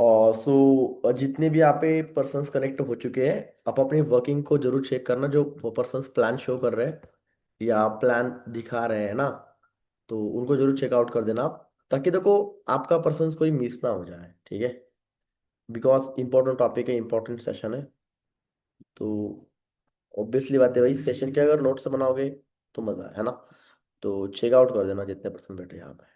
और सो जितने भी यहाँ पे पर्सन्स कनेक्ट हो चुके हैं, आप अपनी वर्किंग को जरूर चेक करना। जो वो पर्सन्स प्लान शो कर रहे हैं या प्लान दिखा रहे हैं ना, तो उनको जरूर चेकआउट कर देना आप, ताकि देखो आपका पर्सन्स कोई मिस ना हो जाए, ठीक है। बिकॉज इंपॉर्टेंट टॉपिक है, इंपॉर्टेंट सेशन है। तो ऑब्वियसली बात है भाई, सेशन के अगर नोट्स बनाओगे तो मजा है ना। तो चेकआउट कर देना जितने पर्सन बैठे हैं यहाँ पे।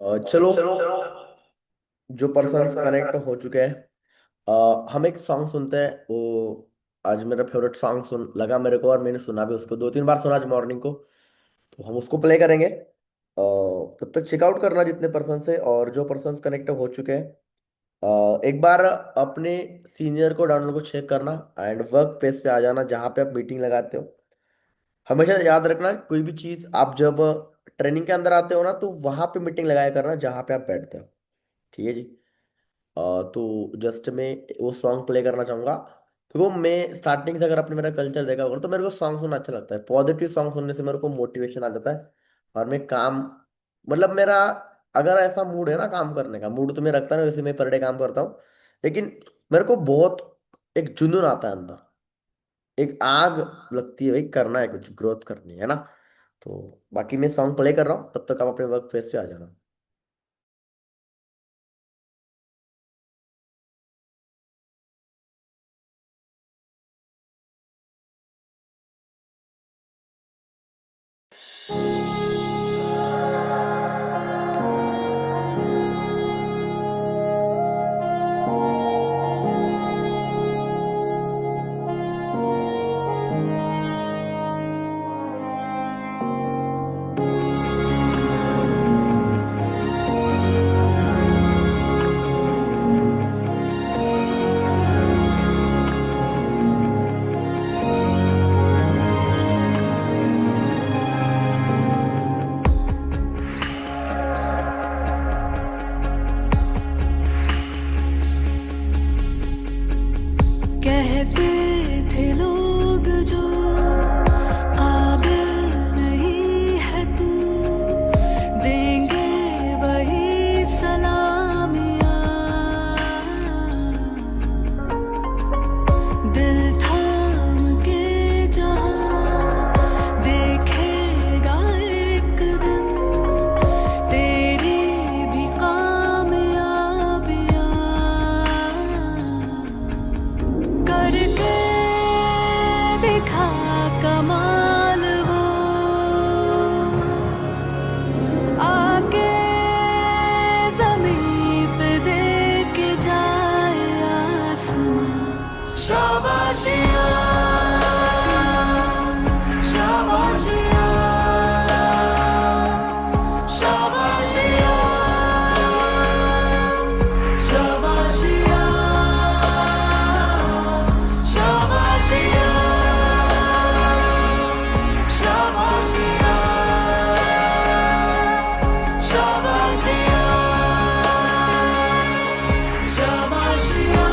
चलो, चलो। जो जो पर्सन्स पर्सन कनेक्ट हो चुके हैं, हम एक सॉन्ग सुनते हैं। वो आज मेरा फेवरेट सॉन्ग सुन लगा मेरे को, और मैंने सुना भी उसको 2-3 बार सुना आज मॉर्निंग को। तो हम उसको प्ले करेंगे। तब तक चेकआउट करना जितने पर्सन है, और जो पर्सन्स कनेक्ट हो चुके हैं, एक बार अपने सीनियर को डाउनलोड को चेक करना, एंड वर्क प्लेस पे आ जाना जहाँ पे आप मीटिंग लगाते हो। हमेशा याद रखना, कोई भी चीज़ आप जब ट्रेनिंग के अंदर आते हो ना, तो वहाँ पे मीटिंग लगाया करना जहाँ पे आप बैठते हो, ठीक है जी। तो जस्ट मैं वो सॉन्ग प्ले करना चाहूंगा। देखो, मैं स्टार्टिंग से अगर आपने मेरा कल्चर देखा होगा, तो मेरे को सॉन्ग सुनना अच्छा लगता है। पॉजिटिव सॉन्ग सुनने से मेरे को मोटिवेशन आ जाता है, और मैं काम, मतलब मेरा, अगर ऐसा मूड है ना काम करने का, मूड तो मैं रखता ना, वैसे मैं पर डे काम करता हूँ, लेकिन मेरे को बहुत एक जुनून आता है अंदर, एक आग लगती है भाई, करना है, कुछ ग्रोथ करनी है ना। तो बाकी मैं सॉन्ग प्ले कर रहा हूँ, तब तक आप अपने वर्क प्लेस पे आ जाना। कहते थे लोग जो काबिल नहीं है तू, देंगे वही सलामियाँ। दिल थाम के जहाँ देखेगा एक दिन तेरी भी कामयाबियाँ। करके दिखा कमाल वो, आके जमीन पे दे के जाए आसमां। शाबाशियाँ, शाबाशियाँ, शाबाशियाँ, शाबाशियाँ, शाबाशियाँ, शाबाशियाँ, शाबाशियाँ, शाबाशियाँ।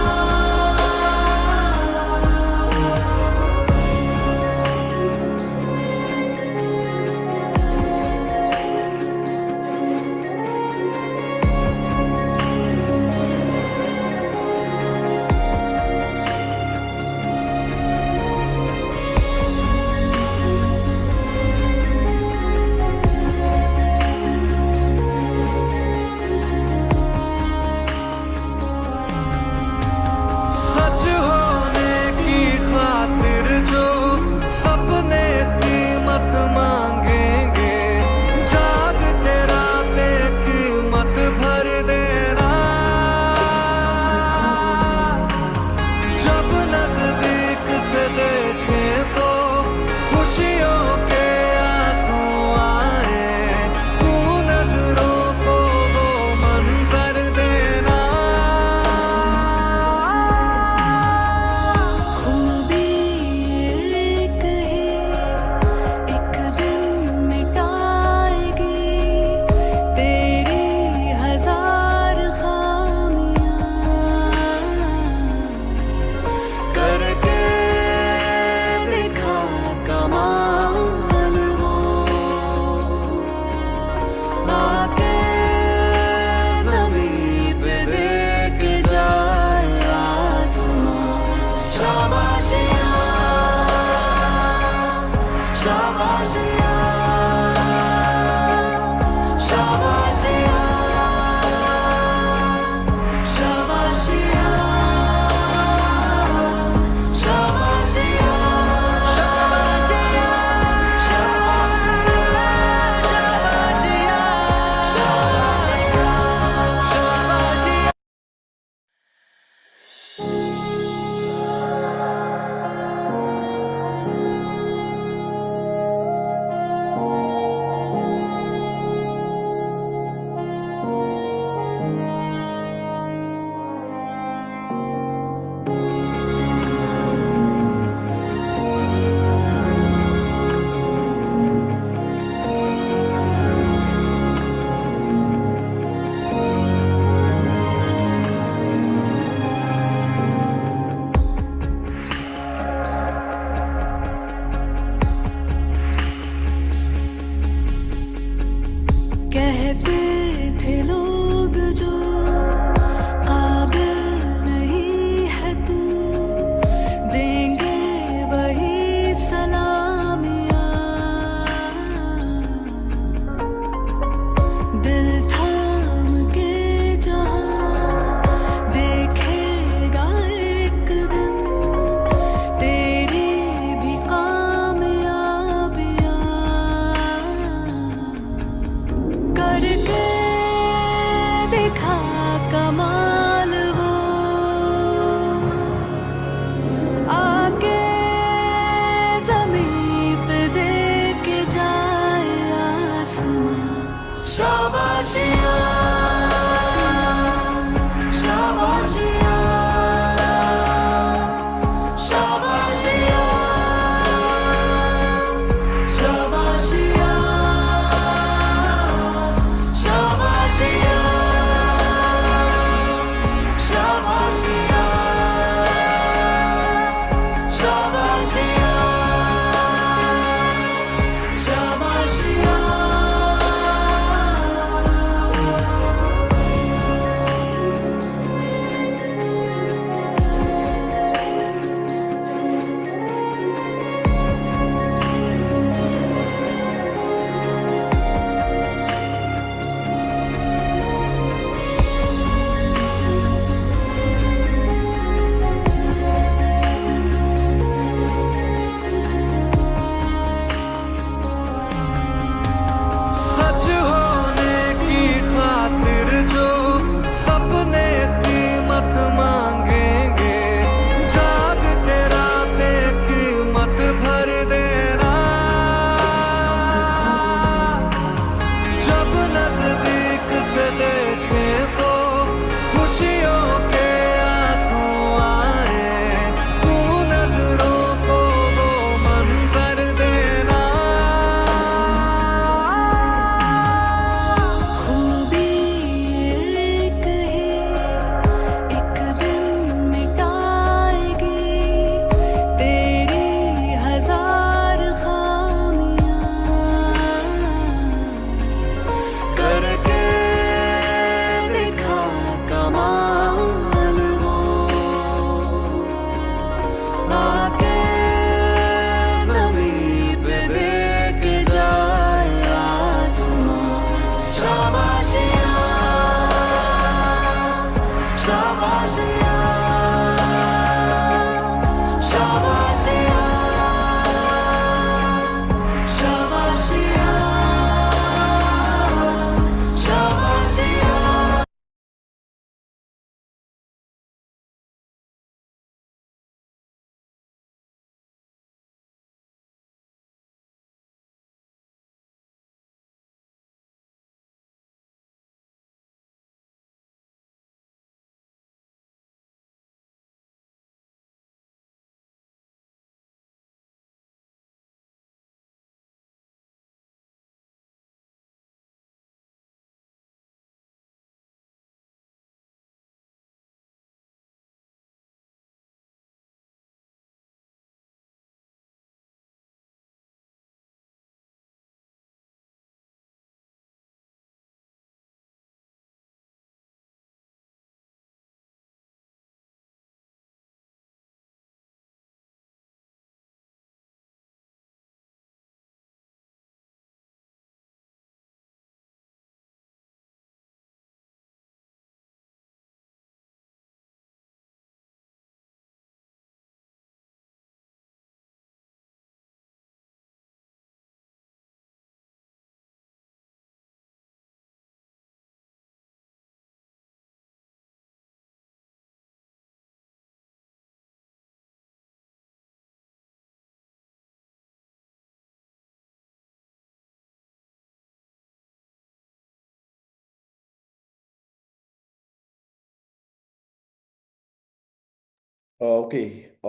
ओके।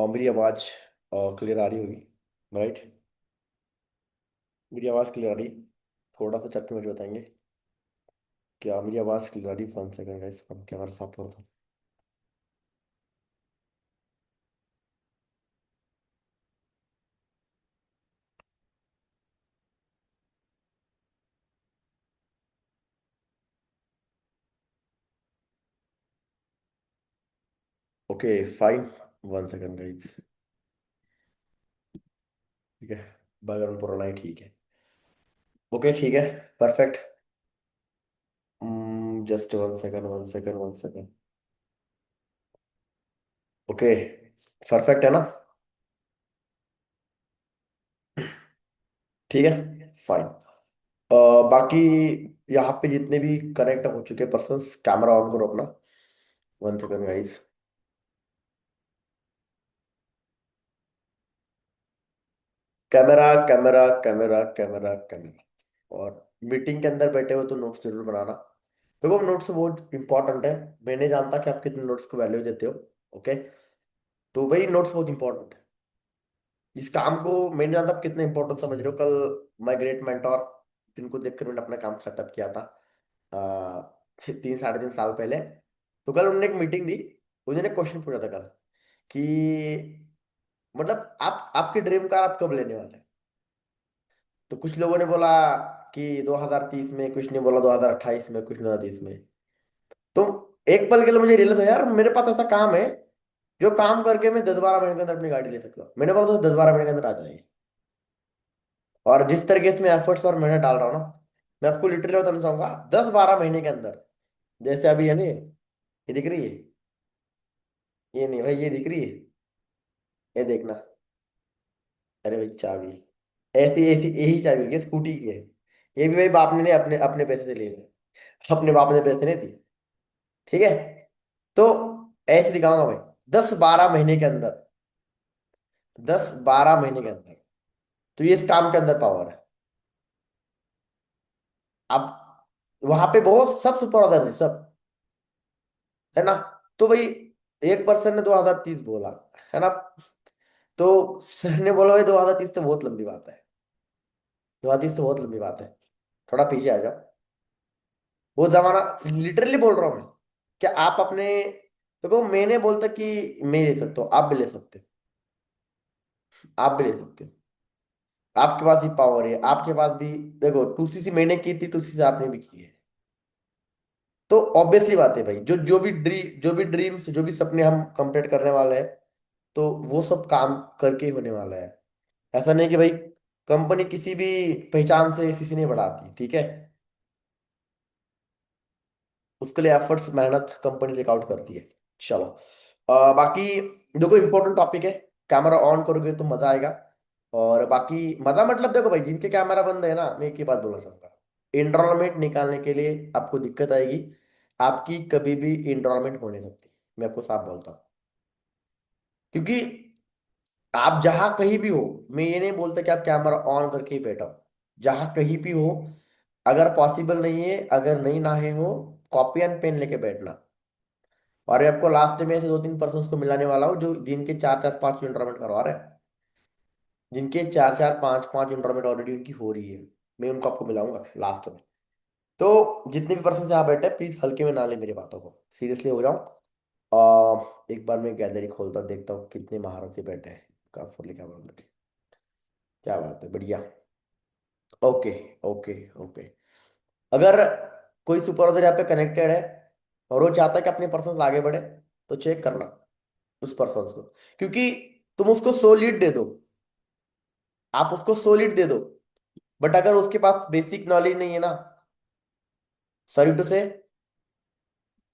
मेरी आवाज़ क्लियर आ रही होगी, राइट? मेरी आवाज़ क्लियर आ रही? थोड़ा सा चट में मुझे बताएंगे क्या मेरी आवाज़ क्लियर आ रही? 1 सेकंड गाइस, हम कैमरा साफ कर दो। Okay, fine. 1 second guys. ठीक है, बैकग्राउंड पुराना ही ठीक है। ओके, ठीक है, perfect. Just 1 second, 1 second, 1 second. Okay, perfect है ना? ठीक है, फाइन। बाकी यहाँ पे जितने भी कनेक्ट हो चुके पर्सन्स, कैमरा ऑन करो अपना। 1 second guys. Camera, camera, camera, camera, camera. और मीटिंग के अंदर बैठे हो तो नोट्स जरूर बनाना। देखो, नोट्स बहुत इंपॉर्टेंट है। मैं नहीं जानता कि आप कितने नोट्स को वैल्यू देते हो। ओके, तो भाई नोट्स बहुत इंपॉर्टेंट है। इस काम को मैं नहीं जानता आप कितने इंपॉर्टेंट समझ रहे हो। कल माय ग्रेट मेंटोर, जिनको देखकर मैंने अपना काम सेटअप किया था 3 साढ़े 3 साल पहले, तो कल उन्होंने एक मीटिंग दी। उन्होंने क्वेश्चन पूछा था कल कि मतलब आप आपकी ड्रीम कार आप कब लेने वाले हैं? तो कुछ लोगों ने बोला कि 2030 में, कुछ ने बोला 2028 में, कुछ ने 2030 में। तो एक पल के लिए मुझे रियलाइज हो, यार मेरे पास ऐसा काम है जो काम करके मैं 10-12 महीने के अंदर अपनी गाड़ी ले सकता हूँ। मैंने बोला तो 10-12 महीने के अंदर आ जाएगी। और जिस तरीके से मैं एफर्ट्स और मेहनत डाल रहा हूँ ना, मैं आपको लिटरली बताना चाहूंगा, 10-12 महीने के अंदर। जैसे अभी है नहीं, ये दिख रही है? ये नहीं भाई, ये दिख रही है? ये देखना। अरे भाई चाबी, ऐसी ऐसी यही चाबी है स्कूटी की है। ये भी भाई बाप ने नहीं, अपने अपने पैसे से लिए थे। अपने बाप ने पैसे नहीं दिए। ठीक है, तो ऐसे दिखाऊंगा भाई 10-12 महीने के अंदर। 10-12 महीने के अंदर। तो ये इस काम के अंदर पावर है। अब वहां पे बहुत सब सुपर ऑर्डर है सब, है ना? तो भाई एक पर्सन ने 2030 बोला, है ना? तो सर ने बोला भाई 2030 तो बहुत लंबी बात है। 2030 तो बहुत लंबी बात है, थोड़ा पीछे आ जाओ। वो जमाना, लिटरली बोल रहा हूँ मैं। क्या आप अपने, देखो मैंने बोलता कि मैं ले सकता हूँ, आप भी ले सकते हो, आप भी ले सकते हो। आपके पास ही पावर है, आपके पास भी। देखो 2cc मैंने की थी, 2cc आपने भी की है। तो ऑब्वियसली बात है भाई, जो भी ड्रीम्स, जो भी सपने हम कंप्लीट करने वाले हैं, तो वो सब काम करके ही होने वाला है। ऐसा नहीं कि भाई कंपनी किसी भी पहचान से किसी नहीं बढ़ाती, ठीक है? उसके लिए एफर्ट्स, मेहनत कंपनी टेकआउट करती है। चलो, बाकी देखो इंपॉर्टेंट टॉपिक है। कैमरा ऑन करोगे तो मजा आएगा। और बाकी मजा मतलब, देखो भाई जिनके कैमरा बंद है ना, मैं एक ही बात बोलना चाहूंगा। एनरोलमेंट निकालने के लिए आपको दिक्कत आएगी। आपकी कभी भी एनरोलमेंट हो नहीं सकती, मैं आपको साफ बोलता हूँ। क्योंकि आप जहां कहीं भी हो, मैं ये नहीं बोलता कि आप कैमरा ऑन करके ही बैठो। जहां कहीं भी हो, अगर पॉसिबल नहीं है, अगर नहीं नहाए हो, कॉपी एंड पेन लेके बैठना। और ये आपको लास्ट में ऐसे 2-3 पर्सन को मिलाने वाला हूँ जो जिनके 4-4 5 इंटरमेंट करवा रहे हैं, जिनके 4-4 5-5 इंटरमेंट ऑलरेडी उनकी हो रही है। मैं उनको आपको मिलाऊंगा लास्ट में। तो जितने भी पर्सन यहाँ बैठे हैं, प्लीज हल्के में ना ले मेरी बातों को, सीरियसली हो जाओ। एक बार मैं गैलरी खोलता हूँ, देखता हूँ कितने महारत से बैठे हैं। काफुली क्या बोल रखे, क्या बात है, बढ़िया। Okay, okay, okay. अगर कोई सुपरवाइजर यहाँ पे कनेक्टेड है और वो चाहता है कि अपने पर्सन आगे बढ़े, तो चेक करना उस पर्सन को। क्योंकि तुम उसको 100 लीड दे दो, आप उसको 100 लीड दे दो, बट अगर उसके पास बेसिक नॉलेज नहीं है ना, सॉरी टू से,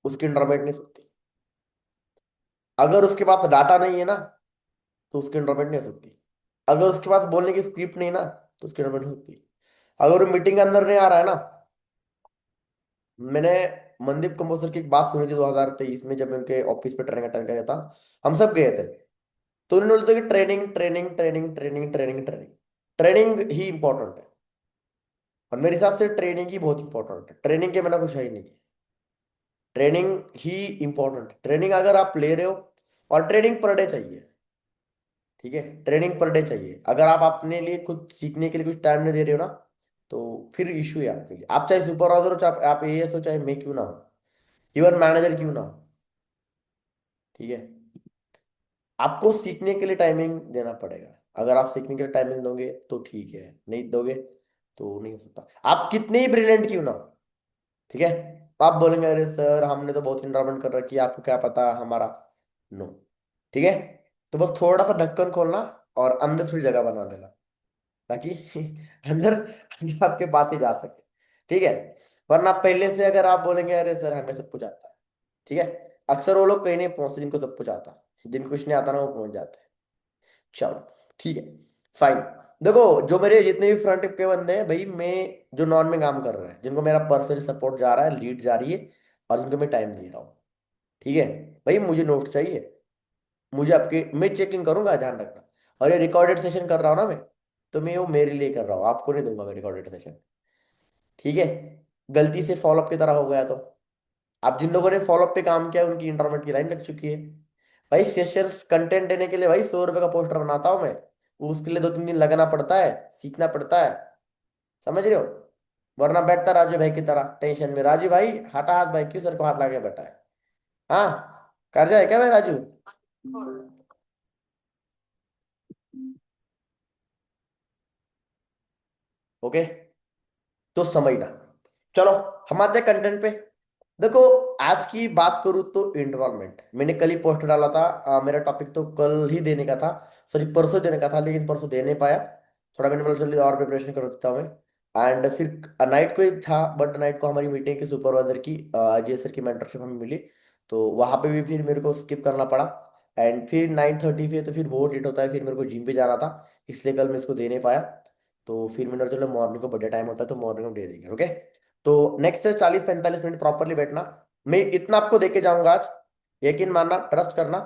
उसकी इंटरमेट नहीं सकती। अगर उसके पास डाटा नहीं है ना, तो उसकी इंटरमेट नहीं हो सकती। अगर उसके पास बोलने की स्क्रिप्ट नहीं ना, तो उसकी इंटरमेट नहीं हो सकती। अगर वो मीटिंग के अंदर नहीं आ रहा है ना, मैंने मनदीप कंपोजर की एक बात सुनी थी 2023 में, जब मैं उनके ऑफिस पे ट्रेनिंग अटेंड कर रहा था। हम सब गए थे। तो उन्होंने बोलते कि training, training, training, training, training, training, training ही इंपॉर्टेंट है। और मेरे हिसाब से ट्रेनिंग ही बहुत इंपॉर्टेंट है, ट्रेनिंग के बिना कुछ है ही नहीं। ट्रेनिंग ही इंपॉर्टेंट, ट्रेनिंग अगर आप ले रहे हो और ट्रेनिंग पर डे चाहिए। ठीक है, ट्रेनिंग पर डे चाहिए। अगर आप अपने लिए खुद सीखने के लिए कुछ टाइम नहीं दे रहे हो ना, तो फिर इशू है आपके लिए। आप चाहे सुपरवाइजर हो, चाहे आप एएस हो, चाहे मैं क्यों ना हो, इवन मैनेजर क्यों ना हो। ठीक है, आपको सीखने के लिए टाइमिंग देना पड़ेगा। अगर आप सीखने के लिए टाइमिंग दोगे तो ठीक है, नहीं दोगे तो नहीं हो सकता। आप कितने ही ब्रिलियंट क्यों ना हो, ठीक है, आप बोलेंगे अरे सर हमने तो बहुत इन्वॉल्वमेंट कर रखी है, आपको क्या पता हमारा। नो। ठीक है, तो बस थोड़ा सा ढक्कन खोलना और अंदर थोड़ी जगह बना देना, ताकि अंदर अंदर आपके बातें जा सके। ठीक है, वरना पहले से अगर आप बोलेंगे अरे सर हमें सब कुछ आता है, ठीक है, अक्सर वो लोग कहीं नहीं पहुंचते जिनको सब कुछ आता है। जिनको कुछ नहीं आता ना, वो पहुंच जाते हैं। चलो ठीक है, फाइन। देखो, जो मेरे जितने भी फ्रंट के बंदे हैं भाई, मैं जो नॉन में काम कर रहे हैं, जिनको मेरा पर्सनल सपोर्ट जा रहा है, लीड जा रही है, और जिनको मैं टाइम दे रहा हूँ, ठीक है, भाई मुझे नोट चाहिए। मुझे आपके, मैं चेकिंग करूंगा, ध्यान रखना। और ये रिकॉर्डेड सेशन कर रहा हूँ ना मैं, तो मैं वो मेरे लिए कर रहा हूँ, आपको नहीं दूंगा मैं रिकॉर्डेड सेशन। ठीक है, गलती से फॉलोअप की तरह हो गया तो, आप जिन लोगों ने फॉलोअप पे काम किया उनकी इंटरनेट की लाइन लग चुकी है। भाई सेशंस कंटेंट देने के लिए भाई 100 रुपए का पोस्टर बनाता हूँ मैं, वो उसके लिए 2-3 दिन लगना पड़ता है, सीखना पड़ता है। समझ रहे हो? वरना बैठता राजू भाई की तरह टेंशन में, राजू भाई हटा हाथ, भाई क्यों सर को हाथ लगा बैठा है? हाँ, कर जाए क्या भाई राजू? ओके, तो समझना। चलो, हम आते हैं कंटेंट पे। देखो, आज की बात करूँ तो इन्रोलमेंट मैंने कल ही पोस्ट डाला था। मेरा टॉपिक तो कल ही देने का था, सॉरी परसों देने का था, लेकिन परसों दे नहीं पाया। थोड़ा मैंने बोला जल्दी और प्रिपरेशन कर देता हूँ मैं। एंड फिर नाइट को ही था, बट नाइट को हमारी मीटिंग की सुपरवाइजर की, अजय सर की मेंटरशिप हमें मिली, तो वहां पे भी फिर मेरे को स्किप करना पड़ा। एंड फिर 9:30 पे तो फिर बहुत लेट होता है, फिर मेरे को जिम पे जाना था, इसलिए कल मैं इसको दे नहीं पाया। तो फिर मैंने सोचा, चलो मॉर्निंग को बढ़िया टाइम होता है तो मॉर्निंग में दे देंगे। ओके, तो नेक्स्ट 40-45 मिनट प्रॉपरली बैठना। मैं इतना आपको देके जाऊंगा आज, यकीन मानना, ट्रस्ट करना,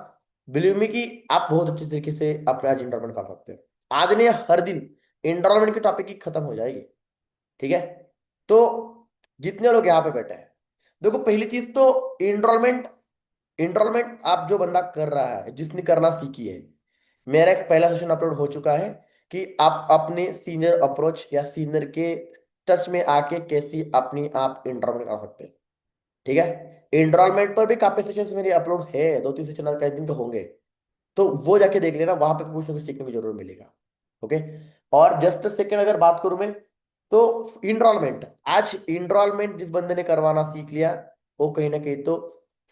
बिलीव मी कि आप बहुत अच्छे तरीके से अपने आज इंटरमेंट कर सकते हो। आज नहीं, हर दिन एनरोलमेंट की टॉपिक ही खत्म हो जाएगी। ठीक है, तो जितने लोग यहाँ पे बैठे हैं, देखो पहली चीज तो, एनरोलमेंट एनरोलमेंट आप जो बंदा कर रहा है, जिसने करना सीखी है, मेरा एक पहला सेशन अपलोड हो चुका है कि आप अपने सीनियर अप्रोच या सीनियर के टच में आके कैसी अपनी आप एनरोलमेंट कर सकते हैं। ठीक है, एनरोलमेंट पर भी काफी सेशंस मेरे अपलोड है, 2-3 सेशन कई दिन के होंगे, तो वो जाके देख लेना, वहां पे कुछ ना कुछ सीखने को जरूर मिलेगा। ओके, और जस्ट सेकंड अगर बात करूं मैं, तो इनरोलमेंट, आज इनरोलमेंट जिस बंदे ने करवाना सीख लिया, वो कहीं ना कहीं तो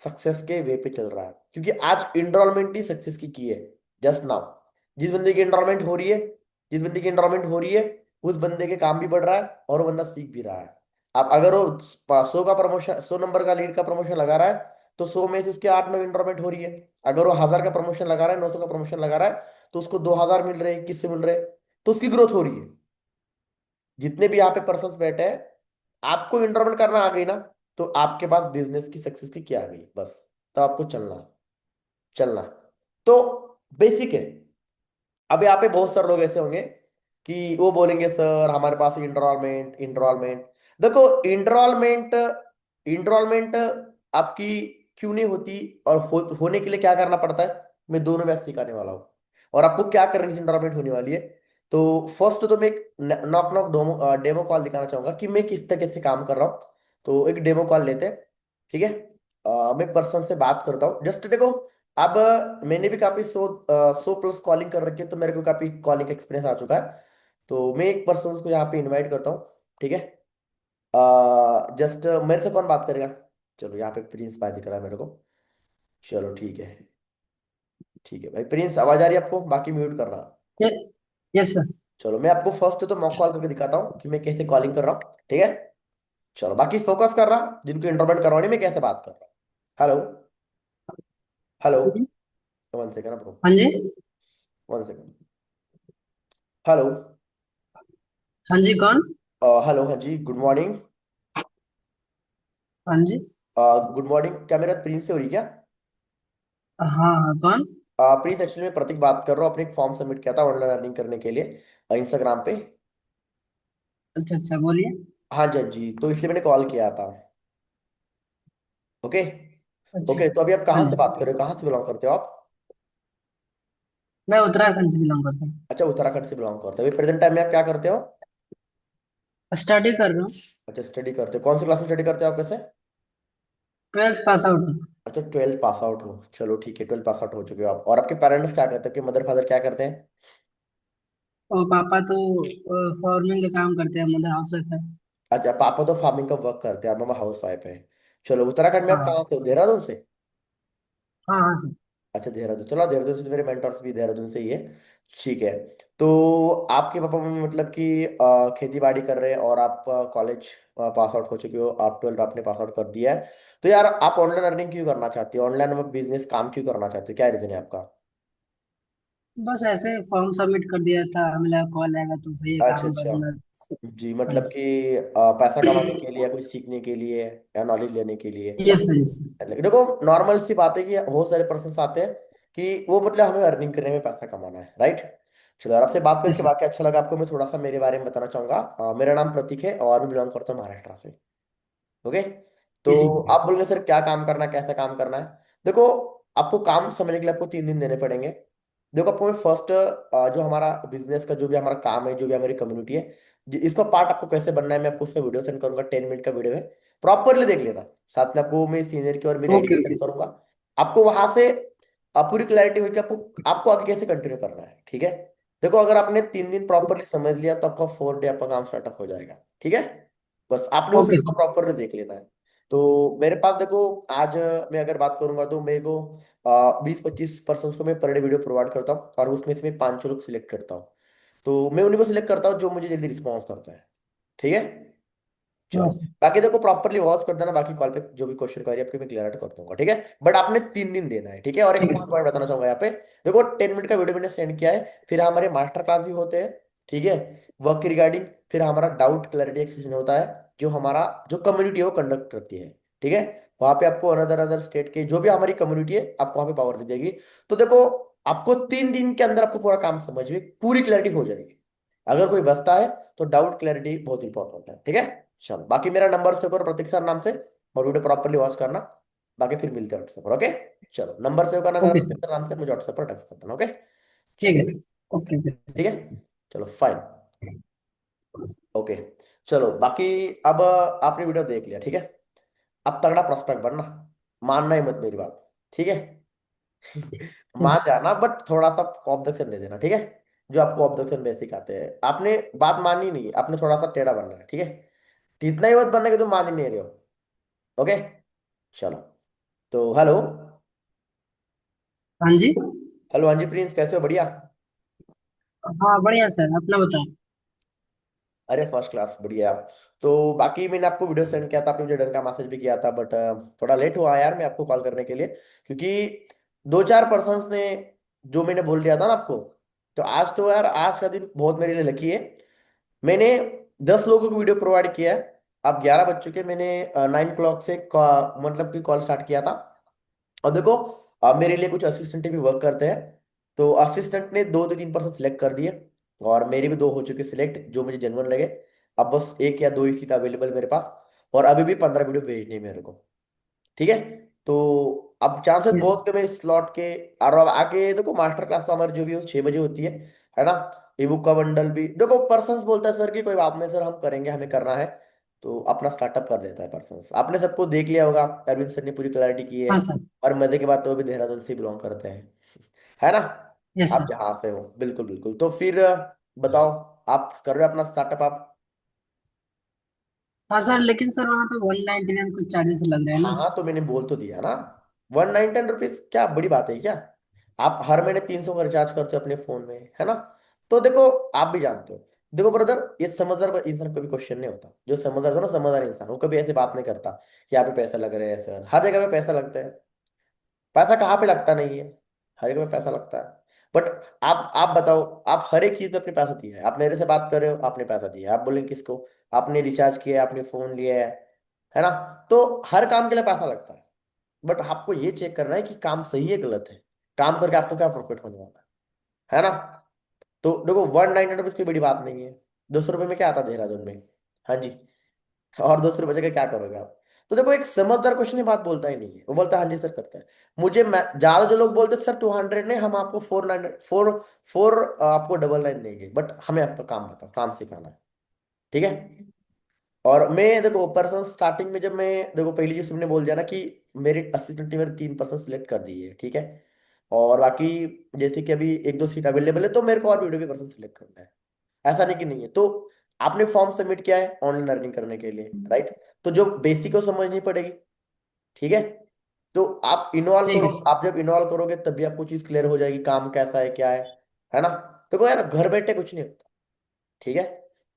सक्सेस के वे पे चल रहा है, क्योंकि आज इनरोलमेंट ही सक्सेस की है। जस्ट नाउ जिस बंदे की इनरोलमेंट हो रही है, जिस बंदे की इनरोलमेंट हो रही है, उस बंदे के काम भी बढ़ रहा है और वो बंदा सीख भी रहा है। अब अगर वो 100 का प्रमोशन, 100 नंबर का लीड का प्रमोशन लगा रहा है, तो 100 में से उसके 8-9 इनरोलमेंट हो रही है। अगर वो 1000 का प्रमोशन लगा रहा है, 900 का प्रमोशन लगा रहा है, तो उसको 2000 मिल रहे, 2100 मिल रहे, तो उसकी ग्रोथ हो रही है। जितने भी यहाँ पे पर्सन बैठे हैं, आपको इंटरमेंट करना आ गई ना, तो आपके पास बिजनेस की सक्सेस की क्या आ गई बस। तो आपको चलना चलना, तो बेसिक है। अब यहाँ पे बहुत सारे लोग ऐसे होंगे कि वो बोलेंगे सर हमारे पास इंटरॉलमेंट इंटरॉलमेंट। देखो, इंटरॉलमेंट इंटरॉलमेंट आपकी क्यों नहीं होती, और होने के लिए क्या करना पड़ता है, मैं दोनों में सिखाने वाला हूँ। और आपको क्या करने से इंटरॉलमेंट होने वाली है। तो फर्स्ट तो मैं एक knock knock demo demo call दिखाना चाहूंगा कि मैं किस तरीके से काम कर रहा हूँ। तो एक डेमो कॉल लेते हैं, ठीक है। मैं पर्सन से बात करता हूँ, जस्ट देखो। अब मैंने भी काफी 100 प्लस कॉलिंग कर रखी है, तो मेरे को काफी कॉलिंग एक्सपीरियंस आ चुका है। तो मैं एक पर्सन को यहाँ पे इनवाइट करता हूँ, ठीक है। जस्ट मेरे से कौन बात करेगा? चलो, यहाँ पे प्रिंस भाई दिख रहा है मेरे को। चलो ठीक है, ठीक है भाई प्रिंस, आवाज आ रही है आपको? बाकी म्यूट करना। Yes sir. चलो, मैं आपको फर्स्ट तो मॉक कॉल करके दिखाता हूँ कि मैं कैसे कॉलिंग कर रहा हूँ, ठीक है। चलो, बाकी फोकस कर रहा, जिनको इंटरनेट करवाने में कैसे बात कर रहा हूँ। Hello, hello, one second bro, हाँ जी। One second. हेलो, हाँ जी, कौन? हेलो, हाँ जी, गुड मॉर्निंग। हाँ जी। गुड मॉर्निंग, क्या मेरा प्रिंस से हो रही क्या? हाँ हाँ, कौन? प्लीज, एक्चुअली मैं प्रतीक बात कर रहा हूँ, अपने एक फॉर्म सबमिट किया था ऑनलाइन अर्निंग करने के लिए इंस्टाग्राम पे। अच्छा अच्छा, बोलिए। हाँ जी, हाँ जी, तो इसलिए मैंने कॉल किया था। ओके, अच्छा। ओके, तो अभी आप हाँ कहाँ से बात कर जी। रहे हो, कहाँ से बिलोंग करते हो आप? मैं उत्तराखंड से बिलोंग करता हूँ। अच्छा, उत्तराखंड से बिलोंग करते हो। अभी प्रेजेंट टाइम में आप क्या करते हो? स्टडी कर रहा हूँ। अच्छा, स्टडी करते हो। कौन सी क्लास में स्टडी करते हो आप वैसे? 12th पास आउट हूँ। अच्छा, 12th पास आउट हो। चलो ठीक है, 12th पास आउट हो चुके हो आप। और आपके पेरेंट्स क्या करते हैं? आपके मदर फादर क्या करते हैं? और पापा तो फार्मिंग का काम करते हैं, मदर हाउस वाइफ है। अच्छा, पापा तो फार्मिंग का वर्क करते हैं और मम्मा हाउस वाइफ है। चलो, उत्तराखंड में आप हाँ कहाँ से हो? देहरादून से? हाँ हाँ सर। अच्छा, देहरादून। चलो, देहरादून से तो मेरे मेंटर्स भी देहरादून से ही है। ठीक है। तो आपके पापा मम्मी मतलब कि खेती बाड़ी कर रहे हैं और आप कॉलेज पास आउट हो चुके हो, आप 12th आपने पास आउट कर दिया है। तो यार, आप ऑनलाइन अर्निंग क्यों करना चाहते हो? ऑनलाइन में बिजनेस काम क्यों करना चाहते हो? क्या रीजन है आपका? बस ऐसे फॉर्म सबमिट कर दिया था, मिला कॉल आएगा तो सही है, अच्छा काम अच्छा। करूंगा। जी, हाँ मतलब कि पैसा कमाने के लिए या कुछ सीखने के लिए या नॉलेज लेने के लिए? Yes sir, yes sir. देखो, नॉर्मल सी बात है कि बहुत सारे पर्सन आते हैं कि वो मतलब हमें अर्निंग करने में पैसा कमाना है, राइट? चलो यार, आपसे बात यस करके सर। बाकी अच्छा लगा। आपको मैं थोड़ा सा मेरे बारे में बताना चाहूंगा। मेरा नाम प्रतीक है और मैं बिलोंग करता हूँ महाराष्ट्र से। ओके। यस तो सर। आप बोलेंगे सर क्या काम करना है, कैसा काम करना है? देखो, आपको काम समझने के लिए आपको 3 दिन देने पड़ेंगे। देखो, आपको मैं फर्स्ट जो हमारा बिजनेस का जो भी हमारा काम है, जो भी हमारी कम्युनिटी है, इसका पार्ट आपको कैसे बनना है, मैं आपको उसका वीडियो सेंड करूंगा। 10 मिनट का वीडियो है, प्रॉपरली देख लेना। साथ में आपको मैं सीनियर की और मेरी आईडी ओके भी ओके सेंड सर। करूंगा। आपको वहां से पूरी क्लैरिटी होगी कि आपको आपको आगे कैसे कंटिन्यू करना है, ठीक है? देखो, अगर आपने 3 दिन प्रॉपरली समझ लिया तो आपका 4th डे आपका काम स्टार्टअप हो जाएगा, ठीक है? बस आपने उस ओके वीडियो को सर। प्रॉपरली देख लेना है। तो मेरे पास देखो, आज मैं अगर बात करूंगा तो मेरे को 20-25 पर्सन को मैं पर डे वीडियो प्रोवाइड करता हूँ और उसमें से मैं 5 लोग सिलेक्ट करता हूँ। तो मैं उन्हीं को सिलेक्ट करता हूँ जो मुझे जल्दी रिस्पॉन्स करता है, ठीक है? हाँ चलो, सर। बाकी देखो प्रॉपरली वॉच कर देना। बाकी कॉल पे जो भी क्वेश्चन करिए आपके मैं क्लियर आउट कर दूंगा, ठीक है? बट आपने 3 दिन देना है, ठीक है? और एक ठीक है और सर। पॉइंट बताना चाहूंगा यहाँ पे। देखो, 10 मिनट का वीडियो मैंने सेंड किया है, फिर हमारे मास्टर क्लास भी होते हैं, ठीक है? वर्क की रिगार्डिंग, फिर हमारा डाउट क्लैरिटी एक सेशन होता है जो हमारा जो कम्युनिटी है वो कंडक्ट करती है, ठीक है? वहां पे आपको अनदर अदर स्टेट के जो भी हमारी कम्युनिटी है आपको वहां पे पावर दी जाएगी। तो देखो, आपको 3 दिन के अंदर आपको पूरा काम समझ में पूरी क्लैरिटी हो जाएगी। अगर कोई बचता है तो डाउट क्लैरिटी बहुत इंपॉर्टेंट है, ठीक है? चलो, बाकी मेरा नंबर सेव करो प्रतीक सर नाम से और वीडियो प्रॉपरली वॉच करना। बाकी फिर मिलते हैं व्हाट्सएप पर, ओके? चलो, नंबर सेव करना मेरा ओके प्रतीक सर। सर नाम से, मुझे व्हाट्सएप पर टेक्स्ट कर देना, ओके? ठीक चलो, है सर। Okay, okay okay. ठीक है। चलो, फाइन। ओके। चलो, बाकी अब आपने वीडियो देख लिया, ठीक है? अब तगड़ा प्रोस्पेक्ट बनना, मानना ही मत मेरी बात, ठीक है? मान जाना बट थोड़ा सा ऑब्जेक्शन दे देना, ठीक है? जो आपको ऑब्जेक्शन बेसिक आते हैं, आपने बात माननी नहीं, आपने थोड़ा सा टेढ़ा बनना है, ठीक है? इतना ही मत बनना कि तुम मान ही नहीं रहे हो, ओके? चलो, तो हेलो। हाँ जी। हेलो, हाँ जी प्रिंस, कैसे हो? बढ़िया। हाँ बढ़िया सर, अपना बताओ। अरे फर्स्ट क्लास, बढ़िया आप। तो बाकी मैंने आपको वीडियो सेंड किया था, आपने मुझे डन का मैसेज भी किया था, बट थोड़ा लेट हुआ यार मैं आपको कॉल करने के लिए, क्योंकि 2-4 पर्सन्स ने जो मैंने बोल दिया था ना आपको। तो आज तो यार, आज का दिन बहुत मेरे लिए लकी है। मैंने 10 लोगों को वीडियो प्रोवाइड किया है। अब 11 बज चुके, मैंने 9 o'clock से मतलब कि कॉल स्टार्ट किया था। और देखो, मेरे लिए कुछ असिस्टेंट भी वर्क करते हैं। तो असिस्टेंट ने 2 से 3 पर्सन सिलेक्ट कर दिए और मेरे भी 2 हो चुके सिलेक्ट जो मुझे जेन्युइन लगे। अब बस 1 या 2 ही सीट अवेलेबल मेरे पास, और अभी भी 15 वीडियो भेजनी है मेरे को, ठीक है? तो अब चांसेस यस। बहुत कम है इस स्लॉट के। और अब आगे देखो, मास्टर क्लास तो हमारी जो भी है 6 बजे होती है ना? ई बुक का बंडल भी देखो, पर्सन्स बोलता है सर कि कोई बात नहीं सर, हम करेंगे, हमें करना है। तो अपना स्टार्टअप कर देता है पर्सन्स। आपने सबको देख लिया होगा, अरविंद सर ने पूरी क्लैरिटी की है। हाँ सर। और मजे की बात तो वो भी देहरादून से बिलोंग करते हैं, है ना? यस आप सर। जहाँ से हो, बिल्कुल बिल्कुल। तो फिर बताओ, आप कर रहे हो अपना स्टार्टअप आप? हाँ सर, लेकिन सर वहाँ पे 199 कुछ चार्जेस लग रहे हैं ना। हाँ हाँ, तो मैंने बोल तो दिया ना। 119 रुपीज क्या बड़ी बात है क्या? आप हर महीने 300 का रिचार्ज करते हो अपने फोन में, है ना? तो देखो, आप भी जानते हो। देखो ब्रदर, ये समझदार इंसान कभी क्वेश्चन नहीं होता। जो समझदार होता है ना, समझदार इंसान, वो कभी ऐसे बात नहीं करता कि यहाँ पे पैसा लग रहा है सर। हर जगह पे पैसा लगता है। पैसा कहाँ पे लगता नहीं है? हर जगह पे पैसा लगता है। बट आप बताओ, आप हर एक चीज में अपने पैसा दिया है। आप मेरे से बात कर रहे हो, आपने पैसा दिया है। आप बोलेंगे किसको? आपने रिचार्ज किया है, आपने फोन लिया है ना? तो हर काम के लिए पैसा लगता है। बट आपको ये चेक करना है कि काम सही है गलत है। काम करके आपको क्या प्रॉफिट होने वाला है ना? तो देखो, 199 रुपीज कोई बड़ी बात नहीं है। 200 रुपये में क्या आता है देहरादून में? हाँ जी। और 200 रुपये का क्या करोगे आप? तो देखो, एक समझदार क्वेश्चन ये बात बोलता ही नहीं है, वो बोलता है हाँ जी सर करता है। मुझे मैं ज्यादा जो लोग बोलते हैं सर 200 नहीं, हम आपको 4 9 फोर फोर आपको डबल लाइन देंगे, बट हमें आपका काम बताओ, काम सिखाना है। ठीक है। और मैं देखो पर्सन स्टार्टिंग में जब मैं, देखो पहली चीज तुमने बोल दिया ना कि मेरे 80 20 मेरे 3% सिलेक्ट कर दिए, ठीक है। और बाकी जैसे कि अभी एक दो सीट अवेलेबल है, तो मेरे को और वीडियो भी पर्सन सिलेक्ट करना है। ऐसा नहीं कि नहीं है। तो आपने फॉर्म सबमिट किया है ऑनलाइन लर्निंग करने के लिए, राइट। तो जो बेसिक को समझनी पड़ेगी, ठीक है। तो आप इन्वॉल्व ठीक करो, है सर। आप जब इन्वॉल्व करोगे तभी आपको चीज क्लियर हो जाएगी, काम कैसा है क्या है ना। देखो यार, घर बैठे कुछ नहीं होता, ठीक है।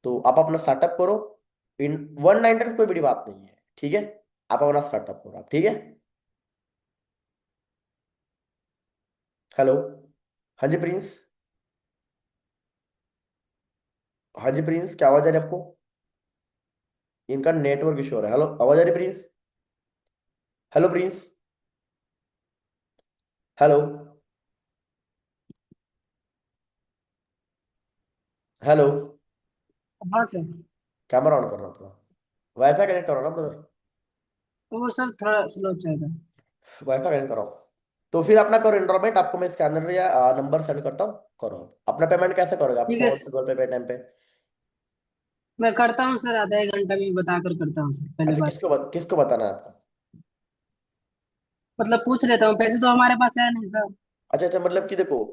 तो आप अपना स्टार्टअप करो। इन 1 9 कोई बड़ी बात नहीं है, ठीक है। आप अपना स्टार्टअप करो आप, ठीक है। हेलो। हाँ जी प्रिंस। हाँ जी प्रिंस, क्या आवाज आ रही है आपको? इनका नेटवर्क इशू हो रहा है। हेलो, आवाज आ रही है Prince? Hello Prince. Hello. Hello. हाँ सर। कैमरा ऑन करना अपना। वाईफाई कनेक्ट करो ना ब्रदर। वो सर थोड़ा स्लो चल रहा है। वाईफाई कनेक्ट करो। तो फिर अपना करो एनरोलमेंट, आपको मैं स्कैनर या नंबर सेंड करता हूँ, करो आप। अपना पेमेंट कैसे करोगे आप, ठीक है फोन पे, गूगल पे, पेटीएम पे? मैं करता हूँ सर, आधा एक घंटा में बता कर करता हूँ सर, पहले अच्छा, बात। किसको बताना है आपको? मतलब पूछ लेता हूँ, पैसे तो हमारे पास है नहीं सर। अच्छा अच्छा, मतलब कि देखो,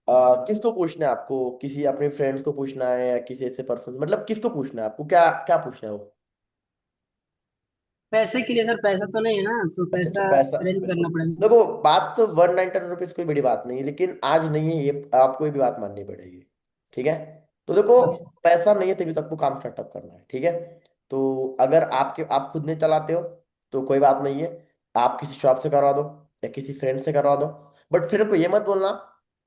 किसको पूछना है आपको? किसी अपने फ्रेंड्स को पूछना है या किसी ऐसे पर्सन, मतलब किसको पूछना है आपको, क्या क्या पूछना है वो? पैसे के लिए सर, पैसा तो नहीं है ना, तो अच्छा अच्छा, पैसा पैसा अरेंज बिल्कुल। करना पड़ेगा। देखो, बात तो 1 9 10 रुपीज कोई बड़ी बात नहीं है, लेकिन आज नहीं है ये, आपको ये भी बात माननी पड़ेगी, ठीक है। तो देखो, हाँ सर। पैसा नहीं है तभी तक आपको काम स्टार्टअप करना है, ठीक है। तो अगर आप खुद नहीं चलाते हो तो कोई बात नहीं है, आप किसी शॉप से करवा दो या किसी फ्रेंड से करवा दो। बट फिर को ये मत बोलना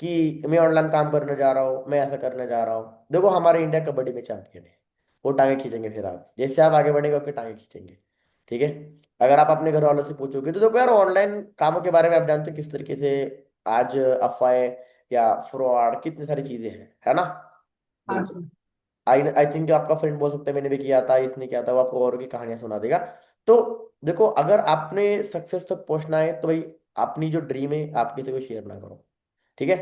कि मैं ऑनलाइन काम करने जा रहा हूँ, मैं ऐसा करने जा रहा हूँ। देखो, हमारे इंडिया कबड्डी में चैंपियन है, वो टांगे खींचेंगे, फिर आप जैसे आप आगे बढ़ेंगे आपके टांगे खींचेंगे, ठीक है। अगर आप अपने घर वालों से पूछोगे तो देखो यार, ऑनलाइन कामों के बारे में आप जानते हो किस तरीके से आज अफवाहें या फ्रॉड कितनी सारी चीजें हैं, है ना। हाँ बिल्कुल। सर। आई आई थिंक आपका फ्रेंड बोल सकता है मैंने भी किया था, इसने किया था, वो आपको और की कहानियां सुना देगा। तो देखो, अगर आपने सक्सेस तक पहुंचना है तो भाई, अपनी जो ड्रीम है आप किसी को शेयर ना करो, ठीक है।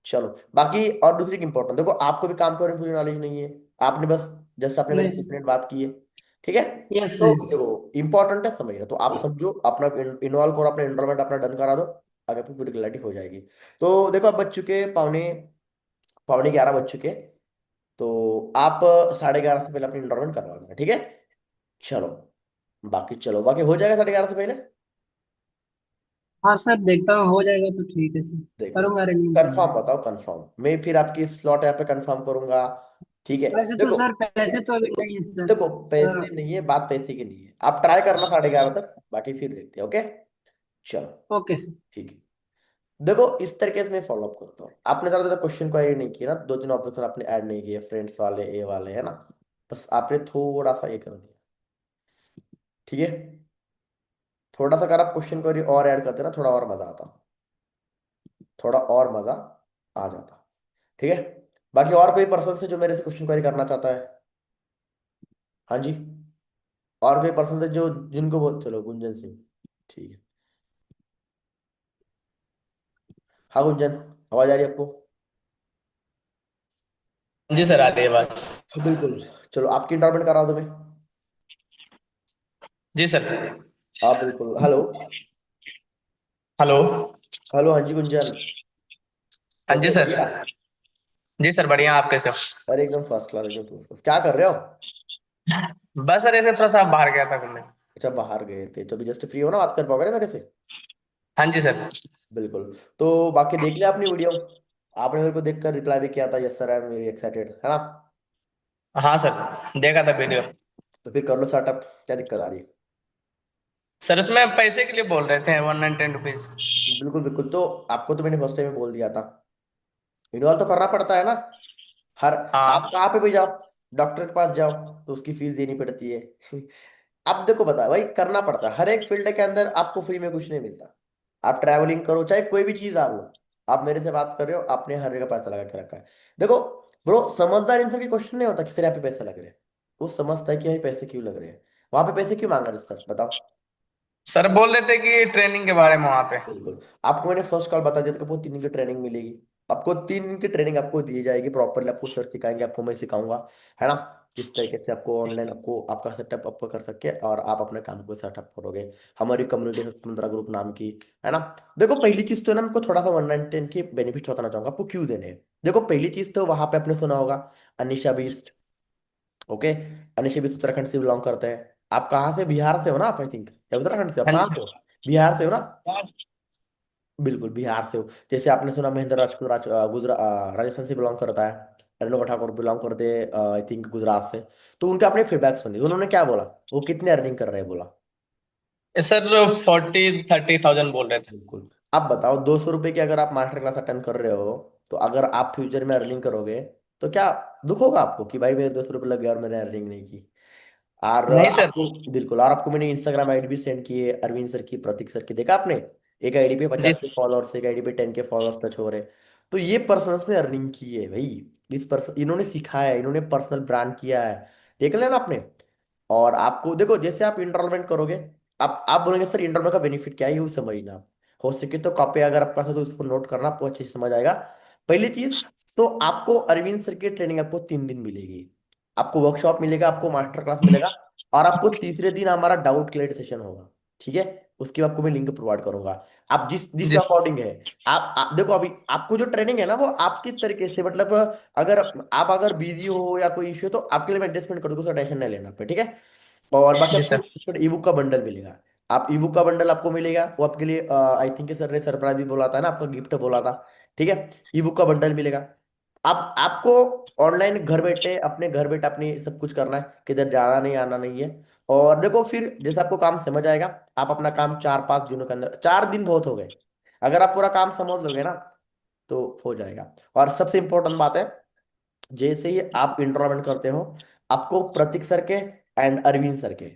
चलो, बाकी और दूसरी इंपॉर्टेंट, देखो आपको भी काम करने की पूरी नॉलेज नहीं है, आपने बस जस्ट आपने मेरे से नहीं। 1 मिनट बात की है, ठीक है। यस तो सर। देखो, इंपॉर्टेंट है समझना, तो आप समझो, अपना इन्वॉल्व करो, अपना एनरोलमेंट अपना डन करा दो, आगे आपकी पूरी क्लैरिटी हो जाएगी। तो देखो, अब बज चुके पौने पौने 11 बज चुके, तो आप 11:30 से पहले अपनी एनरोलमेंट करवा देना, ठीक है। चलो, चलो बाकी हो जाएगा 11:30 से पहले। हाँ सर, देखता हूँ, हो जाएगा तो ठीक है सर। देख लो, करूंगा अरेंजमेंट कंफर्म करूंगा। बताओ, कंफर्म मैं फिर आपकी स्लॉट यहाँ पे कंफर्म करूंगा, ठीक है। वैसे तो देखो सर पैसे तो अभी नहीं है सर। देखो, पैसे नहीं है, बात पैसे की नहीं है, आप ट्राई करना 11:30 तक, बाकी फिर देखते हैं, ओके। चलो, ओके सर। ठीक है। देखो, इस तरीके से मैं फॉलो अप करता हूँ, आपने ज्यादा ज्यादा क्वेश्चन क्वेरी नहीं किया ना, 2 3 ऑप्शन आपने ऐड नहीं किए, फ्रेंड्स वाले, ए वाले, है ना। बस आपने थोड़ा सा ये कर दिया, ठीक है। थोड़ा सा अगर आप क्वेश्चन क्वेरी और ऐड करते ना, थोड़ा और मजा आता, थोड़ा और मजा आ जाता, ठीक है। बाकी और कोई पर्सन से जो मेरे से क्वेश्चन क्वेरी करना चाहता है? हाँ जी। और कोई पर्सन से जो जिनको वो, चलो गुंजन सिंह, ठीक है। हाँ गुंजन, आवाज आ रही है आपको? जी सर, आ रही है बात। हाँ, बिल्कुल। चलो, आपकी इंटरमेंट करा दो मैं। जी सर। आप बिल्कुल, हेलो। हेलो। हेलो, हाँ जी गुंजन, हाँ कैसे जी हो, सर। बढ़िया? जी सर, बढ़िया। आप कैसे हो? अरे एकदम फर्स्ट क्लास, एकदम फर्स्ट क्लास। क्या कर रहे हो? बस सर, ऐसे थोड़ा सा बाहर गया था घूमने। अच्छा, बाहर गए थे तो अभी जस्ट फ्री हो ना, बात कर पाओगे ना मेरे से? हाँ जी सर। बिल्कुल। तो बाकी देख लिया आपने वीडियो? आपने मेरे को देखकर रिप्लाई भी किया था, yes sir I am very excited, है ना। हाँ सर, देखा था वीडियो। तो फिर कर लो स्टार्टअप, क्या दिक्कत आ रही है? सर, उसमें पैसे के लिए बोल रहे थे 110 रुपीज। बिल्कुल बिल्कुल, तो आपको तो मैंने फर्स्ट टाइम में बोल दिया था, इन्वॉल्व तो करना पड़ता है ना। हर आप हाँ। कहाँ पे भी जाओ, डॉक्टर के पास जाओ तो उसकी फीस देनी पड़ती है। अब देखो, बता भाई, करना पड़ता है, हर एक फील्ड के अंदर आपको फ्री में कुछ नहीं मिलता। आप ट्रैवलिंग करो, चाहे कोई भी चीज आप लो, आप मेरे से बात कर रहे हो, आपने हर जगह पैसा लगा के रखा है। देखो ब्रो, समझदार इंसान की क्वेश्चन नहीं होता कि सर यहाँ पे पैसे लग रहे हैं, वो समझता है कि भाई पैसे क्यों लग रहे हैं, वहां पे पैसे क्यों मांग रहे हैं सर, बताओ। सर बोल रहे थे कि ट्रेनिंग के बारे में वहां पे। बिल्कुल। आपको मैंने फर्स्ट कॉल बता दिया था कि आपको 3 दिन की ट्रेनिंग मिलेगी। आपको 3 दिन की ट्रेनिंग आपको दी जाएगी प्रॉपरली, आपको सर सिखाएंगे, आपको मैं सिखाऊंगा, है ना, किस तरीके से आपको ऑनलाइन आपको आपका सेटअप आपको कर सके और आप अपने काम को सेटअप करोगे। हमारी कम्युनिटी 17 ग्रुप नाम की, है ना। देखो पहली चीज तो है ना, मैं थोड़ा सा 1 9 10 के बेनिफिट बताना चाहूंगा आपको क्यों देने हैं। देखो पहली चीज तो वहां पे आपने सुना होगा अनिशा बिस्ट। ओके। अनिशा बिस्ट उत्तराखंड से बिलोंग करते हैं। आप कहाँ से, बिहार से हो ना आप, आई थिंक, या उत्तराखंड से, आप हाँ कहाँ से जी। हो? बिहार से हो ना? बिल्कुल बिहार से हो। जैसे आपने सुना महेंद्र राजपूत राजस्थान से बिलोंग करता है। रेणुका ठाकुर बिलोंग करते आई थिंक गुजरात से। तो उनके आपने फीडबैक सुनी, उन्होंने क्या बोला, वो कितने अर्निंग कर रहे हैं बोला? सर 40-30,000 बोल रहे थे। बिल्कुल। आप बताओ 200 रुपये की अगर आप मास्टर क्लास अटेंड कर रहे हो, तो अगर आप फ्यूचर में अर्निंग करोगे तो क्या दुख होगा आपको कि भाई मेरे 200 रुपये लग गए और मैंने अर्निंग नहीं की? और नहीं सर। आपको, बिल्कुल, और आपको मैंने इंस्टाग्राम आईडी भी सेंड की है, अरविंद सर की, प्रतीक सर की, देखा आपने? एक आईडी पे जी 50 के फॉलोअर्स, एक आईडी पे 10 के फॉलोअर्स टच हो रहे। तो ये पर्सनल ने अर्निंग की है भाई। इस पर्सन इन्होंने सिखाया है, इन्होंने पर्सनल ब्रांड किया है। देख लेना आपने। और आपको देखो, जैसे आप इनरोलमेंट करोगे, आप बोलेंगे सर इनरोलमेंट का बेनिफिट क्या है, ये समझना आप। हो सके तो कॉपी अगर आपके पास है तो इसको नोट करना, आपको अच्छे से समझ आएगा। पहली चीज, तो आपको अरविंद सर की ट्रेनिंग आपको 3 दिन मिलेगी। आपको वर्कशॉप मिलेगा, आपको मास्टर क्लास मिलेगा, और आपको तीसरे दिन हमारा डाउट क्लियर सेशन होगा। ठीक है। उसकी आपको मैं लिंक प्रोवाइड करूंगा। आप जिस जिस जी अकॉर्डिंग है, आप देखो, अभी आपको जो ट्रेनिंग है ना वो आपकी तरीके से, मतलब अगर आप अगर बिजी हो या कोई इश्यू है तो आपके लिए मैं एडजस्टमेंट कर दूंगा, उसका टेंशन नहीं लेना पे, ठीक है। और बाकी जी आपको सर। ई बुक का बंडल मिलेगा। आप ई बुक का बंडल आपको मिलेगा, वो आपके लिए आई थिंक सर ने सरप्राइज भी बोला था ना, आपका गिफ्ट बोला था। ठीक है। ई बुक का बंडल मिलेगा। आप आपको ऑनलाइन घर बैठे, अपने घर बैठे अपनी सब कुछ करना है, किधर जाना नहीं आना नहीं है। और देखो फिर जैसे आपको काम समझ आएगा, आप अपना काम 4 5 दिनों के अंदर, 4 दिन बहुत हो गए, अगर आप पूरा काम समझ लोगे ना तो हो जाएगा। और सबसे इंपॉर्टेंट बात है, जैसे ही आप इंटरव्यूमेंट करते हो, आपको प्रतीक सर के एंड अरविंद सर के,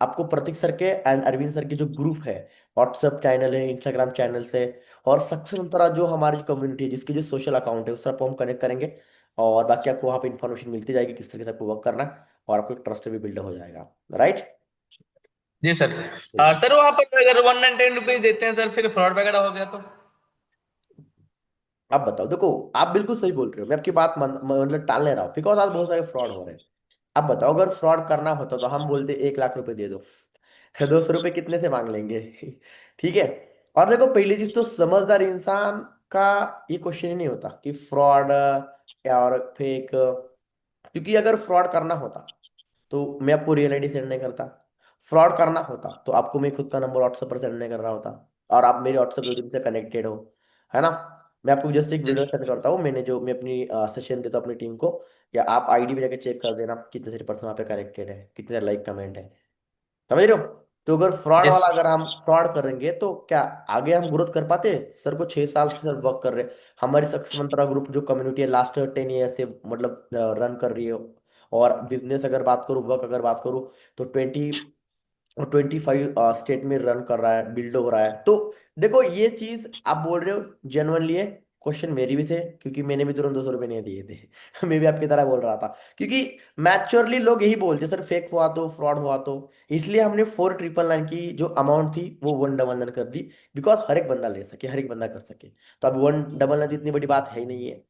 आपको प्रतीक सर के एंड अरविंद सर के जो ग्रुप है, व्हाट्सएप चैनल है, इंस्टाग्राम चैनल से, और सक्सेस मंत्रा जो हमारी कम्युनिटी है, जिसके जो सोशल अकाउंट है, उससे आपको हम कनेक्ट करेंगे। और बाकी आपको वहाँ पे इन्फॉर्मेशन मिलती जाएगी किस तरीके से आपको वर्क करना है, और आपको एक ट्रस्ट भी बिल्ड हो जाएगा। राइट। जी सर। और सर वहां पर अगर 110 रुपीज देते हैं सर, फिर फ्रॉड वगैरह हो गया तो? आप बताओ, देखो आप बिल्कुल सही बोल रहे हो, मैं आपकी बात मतलब टाल नहीं रहा हूँ, बिकॉज आज बहुत सारे फ्रॉड हो रहे हैं। आप बताओ अगर फ्रॉड करना होता तो हम बोलते 1 लाख रुपए दे दो, 200 रुपये कितने से मांग लेंगे? ठीक है। और देखो पहली चीज तो समझदार इंसान का ये क्वेश्चन ही नहीं होता कि फ्रॉड या और फेक, क्योंकि अगर फ्रॉड करना होता तो मैं आपको रियल आईडी सेंड नहीं करता। फ्रॉड करना होता तो आपको मैं खुद का नंबर व्हाट्सएप पर सेंड नहीं कर रहा होता, और आप मेरे व्हाट्सएप 2 दिन से कनेक्टेड हो, है ना। मैं आपको जस्ट एक जी वीडियो सेंड करता हूँ, मैंने जो मैं अपनी सेशन देता हूँ अपनी टीम को, या आप आईडी पे जाके चेक कर देना कितने सारे पर्सन वहाँ पे कनेक्टेड है, कितने सारे लाइक कमेंट है। समझ रहे हो? तो अगर फ्रॉड जी वाला, अगर हम फ्रॉड करेंगे तो क्या आगे हम ग्रोथ कर पाते? सर को 6 साल से सर वर्क कर रहे हैं। हमारी सक्सेस मंत्रा ग्रुप जो कम्युनिटी है लास्ट 10 ईयर से मतलब रन कर रही है। और बिजनेस अगर बात करूँ, वर्क अगर बात करूँ, तो 25 स्टेट में रन कर रहा है, बिल्ड हो रहा है। तो देखो ये चीज आप बोल रहे हो जेनुअनली है। क्वेश्चन मेरी भी थे, क्योंकि मैंने भी तुरंत 200 रुपये नहीं दिए थे। मैं भी आपकी तरह बोल रहा था, क्योंकि मैच्योरली लोग यही बोलते सर फेक हुआ तो, फ्रॉड हुआ तो। इसलिए हमने 4999 की जो अमाउंट थी वो 199 कर दी, बिकॉज हर एक बंदा ले सके, हर एक बंदा कर सके। तो अब 199 इतनी बड़ी बात है ही नहीं है।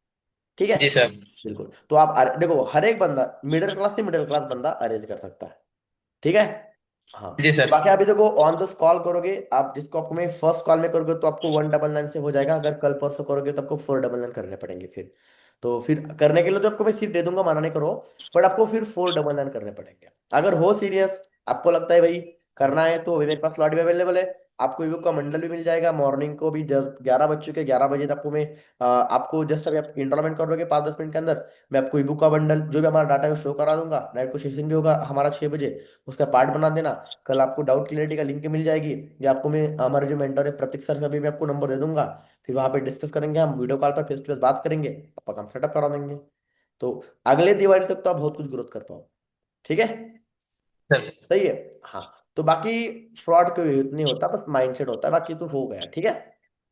ठीक है। जी सर। बिल्कुल। तो आप देखो हर एक बंदा, मिडिल क्लास से मिडिल क्लास बंदा अरेंज कर सकता है। ठीक है। हाँ। जी तो सर। बाकी अभी देखो ऑन द कॉल करोगे आप, जिसको आपको मैं फर्स्ट कॉल में करोगे तो आपको 199 से हो जाएगा, अगर कल परसों करोगे तो आपको 499 करने पड़ेंगे फिर। तो फिर करने के लिए तो आपको मैं सीट दे दूंगा, मना नहीं करो, बट आपको फिर 499 करने पड़ेंगे। अगर हो सीरियस, आपको लगता है भाई करना है, तो अभी मेरे पास स्लॉट भी अवेलेबल है। आपको ईबुक का मंडल भी मिल जाएगा, मॉर्निंग को भी 11 बज चुके, 11 बजे तक आपको मैं आपको जस्ट अभी आप इंटरमेंट कर दोगे 5 10 मिनट के अंदर, मैं आपको ईबुक का बंडल जो भी हमारा डाटा है वो शो करा दूंगा। नाइट को सेशन भी होगा हमारा 6 बजे, उसका पार्ट बना देना। कल आपको डाउट क्लियरिटी का लिंक मिल जाएगी, या आपको मैं हमारे जो मेंटर है प्रतीक सर का भी मैं आपको नंबर दे दूंगा। फिर वहां पे डिस्कस करेंगे, हम वीडियो कॉल पर फेस टू फेस बात करेंगे, आपका काम सेटअप करा देंगे। तो अगले दिवाली तक तो आप बहुत कुछ ग्रोथ कर पाओ। ठीक है। सर। सही है। हाँ। तो बाकी फ्रॉड कोई नहीं होता, बस माइंडसेट होता है, बाकी तो हो गया। ठीक है।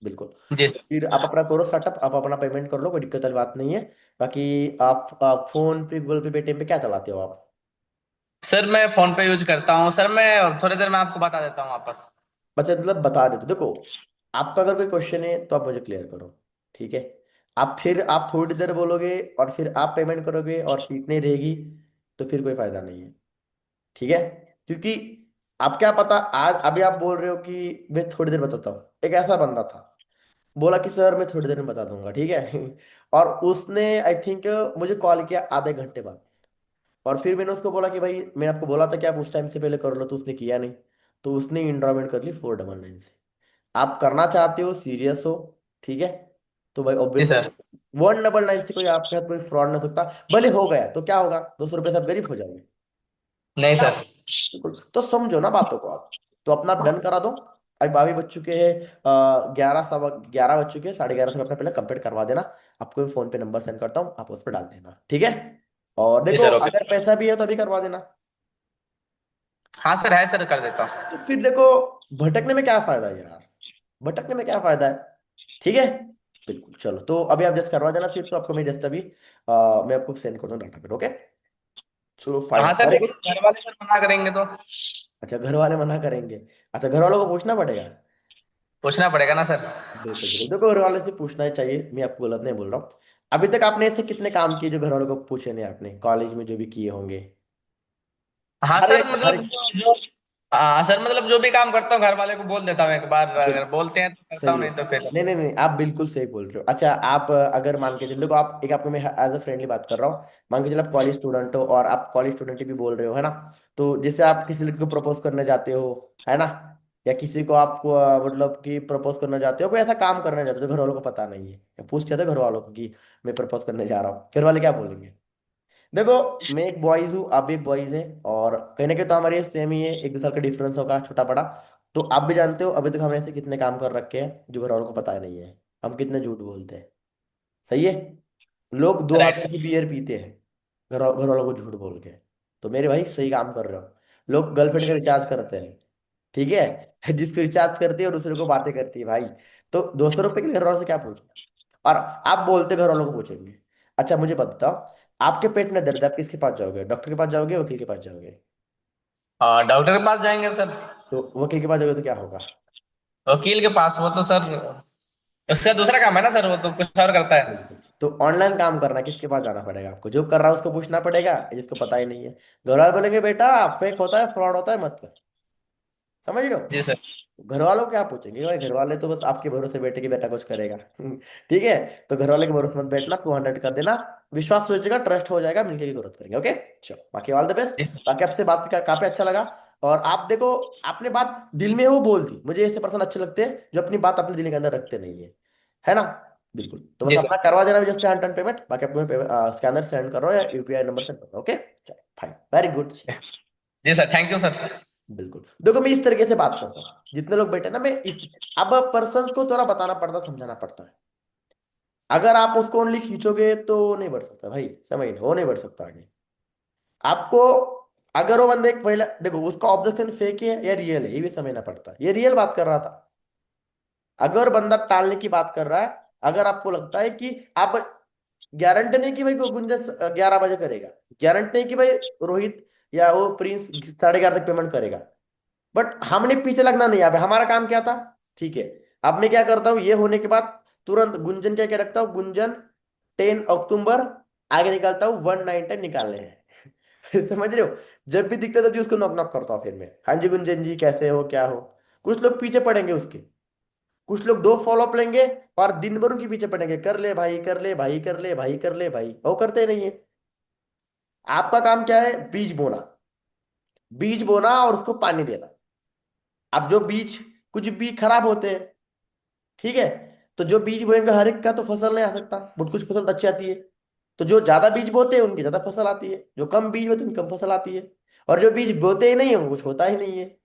बिल्कुल। जी सर। फिर आप अपना करो सेटअप, आप अपना पेमेंट कर लो, कोई दिक्कत वाली बात नहीं है। बाकी आप फोन पे, गूगल पे, पेटीएम पे क्या चलाते हो आप? सर मैं फोन पे यूज करता हूँ सर, मैं थोड़ी देर में आपको बता देता हूँ वापस। अच्छा मतलब बता देते देखो, आपका अगर कोई क्वेश्चन है तो आप मुझे क्लियर करो, ठीक है। आप थोड़ी देर बोलोगे और फिर आप पेमेंट करोगे और सीट नहीं रहेगी, तो फिर कोई फायदा नहीं है, ठीक है। क्योंकि आप क्या पता, आज अभी आप बोल रहे हो कि मैं थोड़ी देर बताता हूँ, एक ऐसा बंदा था, बोला कि सर मैं थोड़ी देर में बता दूंगा, ठीक है। और उसने आई थिंक मुझे कॉल किया आधे घंटे बाद, और फिर मैंने उसको बोला कि भाई मैं आपको बोला था कि आप उस टाइम से पहले कर लो, तो उसने किया नहीं। तो उसने इंडॉर्मेंट कर ली 499 से। आप करना चाहते हो, सीरियस हो, ठीक है, तो भाई जी ऑब्वियस सर। 199 से कोई आपके साथ कोई फ्रॉड ना सकता। भले हो गया तो क्या होगा, 200 रुपये से आप गरीब हो जाओगे। नहीं सर। बिल्कुल, तो समझो ना बातों को आप। तो अपना आप डन करा दो। अभी 22 बज चुके हैं, 11 बज चुके हैं, 11:30 से मैं अपना पहले कंप्लीट करवा देना। आपको मैं फोन पे नंबर सेंड करता हूँ, आप उस पर डाल देना, ठीक है। और जी देखो सर, ओके। अगर पैसा भी है तो अभी करवा देना। हाँ सर, है सर, कर देता हूँ। तो फिर देखो, भटकने में क्या फायदा है यार, भटकने में क्या फायदा है, ठीक है। बिल्कुल, चलो तो अभी आप जस्ट करवा देना फिर, तो आपको मैं जस्ट अभी मैं आपको सेंड कर दूँ डाटा फिर, ओके। चलो फाइन, हाँ सर, वेरी लेकिन गुड। घर वाले सर मना करेंगे तो अच्छा घर वाले मना करेंगे, अच्छा घर वालों को पूछना पड़ेगा। पूछना पड़ेगा ना सर। बिल्कुल बिल्कुल, देखो घर वाले से पूछना ही चाहिए, मैं आपको गलत नहीं बोल रहा हूँ। अभी तक आपने ऐसे कितने काम किए जो घर वालों को पूछे नहीं आपने, कॉलेज में जो भी किए होंगे। हाँ हर सर, एक हर मतलब एक हाँ सर, मतलब जो भी काम करता हूँ घर वाले को बोल देता हूँ एक बार, अगर बिल्कुल बोलते हैं तो करता हूँ, सही है। नहीं तो फिर। नहीं नहीं नहीं, आप बिल्कुल सही बोल रहे हो। अच्छा आप अगर मान के चलो, देखो आप एक, आपको मैं एज अ फ्रेंडली बात कर रहा हूँ। मान के चलो आप कॉलेज स्टूडेंट हो, और आप कॉलेज स्टूडेंट भी बोल रहे हो, है ना। तो जैसे आप किसी लड़की को प्रपोज करने जाते हो, है ना, या किसी को आप मतलब कि प्रपोज करने जाते हो, कोई ऐसा काम करने जाते हो जो घर वालों को पता नहीं है, या पूछ जाते हो घर वालों को कि मैं प्रपोज करने जा रहा हूँ, घर वाले क्या बोलेंगे। देखो मैं एक बॉयज हूँ, आप भी एक बॉयज है, और कहीं ना कहीं तो हमारी सेम ही है, 1-2 साल का डिफरेंस होगा छोटा बड़ा। तो आप भी जानते हो अभी तक हमने ऐसे कितने काम कर रखे हैं जो घर वालों को पता ही नहीं है। हम कितने झूठ बोलते हैं, सही है। लोग 2 हाथ राइट सर। की बियर पीते हैं घर वालों को झूठ बोल के। तो मेरे भाई सही काम कर रहे हो। लोग गर्लफ्रेंड का रिचार्ज करते हैं, ठीक है। जिसको रिचार्ज करती है और दूसरे को बातें करती है भाई। तो 200 रुपये के लिए घर वालों से क्या पूछना। और आप बोलते घर वालों को पूछेंगे। अच्छा मुझे बताओ, आपके पेट में दर्द है, आप किसके पास जाओगे, डॉक्टर के पास जाओगे, वकील के पास जाओगे। हाँ, डॉक्टर के पास जाएंगे सर। तो वकील के पास जाओगे तो क्या होगा। वकील के पास, वो तो सर उसका दूसरा काम है ना सर, वो तो कुछ और करता है। बिल्कुल, तो ऑनलाइन काम करना किसके पास जाना पड़ेगा आपको, जो कर रहा है उसको पूछना पड़ेगा, जिसको पता ही नहीं है। घर वाले बोलेंगे बेटा फेक होता है, फ्रॉड होता है, मत कर। समझ रहे हो। जी सर। घर वालों को क्या पूछेंगे भाई, घर वाले तो बस आपके भरोसे बैठे कि बेटा कुछ करेगा। ठीक है। तो घर वाले के भरोसे मत बैठना, 200 कर देना। विश्वास हो जाएगा, ट्रस्ट हो जाएगा, मिलके की ग्रोथ करेंगे, ओके। चलो बाकी ऑल द बेस्ट। जी बाकी आपसे बात करके काफी अच्छा लगा। और आप देखो, आपने बात दिल में वो बोल दी, मुझे ऐसे पर्सन अच्छे लगते हैं जो अपनी बात अपने दिल के अंदर रखते नहीं है, है ना। बिल्कुल, तो बस जी अपना सर। करवा देना जस्ट ऑन टाइम पेमेंट। बाकी आपको मैं स्कैनर सेंड कर रहा हूँ या यूपीआई नंबर सेंड कर रहा हूँ, ओके। चलो फाइन, वेरी गुड। जी सर, थैंक यू सर। बिल्कुल, देखो मैं इस तरीके से बात करता हूँ, जितने लोग बैठे ना, मैं इस, अब पर्सन को थोड़ा बताना पड़ता, समझाना पड़ता है। अगर आप उसको ओनली खींचोगे तो नहीं बढ़ सकता भाई, समझ लो, वो नहीं बढ़ सकता आगे आपको। अगर वो बंदे एक पहले देखो, उसका ऑब्जेक्शन फेक है या रियल है, ये भी समझना पड़ता है। ये रियल बात कर रहा था, अगर बंदा टालने की बात कर रहा है, अगर आपको लगता है कि आप, गारंटी नहीं कि भाई गुंजन 11 बजे करेगा, गारंटी नहीं कि भाई रोहित या वो प्रिंस 11:30 तक पेमेंट करेगा, बट हमने पीछे लगना नहीं। यहाँ पे हमारा काम क्या था, ठीक है। अब मैं क्या करता हूँ, ये होने के बाद तुरंत गुंजन क्या क्या रखता हूँ, गुंजन 10 अक्टूबर, आगे निकालता हूँ 199 निकालने हैं। समझ रहे हो। जब भी दिखता था जी उसको नॉक नॉक करता हूँ फिर मैं, हाँ जी गुंजन जी कैसे हो क्या हो। कुछ लोग पीछे पड़ेंगे उसके, कुछ लोग 2 फॉलोअप लेंगे और दिन भर उनके पीछे पड़ेंगे, कर ले भाई कर ले भाई कर ले भाई कर ले भाई, वो करते नहीं है। आपका काम क्या है, बीज बोना, बीज बोना और उसको पानी देना। अब जो बीज, कुछ बीज खराब होते हैं, ठीक है। तो जो बीज बोएंगे हर एक का तो फसल नहीं आ सकता, बट कुछ फसल तो अच्छी आती है। तो जो ज्यादा बीज बोते हैं उनकी ज्यादा फसल आती है, जो कम बीज बोते हैं उनकी कम फसल आती है। और जो बीज बोते ही नहीं है उनको कुछ होता ही नहीं है,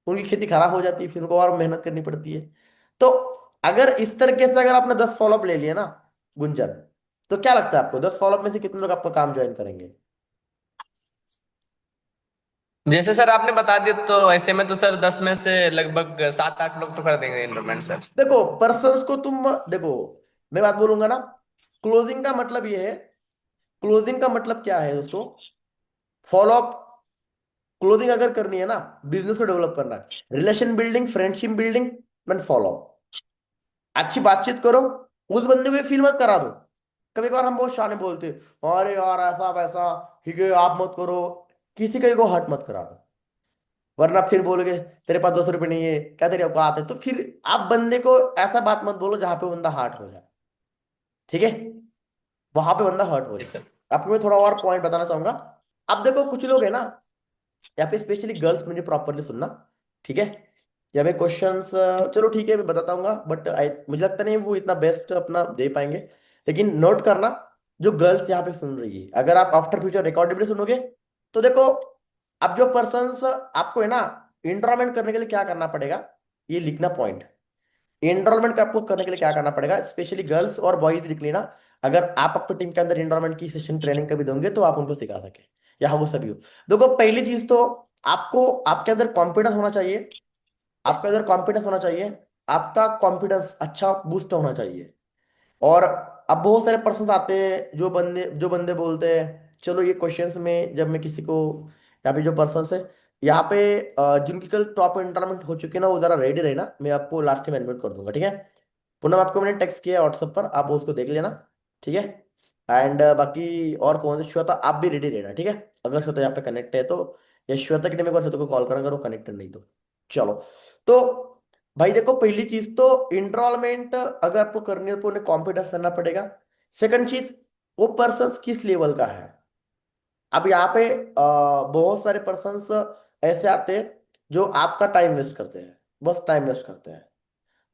उनकी खेती खराब हो जाती है, फिर उनको और मेहनत करनी पड़ती है। तो अगर इस तरीके से अगर आपने 10 फॉलोअप ले लिए ना गुंजन, तो क्या लगता है आपको 10 फॉलोअप में से कितने लोग आपका काम ज्वाइन करेंगे। जैसे सर आपने बता दिया, तो ऐसे में तो सर 10 में से लगभग 7-8 लोग तो कर देंगे इनरोलमेंट सर। देखो पर्सन्स को तुम, देखो मैं बात बोलूंगा ना, क्लोजिंग का मतलब ये है, क्लोजिंग का मतलब क्या है दोस्तों, फॉलोअप क्लोजिंग अगर करनी है ना, बिजनेस को डेवलप करना है, relation building, friendship building and follow, अच्छी बातचीत करो, उस बंदे को फील मत करा दो। कभी कभार हम बहुत शाने बोलते हैं, अरे यार ऐसा वैसा, ठीक है आप मत करो, किसी का को हर्ट मत करा दो, वरना फिर बोलोगे तेरे पास 200 रुपये नहीं है, क्या तेरे औकात है, तो फिर आप बंदे को ऐसा बात मत बोलो जहां पे बंदा हर्ट हो जाए, ठीक है, वहां पे बंदा हर्ट हो जी जाए। सर। आपको मैं थोड़ा और पॉइंट बताना चाहूंगा। अब देखो कुछ लोग है ना, यहाँ पे स्पेशली गर्ल्स, मुझे प्रॉपरली सुनना, ठीक है, यहाँ पे क्वेश्चंस, चलो ठीक है मैं बताता हूँ, बट मुझे लगता नहीं वो इतना बेस्ट अपना दे पाएंगे, लेकिन नोट करना, जो गर्ल्स यहाँ पे सुन रही है, अगर आप आफ्टर फ्यूचर रिकॉर्डेड सुनोगे, तो देखो, अब जो पर्सन्स आपको है ना इंटरमेंट करने के लिए क्या करना पड़ेगा, ये लिखना पॉइंट, एनरोलमेंट का आपको करने के लिए क्या करना पड़ेगा, स्पेशली गर्ल्स और बॉयज भी लिख लेना, अगर आप अपनी टीम के अंदर एनरोलमेंट की सेशन ट्रेनिंग कभी दोगे तो आप उनको सिखा सके, या वो सभी हो। देखो पहली चीज तो आपको, आपके अंदर कॉन्फिडेंस होना चाहिए, आपके अंदर कॉन्फिडेंस होना चाहिए, आपका कॉन्फिडेंस अच्छा बूस्ट होना चाहिए। और अब बहुत सारे पर्सन आते हैं, जो बंदे बोलते हैं, चलो ये क्वेश्चंस में जब मैं किसी को, यहाँ पे जो पर्सन है यहाँ पे, जिनकी कल टॉप इंटरमेंट हो चुके हैं ना, वो जरा रेडी रहे ना, मैं आपको लास्ट में एडमिट कर दूंगा, ठीक है। पूनम आपको मैंने टेक्स्ट किया व्हाट्सएप पर, आप उसको देख लेना, ठीक है। एंड बाकी और कौन से, श्वेता आप भी रेडी रहना, ठीक है, अगर श्वेता यहाँ पे कनेक्ट है तो, या श्वेता के टाइम एक बार श्वेता को कॉल करें अगर वो कनेक्टेड नहीं तो। चलो, तो भाई देखो पहली चीज तो इनरोलमेंट अगर आपको करनी है तो उन्हें कॉन्फिडेंस करना पड़ेगा। सेकंड चीज, वो पर्सन किस लेवल का है। अब यहाँ पे बहुत सारे पर्सन्स ऐसे आते हैं जो आपका टाइम वेस्ट करते हैं, बस टाइम वेस्ट करते हैं।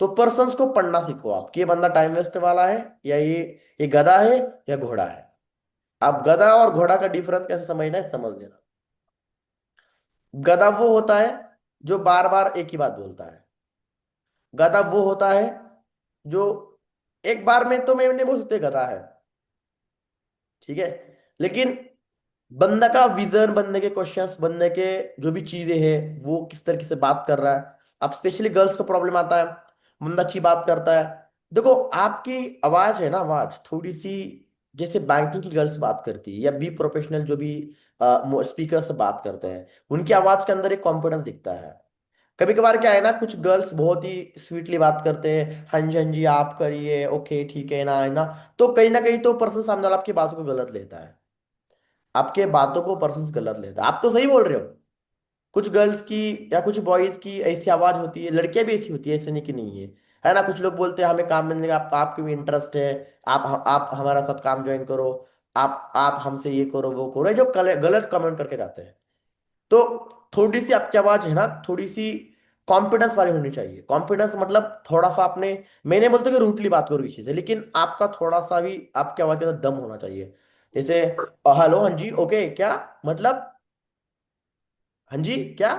तो पर्सन्स को पढ़ना सीखो आप कि ये बंदा टाइम वेस्ट वाला है, या ये गधा है या घोड़ा है। आप गधा और घोड़ा का डिफरेंस कैसे समझना है, समझ लेना। गधा वो होता है जो बार बार एक ही बात बोलता है, गधा वो होता है जो एक बार में तो मैं नहीं बोल सकते गधा है, ठीक है, लेकिन बंदा का विजन, बंदे के क्वेश्चंस, बंदे के जो भी चीजें हैं, वो किस तरीके से बात कर रहा है। अब स्पेशली गर्ल्स को प्रॉब्लम आता है, बंदा अच्छी बात करता है, देखो आपकी आवाज है ना, आवाज थोड़ी सी, जैसे बैंकिंग की गर्ल्स बात करती है, या बी प्रोफेशनल जो भी स्पीकर से बात करते हैं, उनकी आवाज के अंदर एक कॉन्फिडेंस दिखता है। कभी कभार क्या है ना, कुछ गर्ल्स बहुत ही स्वीटली बात करते हैं, हाँ जी आप करिए, ओके ठीक है ना, तो कहीं ना कहीं तो पर्सन सामने वाला आपकी बातों को गलत लेता है, आपके बातों को पर्सन गलत लेता है। आप तो सही बोल रहे हो, कुछ गर्ल्स की या कुछ बॉयज की ऐसी आवाज होती है, लड़कियां भी ऐसी होती है, ऐसे नहीं कि नहीं है ना। कुछ लोग बोलते हैं हमें काम मिलने का, आपके भी इंटरेस्ट है, आप हमारा साथ काम ज्वाइन करो, आप हमसे ये करो वो करो, ये जो गलत कमेंट करके जाते हैं। तो थोड़ी सी आपकी आवाज है ना, थोड़ी सी कॉन्फिडेंस वाली होनी चाहिए। कॉन्फिडेंस मतलब थोड़ा सा आपने, मैं नहीं बोलता कि रूटली बात करो किसी से, लेकिन आपका थोड़ा सा भी आपकी आवाज के अंदर दम होना चाहिए। जैसे हेलो हाँ जी ओके क्या, मतलब हाँ जी क्या,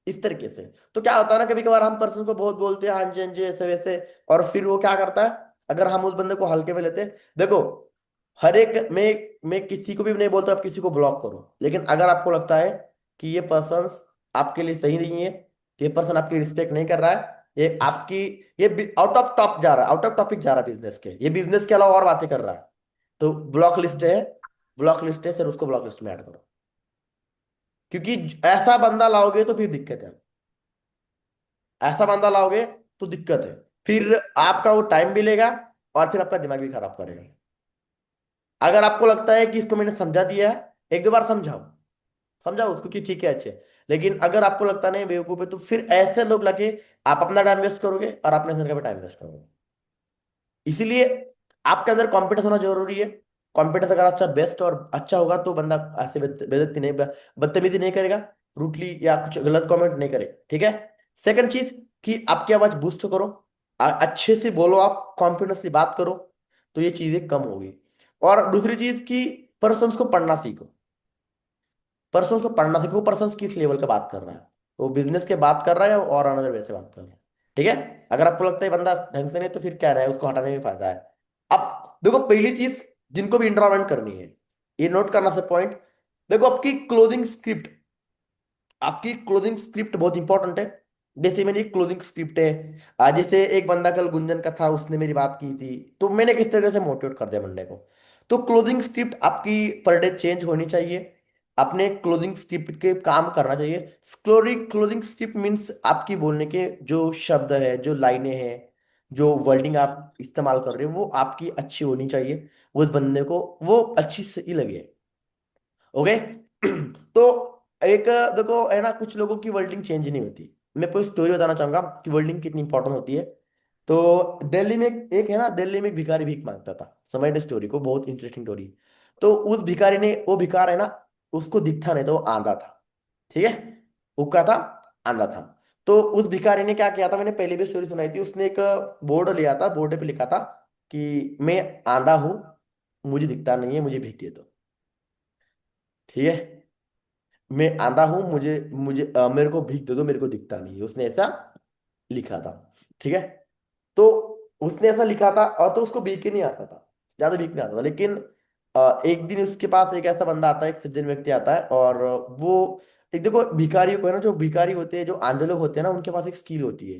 इस तरीके से। तो क्या होता है ना, कभी कभार हम पर्सन को बहुत बोलते हैं हाँ जी ऐसे वैसे, और फिर वो क्या करता है, अगर हम उस बंदे को हल्के में लेते हैं, देखो हर एक, मैं किसी को भी नहीं बोलता आप किसी को ब्लॉक करो, लेकिन अगर आपको लगता है कि ये पर्सन आपके लिए सही नहीं है, ये पर्सन आपकी रिस्पेक्ट नहीं कर रहा है, ये आपकी, ये आउट ऑफ टॉप जा रहा है, आउट ऑफ टॉपिक जा रहा है बिजनेस के, ये बिजनेस के अलावा और बातें कर रहा है, तो ब्लॉक लिस्ट है, ब्लॉक लिस्ट है सर, उसको ब्लॉक लिस्ट में ऐड करो। क्योंकि ऐसा बंदा लाओगे तो फिर दिक्कत है, ऐसा बंदा लाओगे तो दिक्कत है, फिर आपका वो टाइम भी लेगा और फिर आपका दिमाग भी खराब करेगा। अगर आपको लगता है कि इसको मैंने समझा दिया है, एक दो बार समझाओ, समझाओ उसको कि ठीक है अच्छे, लेकिन अगर आपको लगता नहीं बेवकूफ है, तो फिर ऐसे लोग लगे, आप अपना टाइम वेस्ट करोगे और अपने सर का भी टाइम वेस्ट करोगे। इसीलिए आपके अंदर कॉन्फिडेंस होना जरूरी है। कॉन्फिडेंस अगर अच्छा बेस्ट और अच्छा होगा तो बंदा ऐसे बेइज्जती नहीं, बदतमीजी नहीं करेगा, रूटली या कुछ गलत कमेंट नहीं करे, ठीक है। सेकंड चीज, कि आपकी आवाज बूस्ट करो, अच्छे से बोलो, आप कॉन्फिडेंसली बात करो, तो ये चीजें कम होगी। और दूसरी चीज कि पर्सन्स को पढ़ना सीखो, पर्सन्स को पढ़ना सीखो, पर्सन्स किस लेवल का बात कर रहा है, वो बिजनेस के बात कर रहा है और अनदर वे से बात कर रहा है, ठीक है। अगर आपको लगता है बंदा ढंग से नहीं, तो फिर क्या रहा है, उसको हटाने में फायदा है। अब देखो पहली चीज, जिनको भी इंटरवेंट करनी है, ये नोट करना से पॉइंट, देखो आपकी क्लोजिंग स्क्रिप्ट, आपकी क्लोजिंग स्क्रिप्ट बहुत इंपॉर्टेंट है। जैसे मेरी क्लोजिंग स्क्रिप्ट है, जैसे एक बंदा कल गुंजन का था, उसने मेरी बात की थी, तो मैंने किस तरह से मोटिवेट कर दिया बंदे को। तो क्लोजिंग स्क्रिप्ट आपकी पर डे चेंज होनी चाहिए, अपने क्लोजिंग स्क्रिप्ट के काम करना चाहिए। क्लोजिंग स्क्रिप्ट मीन्स आपकी बोलने के जो शब्द है, जो लाइनें हैं, जो वर्डिंग आप इस्तेमाल कर रहे हो, वो आपकी अच्छी होनी चाहिए, उस बंदे को वो अच्छी से ही लगे। ओके। तो एक देखो है ना, कुछ लोगों की वर्डिंग चेंज नहीं होती। मैं कोई स्टोरी बताना चाहूंगा कि वर्डिंग कितनी इंपॉर्टेंट होती है। तो दिल्ली में एक है ना, दिल्ली में एक भिखारी भीख मांगता था, समझ ले स्टोरी को, बहुत इंटरेस्टिंग स्टोरी। तो उस भिखारी ने, वो भिखार है ना, उसको दिखता नहीं था, वो आंधा था। ठीक है। वो क्या था? आंधा था। तो उस भिखारी ने क्या किया था, मैंने पहले भी स्टोरी सुनाई थी, उसने एक बोर्ड लिया था, बोर्ड पे लिखा था कि मैं आंधा हूँ, मुझे दिखता नहीं है, मुझे भीख दे दो। ठीक है। मैं आंधा हूं, मुझे मुझे मेरे को भीख दे दो, मेरे को दिखता नहीं है, उसने ऐसा लिखा था। ठीक है। तो उसने ऐसा लिखा था, और तो उसको भीख ही नहीं आता था, ज्यादा भीख नहीं आता था। लेकिन एक दिन उसके पास एक ऐसा बंदा आता है, एक सज्जन व्यक्ति आता है, और वो एक, देखो भिखारी को है ना, जो भिखारी होते हैं, जो आंधे लोग होते हैं ना, उनके पास एक स्किल होती है।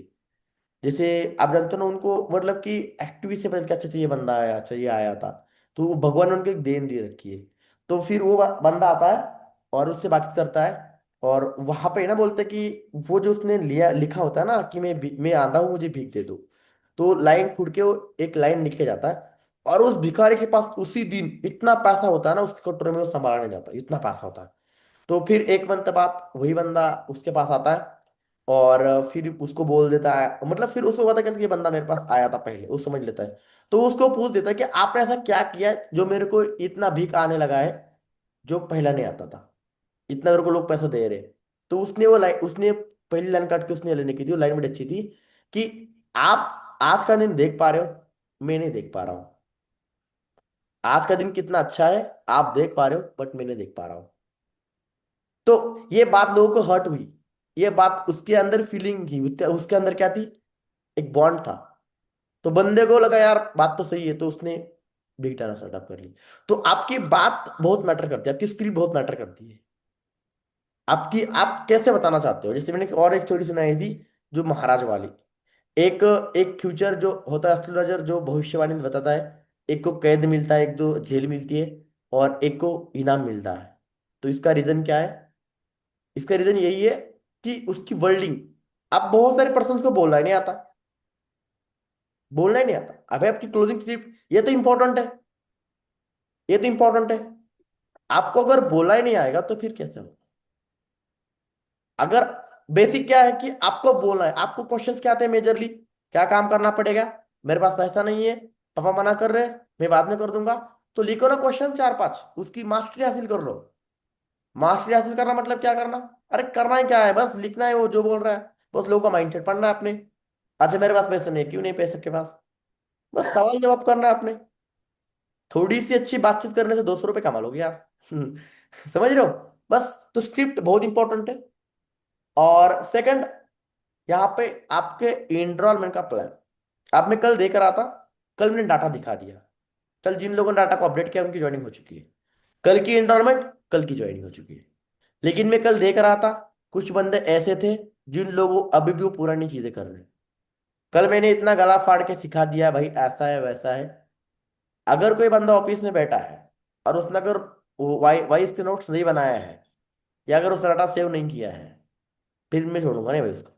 जैसे आप जानते हो ना, उनको मतलब कि एक्टिविटी से पता चलता है, अच्छा अच्छा, ये बंदा आया, अच्छा ये आया था। तो वो भगवान ने उनको एक देन दे रखी है। तो फिर वो बंदा आता है और उससे बातचीत करता है, और वहां पे ना बोलते हैं कि वो जो उसने लिया लिखा होता है ना कि मैं आंधा हूँ, मुझे भीख दे दो। तो लाइन खुद के वो एक लाइन लिखे जाता है। और उस भिखारी के पास उसी दिन इतना पैसा होता है ना, उसके कटोरे में वो संभाला नहीं जाता, इतना पैसा होता है। तो फिर एक मंथ बाद वही बंदा उसके पास आता है, और फिर उसको बोल देता है, मतलब फिर उसको पता चलता है कि ये बंदा मेरे पास आया था पहले, वो समझ लेता है। तो उसको पूछ देता है कि आपने ऐसा क्या किया है जो मेरे को इतना भीख आने लगा है, जो पहला नहीं आता था, इतना मेरे को लोग पैसा दे रहे हैं। तो उसने वो लाइन, उसने पहली लाइन काट के उसने ये लाइन लिखी थी, वो लाइन बड़ी अच्छी थी कि आप आज का दिन देख पा रहे हो, मैं नहीं देख पा रहा हूँ। आज का दिन कितना अच्छा है, आप देख पा रहे हो, बट मैं नहीं देख पा रहा हूँ। तो ये बात लोगों को हर्ट हुई। ये बात उसके अंदर फीलिंग थी, उसके अंदर क्या थी, एक बॉन्ड था। तो बंदे को लगा यार बात तो सही है, तो उसने बिग डाटा स्टार्टअप कर ली। तो आपकी बात बहुत मैटर करती है, आपकी स्किल बहुत मैटर करती है। आपकी, आप कैसे बताना चाहते हो। जैसे मैंने और एक स्टोरी सुनाई थी, जो महाराज वाली। एक एक फ्यूचर जो होता है, एस्ट्रोलॉजर जो भविष्यवाणी बताता है, एक को कैद मिलता है, एक दो जेल मिलती है, और एक को इनाम मिलता है। तो इसका रीजन क्या है? इसका रीजन यही है कि उसकी वर्ल्डिंग। अब बहुत सारे पर्सन को बोलना ही नहीं आता, बोलना ही नहीं आता। अबे आपकी क्लोजिंग स्क्रिप्ट, ये तो इंपॉर्टेंट है, ये तो इंपॉर्टेंट है। आपको अगर बोला ही नहीं आएगा तो फिर कैसे हो? अगर बेसिक क्या है कि आपको बोलना है, आपको क्वेश्चंस क्या आते हैं मेजरली, क्या काम करना पड़ेगा, मेरे पास पैसा नहीं है, पापा मना कर रहे हैं, मैं बाद में कर दूंगा। तो लिखो ना क्वेश्चन चार पांच, उसकी मास्टरी हासिल कर लो। मास्टरी हासिल करना मतलब क्या करना? अरे करना ही क्या है, बस लिखना है वो जो बोल रहा है, बस लोगों का माइंडसेट पढ़ना है आपने। अच्छा मेरे पास पैसे नहीं है, क्यों नहीं पैसे के पास, बस सवाल जवाब करना है आपने। थोड़ी सी अच्छी बातचीत करने से 200 रुपये कमा लोगे यार। समझ रहे हो? बस। तो स्क्रिप्ट बहुत इंपॉर्टेंट है। और सेकंड, यहाँ पे आपके एनरोलमेंट का प्लान। आपने कल देख रहा था, कल मैंने डाटा दिखा दिया, कल जिन लोगों ने डाटा को अपडेट किया उनकी ज्वाइनिंग हो चुकी है। कल की एनरोलमेंट, कल की ज्वाइनिंग हो चुकी है। लेकिन मैं कल देख रहा था, कुछ बंदे ऐसे थे जिन लोगों अभी भी वो पुरानी चीजें कर रहे हैं। कल मैंने इतना गला फाड़ के सिखा दिया भाई, ऐसा है वैसा है। अगर कोई बंदा ऑफिस में बैठा है और उसने अगर वाइस के नोट्स नहीं बनाया है, या अगर उसने डाटा सेव नहीं किया है, फिर मैं छोड़ूंगा नहीं भाई उसको।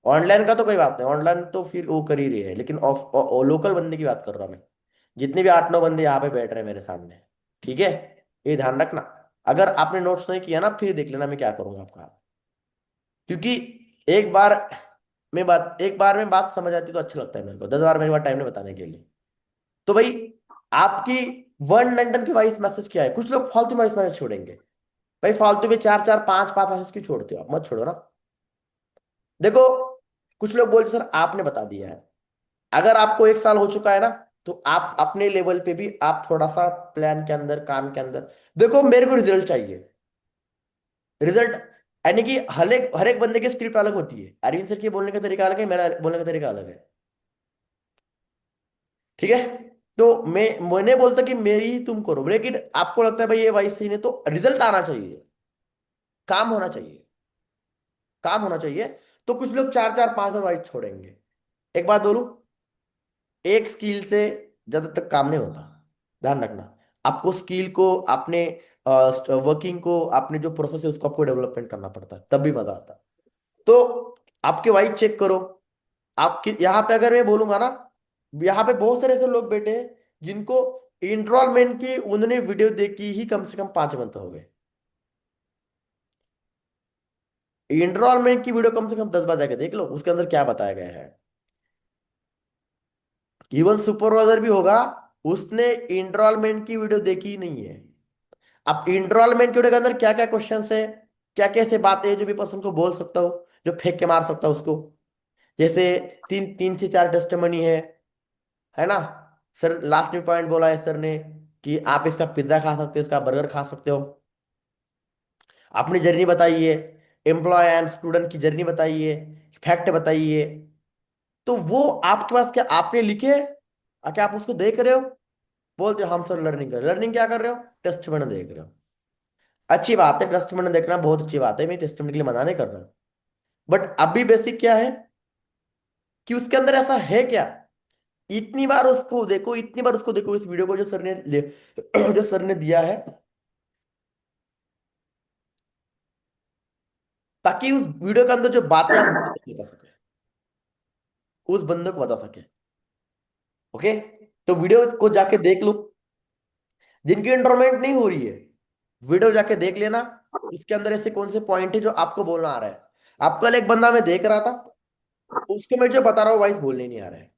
ऑनलाइन का तो कोई बात नहीं, ऑनलाइन तो फिर वो कर ही रही है, लेकिन ऑफ लोकल बंदे की बात कर रहा हूँ मैं। जितने भी 8 9 बंदे यहाँ पे बैठ रहे हैं मेरे सामने, ठीक है, ये ध्यान रखना। अगर आपने नोट्स नहीं किया ना, फिर देख लेना मैं क्या करूंगा आपका। क्योंकि एक बार एक बार में बात समझ आती तो अच्छा लगता है मेरे को, 10 बार मेरे पास टाइम नहीं बताने के लिए। तो भाई, आपकी वन लंडन की वॉइस मैसेज क्या है? कुछ लोग फालतू वॉइस मैसेज छोड़ेंगे। भाई फालतू में चार चार पांच पांच मैसेज क्यों छोड़ते हो? आप मत छोड़ो ना। देखो, कुछ लोग बोलते सर आपने बता दिया है। अगर आपको 1 साल हो चुका है ना, तो आप अपने लेवल पे भी आप थोड़ा सा प्लान के अंदर, काम के अंदर देखो। मेरे को रिजल्ट चाहिए, रिजल्ट। यानी कि हर एक बंदे की स्क्रिप्ट अलग होती है। अरविंद सर की बोलने का तरीका अलग है, मेरा बोलने का तरीका अलग है। ठीक है। तो मैंने बोलता कि मेरी ही तुम करो, लेकिन आपको लगता है भाई ये वाइस सही नहीं, तो रिजल्ट आना चाहिए, काम होना चाहिए, काम होना चाहिए। तो कुछ लोग चार चार पांच में वाइस छोड़ेंगे। एक बात बोलूं, एक स्किल से ज्यादा तक काम नहीं होता, ध्यान रखना। आपको स्किल को, आपने वर्किंग को, आपने जो प्रोसेस है उसको आपको डेवलपमेंट करना पड़ता है, तब भी मजा आता है। तो आपके वाइफ चेक करो। आपके यहाँ पे अगर मैं बोलूंगा ना, यहाँ पे बहुत सारे ऐसे लोग बैठे हैं जिनको इनरोलमेंट की उन्होंने वीडियो देखी ही कम से कम 5 मंथ हो गए। इनरोलमेंट की वीडियो कम से कम 10 बार जाके देख लो, उसके अंदर क्या बताया गया है। इवन सुपरवाइजर भी होगा, उसने इनरोलमेंट की वीडियो देखी ही नहीं है। अब इनरोलमेंट की वीडियो के अंदर क्या क्या क्वेश्चन है, क्या कैसे बातें हैं जो भी पर्सन को बोल सकता हो, जो फेंक के मार सकता हो उसको। जैसे तीन तीन से चार टेस्टिमनी है ना। सर लास्ट में पॉइंट बोला है सर ने कि आप इसका पिज्जा खा सकते हो, इसका बर्गर खा सकते हो। अपनी जर्नी बताइए, एम्प्लॉय एंड स्टूडेंट की जर्नी बताइए, फैक्ट बताइए। तो वो आपके पास क्या आपने लिखे, क्या आप उसको देख रहे हो? बोलते हो हम सर लर्निंग कर, लर्निंग क्या कर रहे हो? टेस्टमेंट देख रहे हो। अच्छी बात है, टेस्टमेंट देखना बहुत अच्छी बात है, मैं टेस्टमेंट के लिए मना नहीं कर रहा हूँ। बट अभी बेसिक क्या है कि उसके अंदर ऐसा है क्या? इतनी बार उसको देखो, इतनी बार उसको देखो, इस वीडियो को जो सर ने जो सर ने दिया है, ताकि उस वीडियो के अंदर जो बातें आप बता सके, उस बंदे को बता सके। ओके, तो वीडियो को जाके देख लो। जिनकी एनरोलमेंट नहीं हो रही है, वीडियो जाके देख लेना। उसके अंदर ऐसे कौन से पॉइंट है जो आपको बोलना आ रहा है। आप कल एक बंदा मैं देख रहा था, उसको मैं जो बता रहा हूँ वॉइस बोलने नहीं आ रहा है,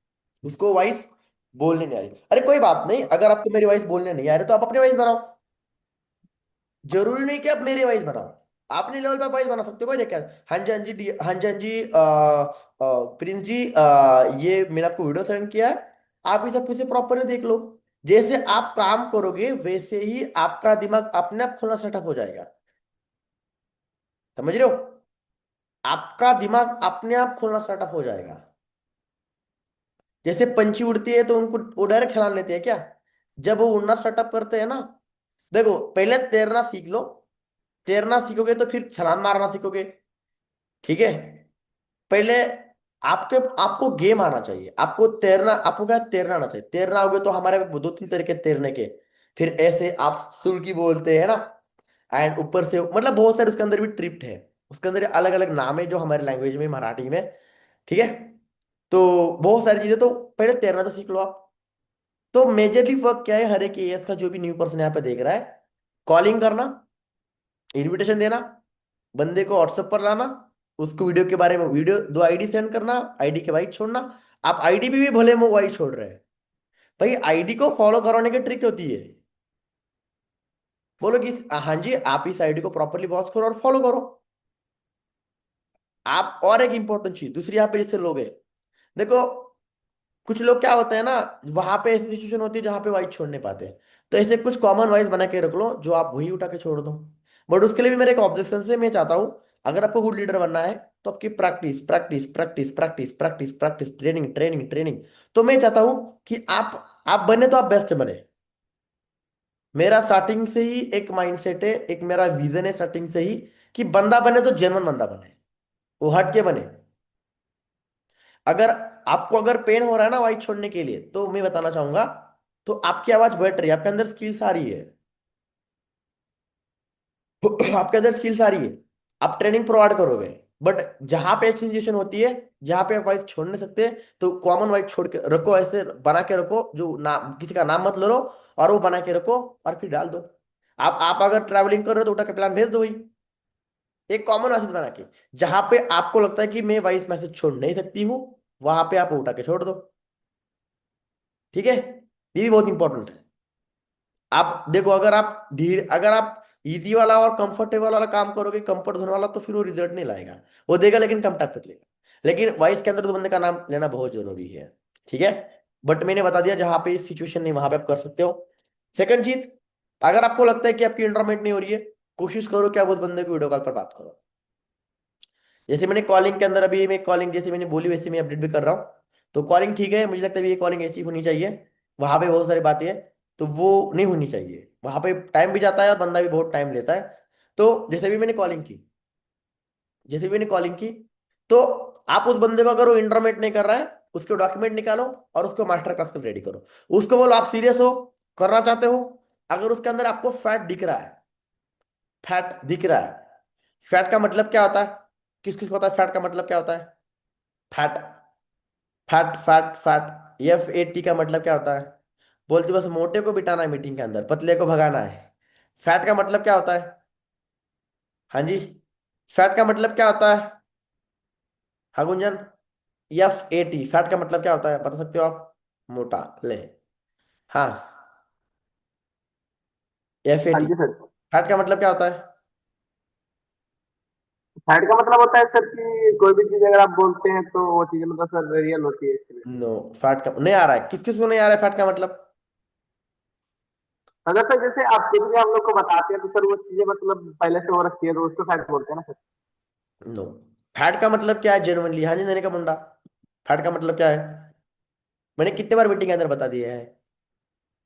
उसको वॉइस बोलने नहीं आ रही। अरे कोई बात नहीं, अगर आपको मेरी वॉइस बोलने नहीं आ रही तो आप अपनी वॉइस बनाओ। जरूरी नहीं कि आप मेरी वॉइस बनाओ, अपने लेवल पे वॉइस बना सकते हो, कोई दिक्कत नहीं। हाँ जी हाँ जी हाँ जी हाँ जी, प्रिंस जी, ये मैंने आपको वीडियो सेंड किया है, आप इसे फिर से प्रॉपरली देख लो। जैसे आप काम करोगे वैसे ही आपका दिमाग अपने आप खुलना सेटअप हो जाएगा। समझ रहे हो? आपका दिमाग अपने आप खुलना स्टार्टअप हो जाएगा। जैसे पंछी उड़ती है तो उनको वो डायरेक्ट छलांग लेते हैं क्या? जब वो उड़ना स्टार्टअप करते हैं ना, देखो पहले तैरना सीख लो, तैरना सीखोगे तो फिर छलांग मारना सीखोगे। ठीक है, पहले आपके आपको गेम आना चाहिए, आपको तैरना, आपको क्या तैरना आना चाहिए। तैरना होगे तो हमारे दो तीन तरीके तैरने के। फिर ऐसे आप सुल्की बोलते हैं ना, एंड ऊपर से मतलब बहुत सारे उसके अंदर भी ट्रिप्ट है, उसके अंदर अलग अलग नाम है जो हमारे लैंग्वेज में, मराठी में। ठीक है, तो बहुत सारी चीजें, तो पहले तैरना तो सीख लो आप। तो मेजरली वर्क क्या है हर एक एएस का, जो भी न्यू पर्सन यहाँ पे देख रहा है, कॉलिंग करना, इनविटेशन देना, बंदे को व्हाट्सएप पर लाना, उसको वीडियो के बारे में वीडियो, दो आईडी सेंड करना, आईडी के वाइट छोड़ना। आप आईडी भी भले वो वाइट छोड़ रहे हैं, भाई आईडी को फॉलो कराने की ट्रिक होती है। बोलो कि हाँ जी आप इस आईडी को प्रॉपरली वॉच करो और फॉलो करो। आप और एक इंपॉर्टेंट चीज दूसरी यहाँ पे जैसे लोग हैं, देखो कुछ लोग क्या होता है ना, वहां पे ऐसी सिचुएशन होती है जहां पे वाइस छोड़ नहीं पाते, तो ऐसे कुछ कॉमन वाइस बना के रख लो जो आप वही उठा के छोड़ दो। बट उसके लिए भी मेरा एक ऑब्जेक्शन से मैं चाहता हूँ, अगर आपको गुड लीडर बनना है तो आपकी practice practice practice practice practice practice, training training training. तो मैं चाहता हूँ कि आप बने तो आप बेस्ट बने। मेरा स्टार्टिंग से ही एक माइंडसेट है, एक मेरा विजन है स्टार्टिंग से ही, कि बंदा बने तो जेन्युइन बंदा बने, वो हट के बने। अगर आपको अगर पेन हो रहा है ना वाइट छोड़ने के लिए, तो मैं बताना चाहूंगा, तो आपकी आवाज बढ़ रही है, आपके अंदर स्किल्स आ रही है, आपके अंदर स्किल्स आ रही है, आप ट्रेनिंग प्रोवाइड करोगे। बट जहां पे एक सिचुएशन होती है जहां पे आप वाइस छोड़ नहीं सकते, तो कॉमन वाइस छोड़ के रखो, ऐसे बना के रखो जो नाम, किसी का नाम मत लो, और वो बना के रखो और फिर डाल दो। आप अगर ट्रैवलिंग कर रहे हो तो उठा के प्लान भेज दो वही, एक कॉमन मैसेज बना के। जहां पे आपको लगता है कि मैं वॉइस मैसेज छोड़ नहीं सकती हूँ, वहां पे आप उठा के छोड़ दो। ठीक है, ये भी बहुत इंपॉर्टेंट है। आप देखो, अगर आप इजी वाला और कंफर्टेबल वाला काम करोगे, कंफर्ट जोन वाला, तो फिर वो रिजल्ट नहीं लाएगा, वो देगा लेकिन कम टाइम तक लेगा। लेकिन वॉइस के अंदर तो बंदे का नाम लेना बहुत जरूरी है। ठीक है, बट मैंने बता दिया जहां पे सिचुएशन नहीं वहां पे आप कर सकते हो। सेकंड चीज, अगर आपको लगता है कि आपकी इंटरमेट नहीं हो रही है, कोशिश करो कि आप उस बंदे को वीडियो कॉल पर बात करो। जैसे मैंने कॉलिंग के अंदर, अभी मैं कॉलिंग जैसे मैंने बोली वैसे मैं अपडेट भी कर रहा हूँ। तो कॉलिंग ठीक है, मुझे लगता है ये कॉलिंग ऐसी होनी चाहिए, वहां पे बहुत सारी बातें हैं, तो वो नहीं होनी चाहिए। वहां पे टाइम भी जाता है और बंदा भी बहुत टाइम लेता है। तो जैसे भी मैंने कॉलिंग की, तो आप उस बंदे को, अगर वो इंटरमेट नहीं कर रहा है, उसके डॉक्यूमेंट निकालो और उसको मास्टर क्लास कर रेडी करो। उसको बोलो आप सीरियस हो, करना चाहते हो, अगर उसके अंदर आपको फैट दिख रहा है, फैट दिख रहा है, फैट का मतलब क्या होता है? किस किस को पता है फैट का मतलब क्या होता है? Fat, fat fat fat, FAT का मतलब क्या होता है? बोलते बस मोटे को बिठाना है मीटिंग के अंदर, पतले को भगाना है। फैट का मतलब क्या होता है? हाँ जी, फैट का मतलब क्या होता है? हाँ गुंजन, FAT, फैट का मतलब क्या होता है बता सकते हो आप? मोटा, ले। हाँ, हाँ FAT, जी सर। फैट का मतलब क्या होता है? फैट का मतलब होता है सर कि कोई भी चीज अगर आप बोलते हैं तो वो चीजें मतलब सर रियल होती है इसके लिए। नो, फैट का नहीं आ रहा है, किस किस को नहीं आ रहा है फैट का मतलब? अगर सर जैसे आप कुछ भी हम लोग को बताते हैं तो सर वो चीजें मतलब पहले से हो रखी है तो उसको फैट बोलते हैं ना सर। नो, फैट का मतलब क्या है जेनुअनली? हाँ जी नैने का मुंडा, फैट का मतलब क्या है? मैंने कितने बार मीटिंग के अंदर बता दिया है।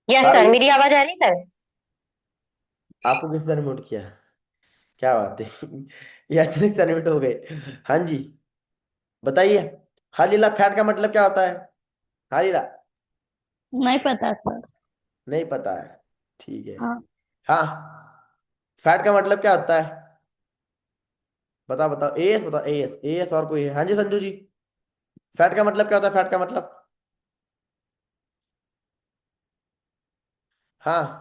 यस सारे सर, ये, मेरी आवाज आ रही है सर? आपको किस तरह म्यूट किया? क्या बात है ये अचानक से म्यूट हो गए। हाँ जी, बताइए। हाँ लीला, फैट का मतलब क्या होता है? हाँ लीला, नहीं पता सर। नहीं पता है, ठीक है। हाँ। हाँ, फैट का मतलब क्या होता है? बताओ बताओ, एएस बताओ, एएस एएस और कोई है? हाँ जी संजू जी, फैट का मतलब क्या होता है? फैट का मतलब, हाँ।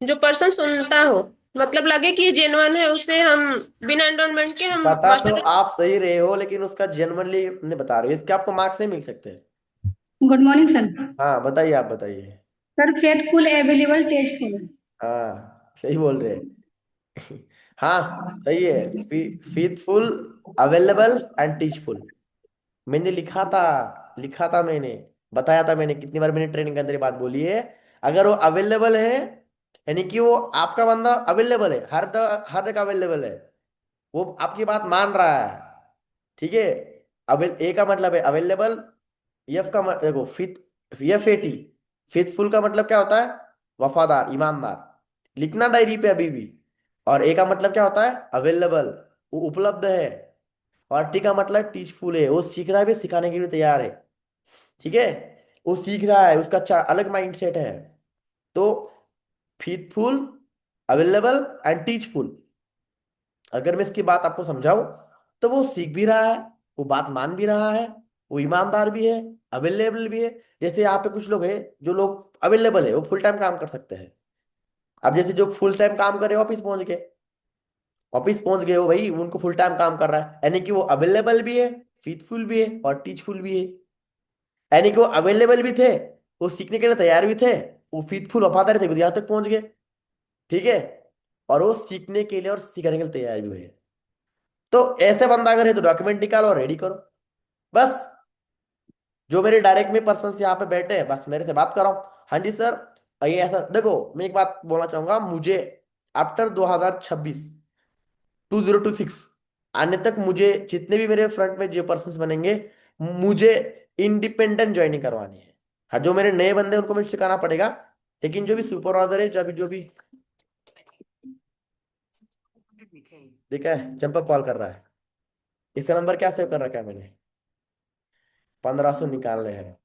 जो पर्सन सुनता हो, मतलब लगे कि ये जेन्युइन है, उसे हम बिना एंडोनमेंट के हम बता तो मास्टर। आप सही रहे हो, लेकिन उसका जेनवनली नहीं बता रहे हो, इसके आपको मार्क्स नहीं मिल सकते। Good morning sir. हाँ बताइए, आप बताइए। Sir faithful, available, tasteful. हाँ सही बोल रहे हैं हाँ सही है, फेथफुल, अवेलेबल एंड टीचफुल। मैंने लिखा था मैंने, बताया था मैंने, कितनी बार मैंने ट्रेनिंग के अंदर ये बात बोली है। अगर वो अवेलेबल है, यानी कि वो आपका बंदा अवेलेबल है, हर जगह अवेलेबल है, वो आपकी बात मान रहा है, ठीक है। अवेल ए का मतलब है अवेलेबल, देखो फिथ, FAT, फेथफुल का मतलब क्या होता है? वफादार, ईमानदार, लिखना डायरी पे अभी भी। और ए का मतलब क्या होता है? अवेलेबल, वो उपलब्ध है। और टी का मतलब टीचफुल है, वो सीख रहा है भी, सिखाने के लिए तैयार है, ठीक है। वो सीख रहा है, उसका अलग माइंडसेट है। तो फेथफुल, अवेलेबल एंड टीचफुल, अगर मैं इसकी बात आपको समझाऊं, तो वो सीख भी रहा है, वो बात मान भी रहा है, वो ईमानदार भी है, अवेलेबल भी है। जैसे यहाँ पे कुछ लोग हैं, जो लोग अवेलेबल है, वो फुल टाइम काम कर सकते हैं। अब जैसे जो फुल टाइम काम करे, ऑफिस पहुंच गए हो भाई, उनको फुल टाइम काम कर रहा है, यानी कि वो अवेलेबल भी है, फेथफुल भी है और टीचफुल भी है। यानी कि वो अवेलेबल भी थे, वो सीखने के लिए तैयार भी थे, वो फेथफुल वफादार थे, यहाँ तक पहुंच गए, ठीक है। और वो सीखने के लिए और सिखाने के लिए तैयार भी हुए। तो ऐसे बंदा अगर है तो डॉक्यूमेंट निकालो और रेडी करो, बस। जो मेरे डायरेक्ट में पर्सन यहाँ पे बैठे हैं, बस मेरे से बात कराओ। हाँ जी सर, ये ऐसा देखो, मैं एक बात बोलना चाहूंगा, मुझे आफ्टर 2026, 2026 आने तक, मुझे जितने भी मेरे फ्रंट में जो पर्सन बनेंगे, मुझे इंडिपेंडेंट ज्वाइनिंग करवानी है। हाँ, जो मेरे नए बंदे हैं, उनको मुझे सिखाना पड़ेगा, लेकिन जो भी सुपरवाइजर है, जो भी देखा है, चंपक कॉल कर रहा है, इसका नंबर क्या सेव कर रखा है मैंने? 1500 निकालने हैं,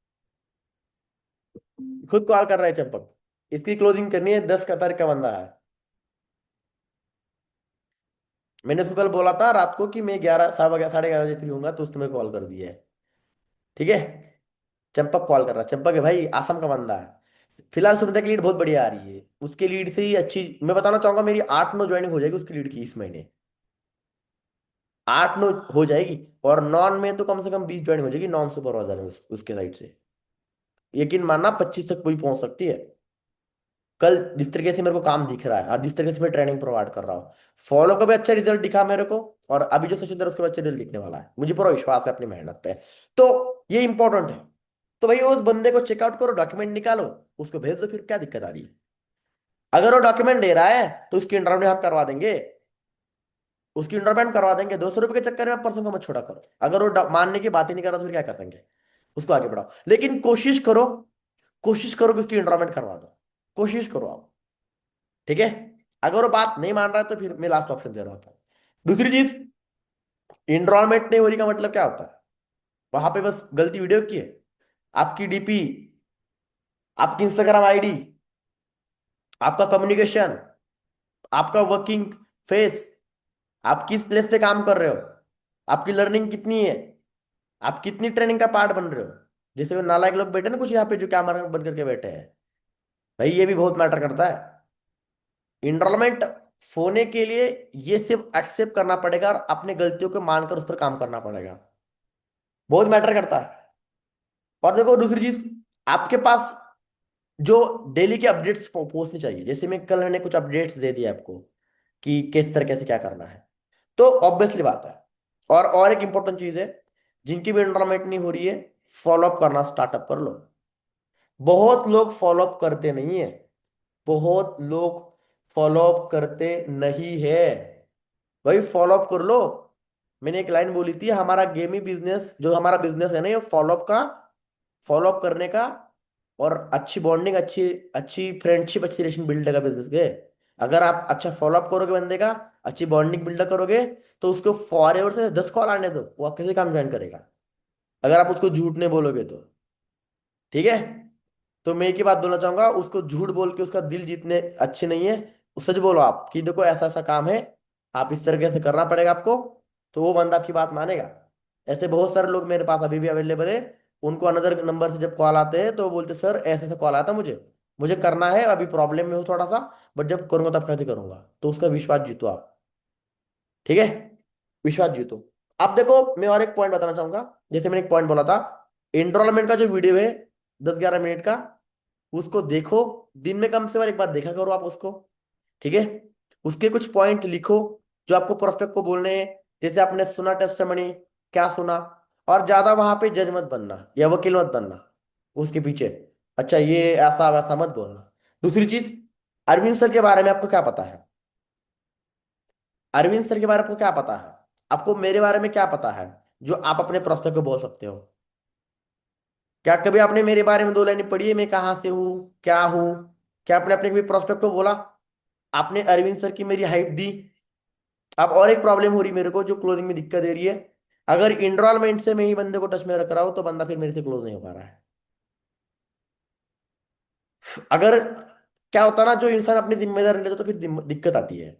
खुद कॉल कर रहा है चंपक, इसकी क्लोजिंग करनी है, 10 कतर का बंदा है। मैंने उसको कल बोला था रात को कि मैं 11, साढ़े 11 बजे फ्री होऊंगा, तो उसने मेरे कॉल कर दिया है, ठीक है। चंपक कॉल कर रहा है, चंपक है भाई, आसम का बंदा है। फिलहाल सुनीता की लीड बहुत बढ़िया आ रही है, उसके लीड से ही अच्छी, मैं बताना चाहूंगा, मेरी 8-9 ज्वाइनिंग हो जाएगी उसकी लीड की इस महीने, 8-9 हो जाएगी। और नॉन में तो कम से कम 20 ज्वाइनिंग हो जाएगी, नॉन सुपरवाइजर में उसके साइड से, यकीन मानना 25 तक कोई पहुंच सकती है। कल जिस तरीके से मेरे को काम दिख रहा है, और जिस तरीके से मैं ट्रेनिंग प्रोवाइड कर रहा हूँ, फॉलो का भी अच्छा रिजल्ट दिखा मेरे को, और अभी जो सेशन दे रहा है उसके भी अच्छा रिजल्ट दिखने वाला है, मुझे पूरा विश्वास है अपनी मेहनत पे। तो ये इंपॉर्टेंट है। तो भाई उस बंदे को चेकआउट करो, डॉक्यूमेंट निकालो, उसको भेज दो, फिर क्या दिक्कत आ रही है? अगर वो डॉक्यूमेंट दे रहा है तो उसकी इंटरव्यू हम करवा देंगे, उसकी इंटरव्यू करवा देंगे, 200 रुपए के चक्कर में पर्सन को मत छोड़ा करो। अगर वो मानने की बात ही नहीं कर रहा तो फिर क्या कर देंगे? उसको आगे बढ़ाओ, लेकिन कोशिश करो कि उसकी इंटरव्यू करवा दो, कोशिश करो आप, ठीक है। अगर वो बात नहीं मान रहा है तो फिर मैं लास्ट ऑप्शन दे रहा हूं आपको। दूसरी चीज, इनरोलमेंट नहीं हो रही का मतलब क्या होता है? वहां पे बस गलती वीडियो की है, आपकी DP, आपकी Instagram ID, आपका कम्युनिकेशन, आपका वर्किंग फेस, आप किस प्लेस पे काम कर रहे हो, आपकी लर्निंग कितनी है, आप कितनी ट्रेनिंग का पार्ट बन रहे हो। जैसे वो नालायक लोग बैठे ना कुछ यहाँ पे जो कैमरा बंद करके बैठे हैं, भाई ये भी बहुत मैटर करता है। इनरोलमेंट होने के लिए ये सिर्फ एक्सेप्ट करना पड़ेगा और अपने गलतियों को मानकर उस पर काम करना पड़ेगा, बहुत मैटर करता है। और देखो दूसरी चीज, आपके पास जो डेली के अपडेट्स पहुंचनी चाहिए। जैसे मैं कल मैंने कुछ अपडेट्स दे दिए आपको कि किस तरीके से क्या करना है, तो ऑब्वियसली बात है। और एक इंपॉर्टेंट चीज है, जिनकी भी एनरोलमेंट नहीं हो रही है, फॉलोअप करना स्टार्टअप कर लो। बहुत लोग फॉलोअप करते नहीं है, बहुत लोग फॉलोअप करते नहीं है। भाई फॉलोअप कर लो। मैंने एक लाइन बोली थी, हमारा गेमिंग बिजनेस जो हमारा बिजनेस है ना, ये फॉलोअप का, फॉलोअप करने का और अच्छी बॉन्डिंग, अच्छी अच्छी फ्रेंडशिप, अच्छी रिलेशन बिल्ड का बिजनेस है। अगर आप अच्छा फॉलोअप करोगे बंदे का, अच्छी बॉन्डिंग बिल्ड करोगे, तो उसको फॉरएवर से 10 कॉल आने दो, वो कैसे काम ज्वाइन करेगा, अगर आप उसको झूठ नहीं बोलोगे तो। ठीक है। तो मैं एक ही बात बोलना चाहूंगा, उसको झूठ बोल के उसका दिल जीतने अच्छे नहीं है। सच बोलो आप कि देखो ऐसा ऐसा काम है, आप इस तरीके से करना पड़ेगा आपको, तो वो बंदा आपकी बात मानेगा। ऐसे बहुत सारे लोग मेरे पास अभी भी अवेलेबल है, उनको अनदर नंबर से जब कॉल आते हैं तो वो बोलते सर ऐसे ऐसे कॉल आता मुझे, मुझे करना है, अभी प्रॉब्लम में हूँ थोड़ा सा, बट जब करूंगा तब कैसे करूंगा। तो उसका विश्वास जीतो आप। ठीक है, विश्वास जीतो। अब देखो मैं और एक पॉइंट बताना चाहूंगा। जैसे मैंने एक पॉइंट बोला था, एनरोलमेंट का जो वीडियो है 10-11 मिनट का, उसको देखो, दिन में कम से कम एक बार देखा करो आप उसको। ठीक है। उसके कुछ पॉइंट लिखो जो आपको प्रोस्पेक्ट को बोलने हैं। जैसे आपने सुना टेस्टिमनी, क्या सुना, और ज्यादा वहां पे जज मत बनना या वकील मत बनना उसके पीछे, अच्छा ये ऐसा वैसा मत बोलना। दूसरी चीज, अरविंद सर के बारे में आपको क्या पता है, अरविंद सर के बारे में आपको क्या पता है, आपको मेरे बारे में क्या पता है जो आप अपने प्रोस्पेक्ट को बोल सकते हो। क्या कभी आपने मेरे बारे में 2 लाइनें पढ़ी है, मैं कहाँ से हूँ, क्या हूँ। क्या आपने अपने कभी प्रोस्पेक्ट को बोला, आपने अरविंद सर की मेरी हाइप दी। अब और एक प्रॉब्लम हो रही मेरे को, जो क्लोजिंग में दिक्कत दे रही है, अगर इनरोलमेंट से मैं ही बंदे को टच में रख रहा हूं तो बंदा फिर मेरे से क्लोज नहीं हो पा रहा है। अगर क्या होता है ना, जो इंसान अपनी जिम्मेदारी लेता तो फिर दिक्कत आती है।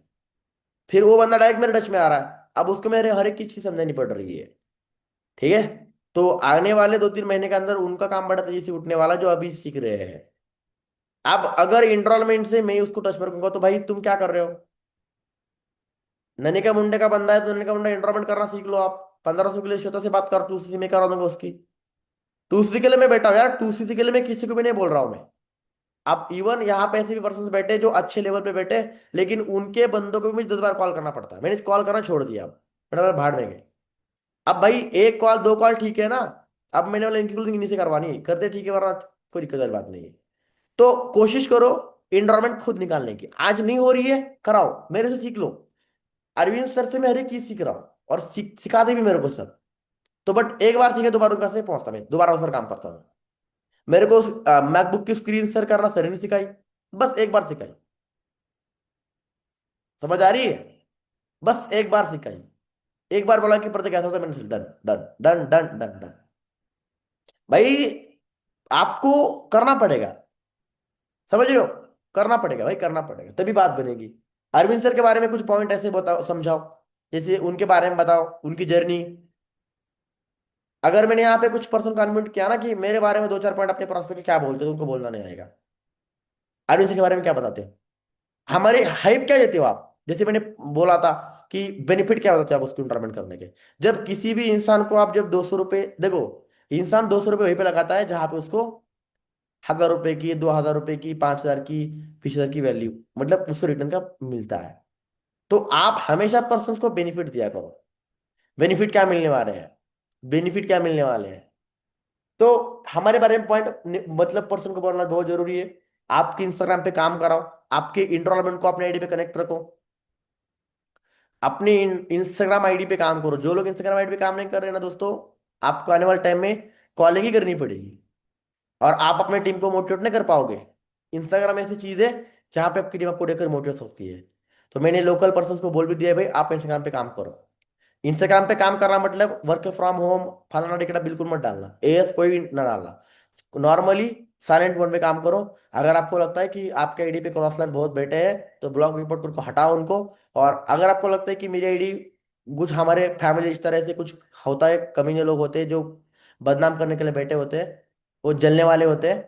फिर वो बंदा डायरेक्ट मेरे टच में आ रहा है, अब उसको मेरे हर एक चीज समझनी पड़ रही है। ठीक है। तो आने वाले 2-3 महीने के अंदर उनका काम बड़ा तेजी से उठने वाला जो अभी सीख रहे हैं। अब अगर इनरोलमेंट से मैं उसको टच में रखूंगा तो भाई तुम क्या कर रहे हो, नन्हे का मुंडे का बंदा है तो नन्हे का मुंडा एनरोलमेंट करना सीख लो आप। 1500 के लिए श्वेता से बात कर, 2 में करा दूंगा उसकी। 2 के लिए मैं बैठा हूँ यार, 2 के लिए मैं किसी को भी नहीं बोल रहा हूँ मैं। आप इवन यहाँ पे ऐसे भी पर्सन बैठे जो अच्छे लेवल पे बैठे, लेकिन उनके बंदों को भी मुझे 10 बार कॉल करना पड़ता है, मैंने कॉल करना छोड़ दिया। अब मैंने बोला भाड़ में गए। अब भाई एक कॉल 2 कॉल ठीक है ना, अब मैंने वाला इनकी क्लोजिंग इन्हीं से करवानी है, करते ठीक है, वरना कोई दिक्कत वाली बात नहीं है। तो कोशिश करो इनरोलमेंट खुद निकालने की, आज नहीं हो रही है कराओ, मेरे से सीख लो। अरविंद सर से मैं हर एक चीज सीख रहा हूँ और सिखाते भी मेरे को सर। तो बट एक बार सीखे दोबारा उनका से पहुंचता, मैं दोबारा उस पर काम करता हूँ। मेरे को मैकबुक की स्क्रीन सर करना सर ने सिखाई, बस एक बार सिखाई, समझ आ रही है, बस एक बार सिखाई। एक बार बोला कि प्रत्येक कैसा होता है, मैंने done done done done done done. भाई आपको करना पड़ेगा, समझ रहे हो, करना पड़ेगा भाई, करना पड़ेगा तभी बात बनेगी। अरविंद सर के बारे में कुछ पॉइंट ऐसे बताओ, समझाओ, जैसे उनके बारे में बताओ, उनकी जर्नी। अगर मैंने यहाँ पे कुछ पर्सन कन्विंट किया ना कि मेरे बारे में 2-4 पॉइंट अपने प्रोस्पेक्ट क्या बोलते हैं, तो उनको बोलना नहीं आएगा। अरविंद सर के बारे में क्या बताते हैं, हमारे हाइप क्या देते हो आप। जैसे मैंने बोला था कि बेनिफिट क्या होता है आप उसको इंटरमेंट करने के। जब किसी भी इंसान को आप जब 200 रुपये देखो, इंसान 200 रुपये वहीं पे लगाता है जहां पे उसको 1000 रुपए की, 2000 रुपए की, 5000 की, 20,000 की वैल्यू, मतलब उसको रिटर्न का मिलता है। तो आप हमेशा पर्सन को बेनिफिट दिया करो। बेनिफिट क्या मिलने वाले हैं, बेनिफिट क्या मिलने वाले हैं। तो हमारे बारे में पॉइंट मतलब पर्सन को बोलना बहुत जरूरी है। आपके इंस्टाग्राम पे काम कराओ, आपके इंस्टॉलमेंट को अपने आईडी पे कनेक्ट रखो, अपने इंस्टाग्राम आईडी पे काम करो। जो लोग इंस्टाग्राम आईडी पे काम नहीं कर रहे ना दोस्तों, आपको आने वाले टाइम में कॉलिंग ही करनी पड़ेगी, और आप अपने टीम को मोटिवेट नहीं कर पाओगे। इंस्टाग्राम ऐसी चीज है जहां पे आपकी टीम आपको देखकर मोटिवेट होती है। तो मैंने लोकल पर्सन को बोल भी दिया है, भाई आप इंस्टाग्राम पे काम करो। इंस्टाग्राम पे काम करना मतलब वर्क फ्रॉम होम फलाना टिकटा बिल्कुल मत डालना, एएस कोई भी ना डालना। नॉर्मली साइलेंट मोड में काम करो। अगर आपको लगता है कि आपके आईडी पे क्रॉस लाइन बहुत बैठे हैं तो ब्लॉक रिपोर्ट करके हटाओ उनको। और अगर आपको लगता है कि मेरी आईडी, कुछ हमारे फैमिली इस तरह से कुछ होता है, कमीने लोग होते हैं जो बदनाम करने के लिए बैठे होते हैं, वो जलने वाले होते हैं।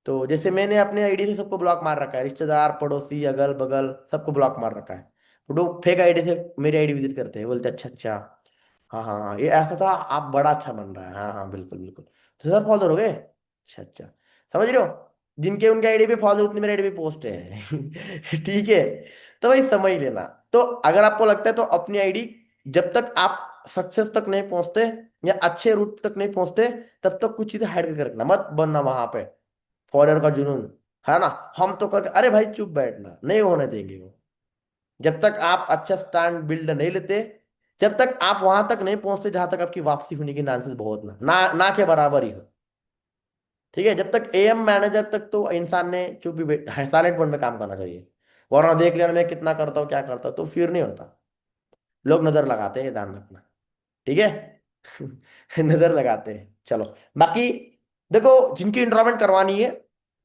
तो जैसे मैंने अपने आईडी से सबको ब्लॉक मार रखा है, रिश्तेदार पड़ोसी अगल बगल सबको ब्लॉक मार रखा है। तो लोग फेक आईडी से मेरी आईडी विजिट करते हैं, बोलते अच्छा अच्छा, हाँ हाँ हाँ, ये ऐसा था, आप बड़ा अच्छा बन रहा है, हाँ हाँ बिल्कुल बिल्कुल, तो सर फॉलो करोगे, अच्छा अच्छा, समझ रहे हो। जिनके उनके आईडी पे फॉलो उतनी मेरे आईडी पे पोस्ट है। ठीक है, तो भाई समझ लेना। तो अगर आपको लगता है तो अपनी आईडी, जब तक आप सक्सेस तक नहीं पहुंचते या अच्छे रूट तक नहीं पहुंचते, तब तक कुछ चीजें हाइड करके रखना, मत बनना वहां पे फॉरर का जुनून, है ना। हम तो कर, अरे भाई चुप बैठना, नहीं होने देंगे वो। जब तक आप अच्छा स्टैंड बिल्ड नहीं लेते, जब तक आप वहां तक नहीं पहुंचते जहां तक आपकी वापसी होने की चांसेस बहुत ना के बराबर ही हो। ठीक है, जब तक एएम मैनेजर तक तो इंसान ने चुप भी साइलेंट मोड में काम करना चाहिए। वरना देख लेना मैं कितना करता हूँ क्या करता हूँ, तो फिर नहीं होता। लोग नजर लगाते हैं, ये ध्यान रखना। ठीक है। नजर लगाते हैं, चलो। बाकी देखो, जिनकी इंट्रोमेंट करवानी है,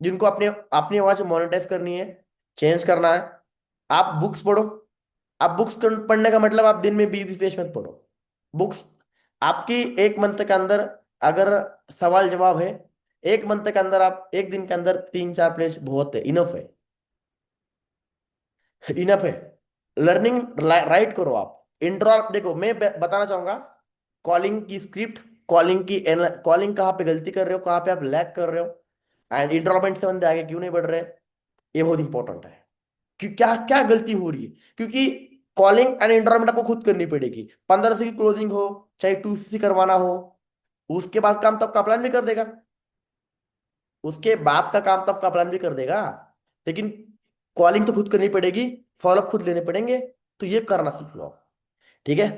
जिनको अपने अपनी आवाज मोनेटाइज करनी है, चेंज करना है, आप बुक्स पढ़ो। आप बुक्स पढ़ने का मतलब आप दिन में 20-20 पेज मत पढ़ो। बुक्स आपकी एक मंथ के अंदर, अगर सवाल जवाब है, एक मंथ के अंदर आप एक दिन के अंदर 3-4 पेज बहुत है, इनफ है, इनफ है। लर्निंग राइट करो आप। इंट्रो देखो, मैं बताना चाहूंगा, कॉलिंग की स्क्रिप्ट, कॉलिंग की कॉलिंग कहाँ पे गलती कर रहे हो, कहाँ पे आप लैग कर रहे हो, एंड इंट्रोमेंट से बंदे आगे क्यों नहीं बढ़ रहे, ये बहुत इंपॉर्टेंट है। कि क्या क्या गलती हो रही है, क्योंकि कॉलिंग एंड इंटरमेंट आपको खुद करनी पड़ेगी। 15 से की क्लोजिंग हो, चाहे 2 से करवाना हो, उसके बाद काम तो आपका प्लान भी कर देगा, उसके बाद का काम तो आपका प्लान भी कर देगा। लेकिन कॉलिंग तो खुद करनी पड़ेगी, फॉलोअप खुद लेने पड़ेंगे, तो ये करना सीख लो आप। ठीक है।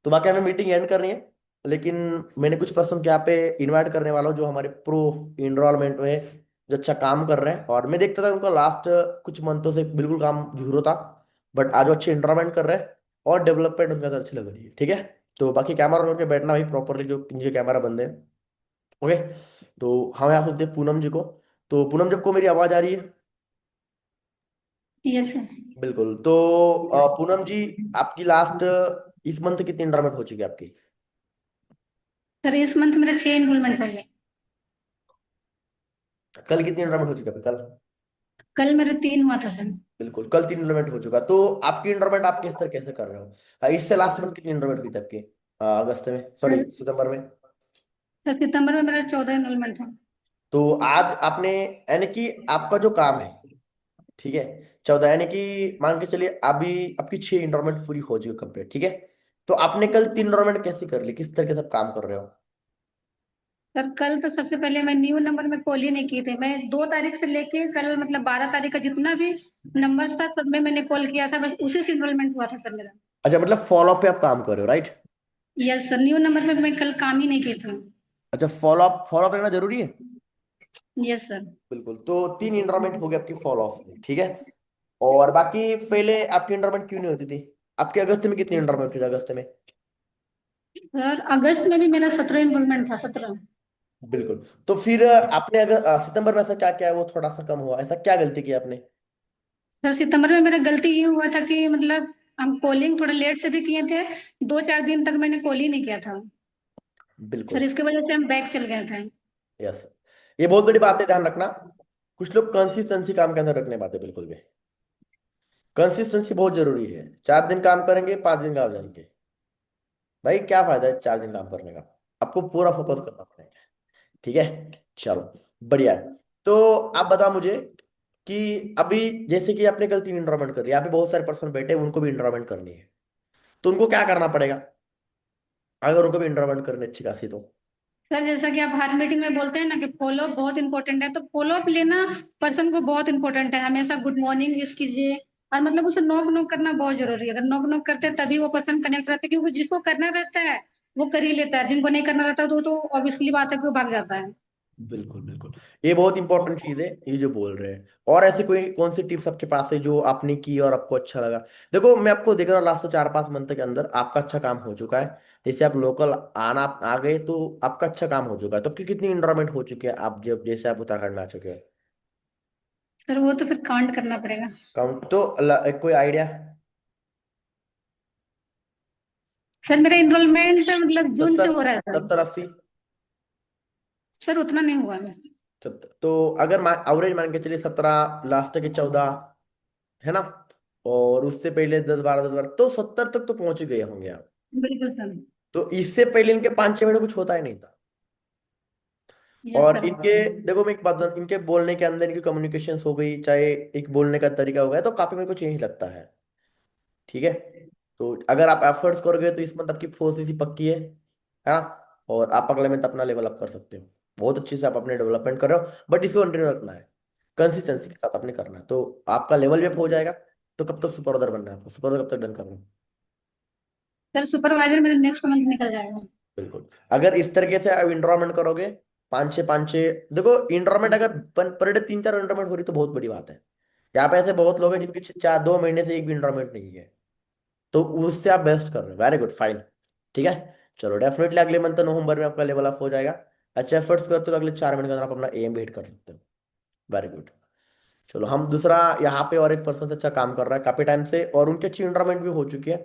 तो बाकी हमें मीटिंग एंड करनी है, लेकिन मैंने कुछ पर्सन के यहाँ पे इनवाइट करने वाला हूँ जो हमारे प्रो इनरोलमेंट में जो अच्छा काम कर रहे हैं, और मैं देखता था उनका लास्ट कुछ मंथों से बिल्कुल काम जीरो था, बट आज वो अच्छे इनरोलमेंट कर रहे हैं और डेवलपमेंट उनके अंदर अच्छी लग रही है। ठीक है। तो बाकी कैमरा रोल के बैठना भाई प्रॉपरली, जो जिनके कैमरा बंद है। ओके। तो हम यहाँ सुनते हैं पूनम जी को। तो पूनम जब को मेरी आवाज आ रही है? Yes sir. बिल्कुल। तो पूनम जी, आपकी लास्ट इस मंथ कितनी इनरोलमेंट हो चुकी है आपकी? सर इस मंथ मेरा 6 इनरोलमेंट हो गए। कल कितनी एनरोलमेंट हो चुका है कल? कल मेरा 3 हुआ था सर। बिल्कुल, कल 3 एनरोलमेंट हो चुका। तो आपकी एनरोलमेंट आप किस तरह कैसे कर रहे हो? इससे लास्ट मंथ कितनी एनरोलमेंट हुई थी आपकी? अगस्त में, सॉरी सर सितंबर में। सर सितंबर में मेरा 14 इनरोलमेंट था। तो आज आपने, यानी कि आपका जो काम है, ठीक है, 14, यानी कि मान के चलिए अभी आपकी 6 एनरोलमेंट पूरी हो चुकी कंप्लीट। ठीक है। तो आपने कल 3 एनरोलमेंट कैसे कर ली, किस तरह के सब काम कर रहे हो? सर कल तो सबसे पहले मैं न्यू नंबर में कॉल ही नहीं किए थे। मैं 2 तारीख से लेके कल मतलब 12 तारीख का जितना भी नंबर्स था सब में मैंने कॉल किया था, बस उसी से इनरोलमेंट हुआ था सर मेरा। अच्छा, मतलब फॉलोअप पे आप काम कर रहे हो, right? Yes sir, new number में मैं कल काम ही नहीं किए थे। अच्छा, फॉलोअप फॉलोअप लेना जरूरी है। Yes sir. बिल्कुल, तो 3 एनरोलमेंट हो गई आपकी फॉलोअप में। ठीक है। और बाकी पहले आपकी इंटरमेंट क्यों नहीं होती थी? आपके अगस्त में कितनी इंटरमेंट थी अगस्त में? सर अगस्त में भी मेरा 17 इनरोलमेंट था, 17। बिल्कुल। तो फिर आपने अगर सितंबर में ऐसा क्या क्या है वो थोड़ा सा कम हुआ, ऐसा क्या गलती की आपने? सर सितंबर में मेरा गलती ये हुआ था कि मतलब हम कॉलिंग थोड़ा लेट से भी किए थे। 2-4 दिन तक मैंने कॉल ही नहीं किया था। सर बिल्कुल। इसकी वजह से हम बैक चल गए थे। यस, ये बहुत बड़ी बात है, ध्यान रखना। कुछ लोग कंसिस्टेंसी काम के अंदर रखने पाते, बिल्कुल भी। कंसिस्टेंसी बहुत जरूरी है। 4 दिन काम करेंगे, 5 दिन का हो जाएंगे, भाई क्या फायदा है 4 दिन काम करने का? आपको पूरा फोकस करना पड़ेगा। ठीक है। चलो, बढ़िया है। तो आप बताओ मुझे कि अभी जैसे कि आपने कल 3 एनरोलमेंट कर लिया, यहाँ पे बहुत सारे पर्सन बैठे हैं, उनको भी एनरोलमेंट करनी है, तो उनको क्या करना पड़ेगा अगर उनको भी एनरोलमेंट करनी अच्छी खासी तो? सर जैसा कि आप हर मीटिंग में बोलते हैं ना कि फॉलो अप बहुत इंपॉर्टेंट है, तो फॉलो अप लेना पर्सन को बहुत इंपॉर्टेंट है। हमेशा गुड मॉर्निंग विश कीजिए, और मतलब उसे नॉक नॉक करना बहुत जरूरी है। अगर नॉक नॉक करते हैं तभी वो पर्सन कनेक्ट रहता है, क्योंकि जिसको करना रहता है वो कर ही लेता है, जिनको नहीं करना रहता तो ऑब्वियसली बात है कि वो भाग जाता है। बिल्कुल बिल्कुल, ये बहुत इंपॉर्टेंट चीज है ये जो बोल रहे हैं। और ऐसी कोई कौन सी टिप्स आपके पास है जो आपने की और आपको अच्छा लगा? देखो मैं आपको देख रहा हूँ लास्ट 4-5 मंथ के अंदर आपका अच्छा काम हो चुका है। जैसे आप लोकल आना आ गए तो आपका अच्छा काम हो चुका है, तो आपकी कितनी इन्रोलमेंट हो चुकी है आप जब जैसे आप उत्तराखंड में आ चुके हैं? सर वो तो फिर काउंट करना पड़ेगा। काउंट तो एक कोई आइडिया? सर मेरा एनरोलमेंट मतलब जून से 70, हो रहा है सर। 70, 80? सर उतना नहीं हुआ है। तो अगर एवरेज मान के चलिए 17, लास्ट के 14, है ना? और उससे पहले 10-12, 10-12, तो 70 तक तो पहुंच ही गए होंगे आप। बिल्कुल सर। तो इससे पहले इनके 5-6 महीने कुछ होता ही नहीं था। यस और सर। इनके, देखो मैं एक बात बताऊं, इनके बोलने के अंदर इनकी कम्युनिकेशन हो गई, चाहे एक बोलने का तरीका हो गया, तो काफी मेरे को चेंज लगता है। ठीक है। तो अगर आप एफर्ट्स करोगे तो इस मंथ आपकी फोर्स इसी पक्की है ना? और आप अगले मंथ अपना लेवल अप कर सकते हो। बहुत अच्छे से आप अपने डेवलपमेंट कर रहे हो, बट इसको कंटिन्यू रखना है, कंसिस्टेंसी के साथ अपने करना है, तो आपका लेवल भी अप हो जाएगा। तो कब तक सुपरवाइजर बनना है आपको? सुपरवाइजर कब तक डन करना है? सर सुपरवाइजर मेरे नेक्स्ट मंथ निकल जाएगा। बिल्कुल। अगर इस तरीके से आप इंड्रॉयमेंट करोगे, 5-6, देखो इंड्रॉयमेंट अगर पर डे 3-4 इंड्रॉयमेंट हो रही तो बहुत बड़ी बात है। यहाँ पे ऐसे बहुत लोग हैं जिनके 4-2 महीने से एक भी इंड्रॉयमेंट नहीं है, तो उससे आप बेस्ट कर रहे हो, वेरी गुड, फाइन। ठीक है। चलो डेफिनेटली अगले मंथ नवंबर में आपका लेवल अप हो जाएगा। अच्छा एफर्ट्स करते हो तो अगले 4 महीने के अंदर आप अपना एम भी हिट कर सकते हो। Very good. चलो हम दूसरा, यहाँ पे और एक पर्सन से अच्छा काम कर रहा है काफी टाइम से और उनकी अच्छी इंटरमेंट भी हो चुकी है।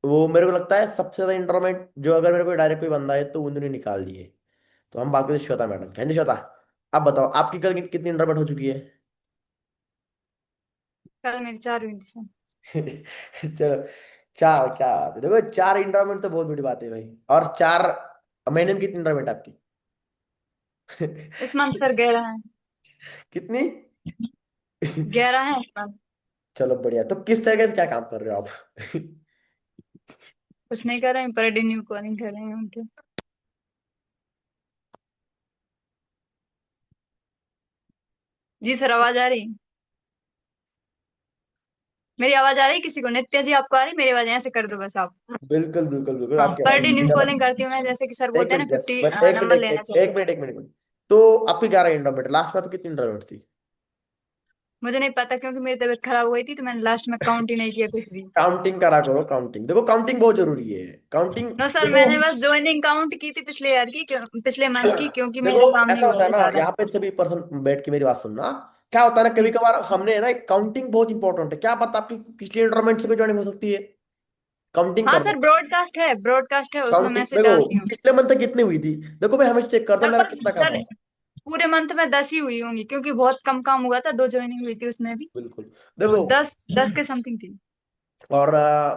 वो मेरे को लगता है सबसे ज्यादा इंटरमेंट जो अगर मेरे को डायरेक्ट कोई बंदा है तो उन्होंने निकाल दिए। तो हम बात करें श्वेता मैडम, है नहीं श्वेता? आप बताओ आपकी कल कितनी इंटरमेंट हो चुकी है? कल मेरी 4 हुई थी सर। चलो, चार, क्या बात है, देखो 4 इंटरमेंट तो बहुत बड़ी बात है भाई। और 4 महीने में कितनी इंटरमेंट आपकी? इस मंथ सर 11 है। कितनी? 11 है इस मंथ। चलो बढ़िया। तो किस तरीके से क्या काम कर रहे हो आप? कुछ नहीं कर रहे हैं, पर डे न्यू कॉलिंग कर रहे हैं उनके। जी सर, आवाज आ रही? मेरी आवाज आ रही किसी को? नित्या जी आपको आ रही मेरी आवाज? ऐसे कर दो बस आप। बिल्कुल बिल्कुल बिल्कुल, हाँ, आपकी पर आवाज डे न्यू चलो। कॉलिंग करती हूँ मैं, जैसे कि सर एक बोलते हैं ना मिनट, जस्ट 50 बट एक मिनट, नंबर लेना चाहिए। एक मिनट। तो आपकी 11 इंटरमीडिएट, लास्ट में आपकी कितनी इंटरमीडिएट थी? मुझे नहीं पता क्योंकि मेरी तबीयत खराब हो गई थी, तो मैंने लास्ट में काउंट ही नहीं किया कुछ भी। काउंटिंग करा करो, काउंटिंग देखो, काउंटिंग बहुत जरूरी है, काउंटिंग नो सर, देखो। मैंने बस ज्वाइनिंग काउंट की थी पिछले ईयर की, पिछले मंथ की, क्योंकि देखो मेरा काम नहीं ऐसा हुआ होता है था ना, ज्यादा। यहाँ पे सभी पर्सन बैठ के मेरी बात सुनना। क्या होता है ना, कभी जी। कभार हमने है ना, काउंटिंग बहुत इंपॉर्टेंट है, क्या पता आपकी पिछली इंटरमेंट से भी ज्वाइनिंग हो सकती है। काउंटिंग हाँ कर लो। सर, ब्रॉडकास्ट है, उसमें काउंटिंग मैसेज देखो, डालती हूँ। पिछले मंथ तक कितनी हुई थी? देखो मैं हमेशा चेक करता हूँ मेरा लगभग कितना काम सर हुआ। पूरे मंथ में 10 ही हुई होंगी, क्योंकि बहुत कम काम हुआ था, 2 ज्वाइनिंग हुई थी उसमें भी। बिल्कुल। तो देखो 10 के समथिंग थी। और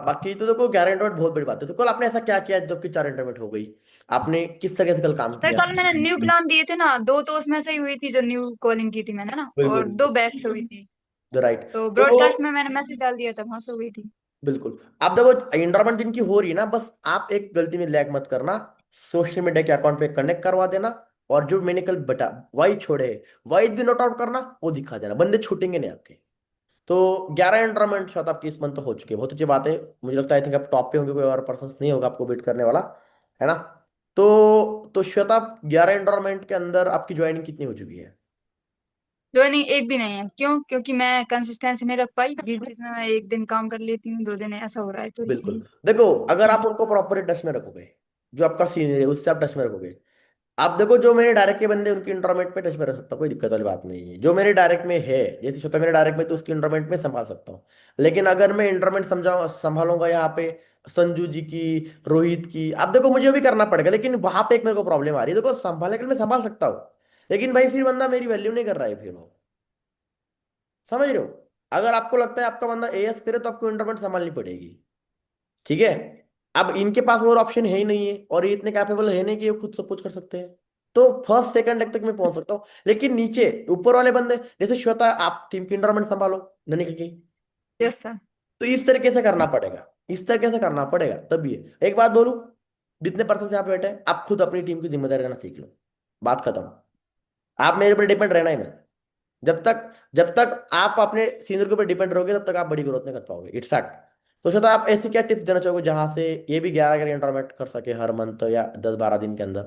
बाकी तो देखो 11 इंटरमीडिएट बहुत बड़ी बात है। तो कल आपने ऐसा क्या किया जबकि 4 इंटरमीडिएट हो गई? आपने किस तरह से कल काम सर किया? कल मैंने न्यू प्लान दिए थे ना, 2 तो उसमें से ही हुई थी जो न्यू कॉलिंग की थी मैंने ना, बिल्कुल और 2 बैक से हुई थी। The right. तो तो ब्रॉडकास्ट में मैंने मैसेज डाल दिया था, वहां से हुई थी। बिल्कुल। आप देखो इंटरमेंट जिनकी हो रही है ना, बस आप एक गलती में लैग मत करना, सोशल मीडिया के अकाउंट पे कनेक्ट करवा देना। और जो मैंने कल बता वाइज छोड़े, वाइज भी नोट आउट करना, वो दिखा देना, बंदे छूटेंगे नहीं आपके। तो 11 इंटरमेंट शायद आपकी इस मंथ तो हो चुकी है, बहुत अच्छी बात है। मुझे लगता है आई थिंक आप टॉप पे होंगे, कोई और पर्सन नहीं होगा आपको बीट करने वाला, है ना? तो श्वेता, 11 इंटरमेंट के अंदर आपकी ज्वाइनिंग कितनी हो चुकी है? ज्वाइनिंग एक भी नहीं है, क्यों? क्योंकि मैं कंसिस्टेंसी नहीं रख पाई, बीच बीच में मैं एक दिन काम कर लेती हूँ, 2 दिन ऐसा हो रहा है, तो बिल्कुल। इसलिए। देखो अगर आप उनको प्रॉपर टच में रखोगे, जो आपका सीनियर है उससे आप टच में रखोगे। आप देखो जो मेरे डायरेक्ट के बंदे उनकी इंटरमेंट पे टच में रख सकता हूँ, कोई दिक्कत वाली बात नहीं है। जो मेरे डायरेक्ट में है, जैसे श्वेता मेरे डायरेक्ट में, तो उसकी इंटरमेंट में संभाल सकता हूँ। लेकिन अगर मैं इंटरमेंट समझा संभालूंगा यहाँ पे संजू जी की, रोहित की, अब देखो मुझे भी करना पड़ेगा, लेकिन वहां पे एक मेरे को प्रॉब्लम आ रही है। देखो संभालने के लिए मैं संभाल सकता हूँ, लेकिन भाई फिर बंदा मेरी वैल्यू नहीं कर रहा है फिर वो, समझ रहे हो? अगर आपको लगता है आपका बंदा एएस करे तो आपको इंटरमेंट संभालनी पड़ेगी। ठीक है। अब इनके पास और ऑप्शन है ही नहीं है, और ये इतने कैपेबल है नहीं कि ये खुद सब कुछ कर सकते हैं। तो फर्स्ट सेकंड तक मैं पहुंच सकता हूँ, लेकिन नीचे ऊपर वाले बंदे, जैसे श्वेता आप टीम की इंटरमेंट संभालो, ननिका की। Yes sir. तो इस तरीके से करना पड़ेगा, इस तरीके से करना पड़ेगा, तभी है। एक बात बोलूं, जितने पर्सन से आप बैठे हैं, आप खुद अपनी टीम की जिम्मेदारी रहना सीख लो, बात खत्म। आप मेरे ऊपर डिपेंड रहना ही मत। जब तक आप अपने सीनियर के ऊपर डिपेंड रहोगे तब तक आप बड़ी ग्रोथ नहीं कर पाओगे, इट्स फैक्ट। तो श्वेता आप ऐसी क्या टिप्स देना चाहोगे जहां से ये भी 11 इंटरमेट कर सके हर मंथ या 10-12 दिन के अंदर?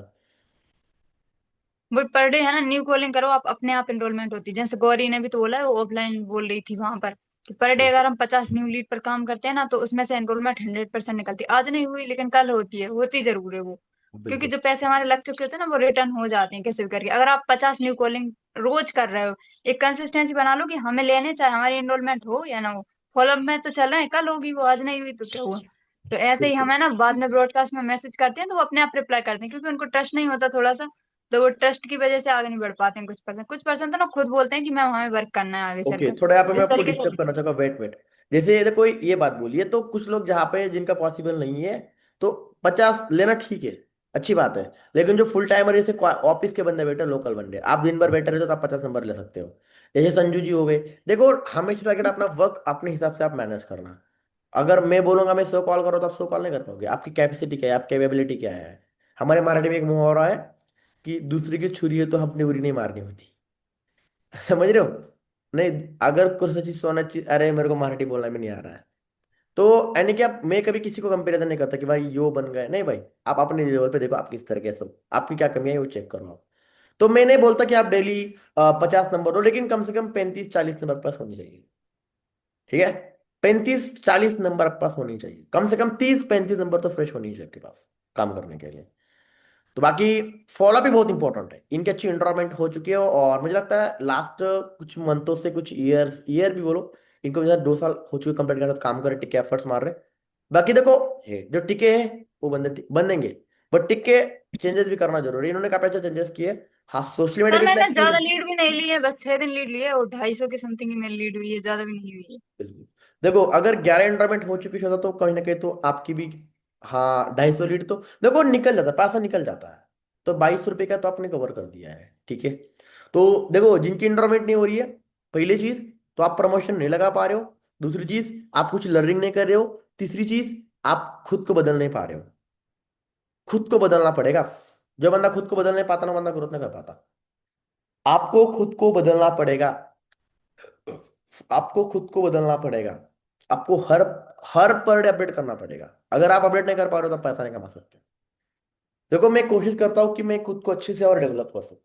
वो पर डे है ना, न्यू कॉलिंग करो आप, अपने आप एनरोलमेंट होती है। जैसे गौरी ने भी तो बोला है, वो ऑफलाइन बोल रही थी वहां पर कि पर डे अगर हम 50 न्यू लीड पर काम करते हैं ना, तो उसमें से एनरोलमेंट 100% निकलती है। आज नहीं हुई लेकिन कल होती है, होती जरूर है वो। क्योंकि बिल्कुल। जो पैसे हमारे लग चुके होते हैं ना, वो रिटर्न हो जाते हैं कैसे भी करके। अगर आप 50 न्यू कॉलिंग रोज कर रहे हो, एक कंसिस्टेंसी बना लो कि हमें लेने, चाहे हमारी एनरोलमेंट हो या ना हो। फॉलोअप में तो चल रहे हैं, कल होगी वो, आज नहीं हुई तो क्या हुआ। तो ऐसे ही बिल्कुल। हमें ना बाद में ब्रॉडकास्ट में मैसेज करते हैं, तो वो अपने आप रिप्लाई करते हैं, क्योंकि उनको ट्रस्ट नहीं होता थोड़ा सा। तो वो ट्रस्ट की वजह से आगे नहीं बढ़ पाते हैं। कुछ पर्सन तो ना खुद बोलते हैं कि मैं वहां वर्क करना है आगे ओके, चलकर। थोड़ा यहाँ पे मैं इस आपको तरीके डिस्टर्ब से। करना चाहूंगा, वेट वेट। जैसे देखो ये बात बोली है, तो कुछ लोग जहाँ पे जिनका पॉसिबल नहीं है, तो 50 लेना ठीक है, अच्छी बात है। लेकिन जो फुल टाइमर, जैसे ऑफिस के बंदे बैठे, लोकल बंदे, आप दिन भर बैठे रहे हो तो आप 50 नंबर ले सकते हो। जैसे संजू जी हो गए। देखो, हमेशा टारगेट अपना वर्क अपने हिसाब से आप मैनेज करना। अगर मैं बोलूंगा मैं 100 कॉल करो तो आप 100 कॉल नहीं कर पाओगे। आपकी कैपेसिटी क्या है, आपकी कैपेबिलिटी क्या है। हमारे मराठी में एक मुहावरा है कि दूसरी की छुरी है तो अपनी उरी नहीं मारनी होती। समझ रहे हो? नहीं, अगर कुछ चीज सोना चीज, अरे मेरे को मराठी बोलना भी नहीं आ रहा है। तो यानी कि आप, मैं कभी किसी को कंपेरिजन नहीं करता कि भाई यो बन गए, नहीं भाई। आप अपने लेवल पे देखो, आप किस तरह के हो, आपकी क्या कमी है वो चेक करो आप। तो मैं नहीं बोलता कि आप डेली 50 नंबर हो, लेकिन कम से कम 35-40 नंबर पास होनी चाहिए। ठीक है? 35-40 नंबर आपके पास होनी चाहिए, कम से कम 30-35 नंबर तो फ्रेश होनी चाहिए आपके पास काम करने के लिए। तो बाकी फॉलो भी बहुत इंपॉर्टेंट है। इनकी अच्छी इंटरमेंट हो चुकी है, और मुझे लगता है लास्ट कुछ मंथों से, कुछ ईयर भी बोलो, इनको जैसे 2 साल हो चुके कंप्लीट करने काम कर रहे, टिके एफर्ट्स मार रहे। बाकी देखो, ये जो टिके हैं वो बनेंगे, बट टिके चेंजेस भी करना जरूरी है। इन्होंने काफी अच्छा चेंजेस किए। हाँ, सोशल मीडिया सर भी इतना मैंने एक्टिव ज्यादा नहीं। लीड भी नहीं ली है, बस 6 दिन लीड लिए, और 250 की समथिंग ही मेरी लीड हुई है, ज्यादा भी नहीं हुई है। बिल्कुल। देखो, अगर 11 एंडरमेंट हो चुकी होता तो कहीं ना कहीं तो आपकी भी, हाँ, 250 लीड तो देखो निकल जाता, पैसा निकल जाता है। तो 22 रुपए का तो आपने कवर कर दिया है, ठीक है। तो देखो, जिनकी एंडरमेंट नहीं हो रही है, पहली चीज तो आप प्रमोशन नहीं लगा पा रहे हो। दूसरी चीज, आप कुछ लर्निंग नहीं कर रहे हो। तीसरी चीज, आप खुद को बदल नहीं पा रहे हो। खुद को बदलना पड़ेगा। जो बंदा खुद को बदल नहीं पाता ना, बंदा ग्रोथ नहीं कर पाता। आपको खुद को बदलना पड़ेगा। आपको खुद को बदलना पड़ेगा। आपको हर हर पर डे अपडेट करना पड़ेगा। अगर आप अपडेट नहीं कर पा रहे हो तो आप पैसा नहीं कमा सकते। देखो, मैं कोशिश करता हूँ कि मैं खुद को अच्छे से और डेवलप कर सकूं,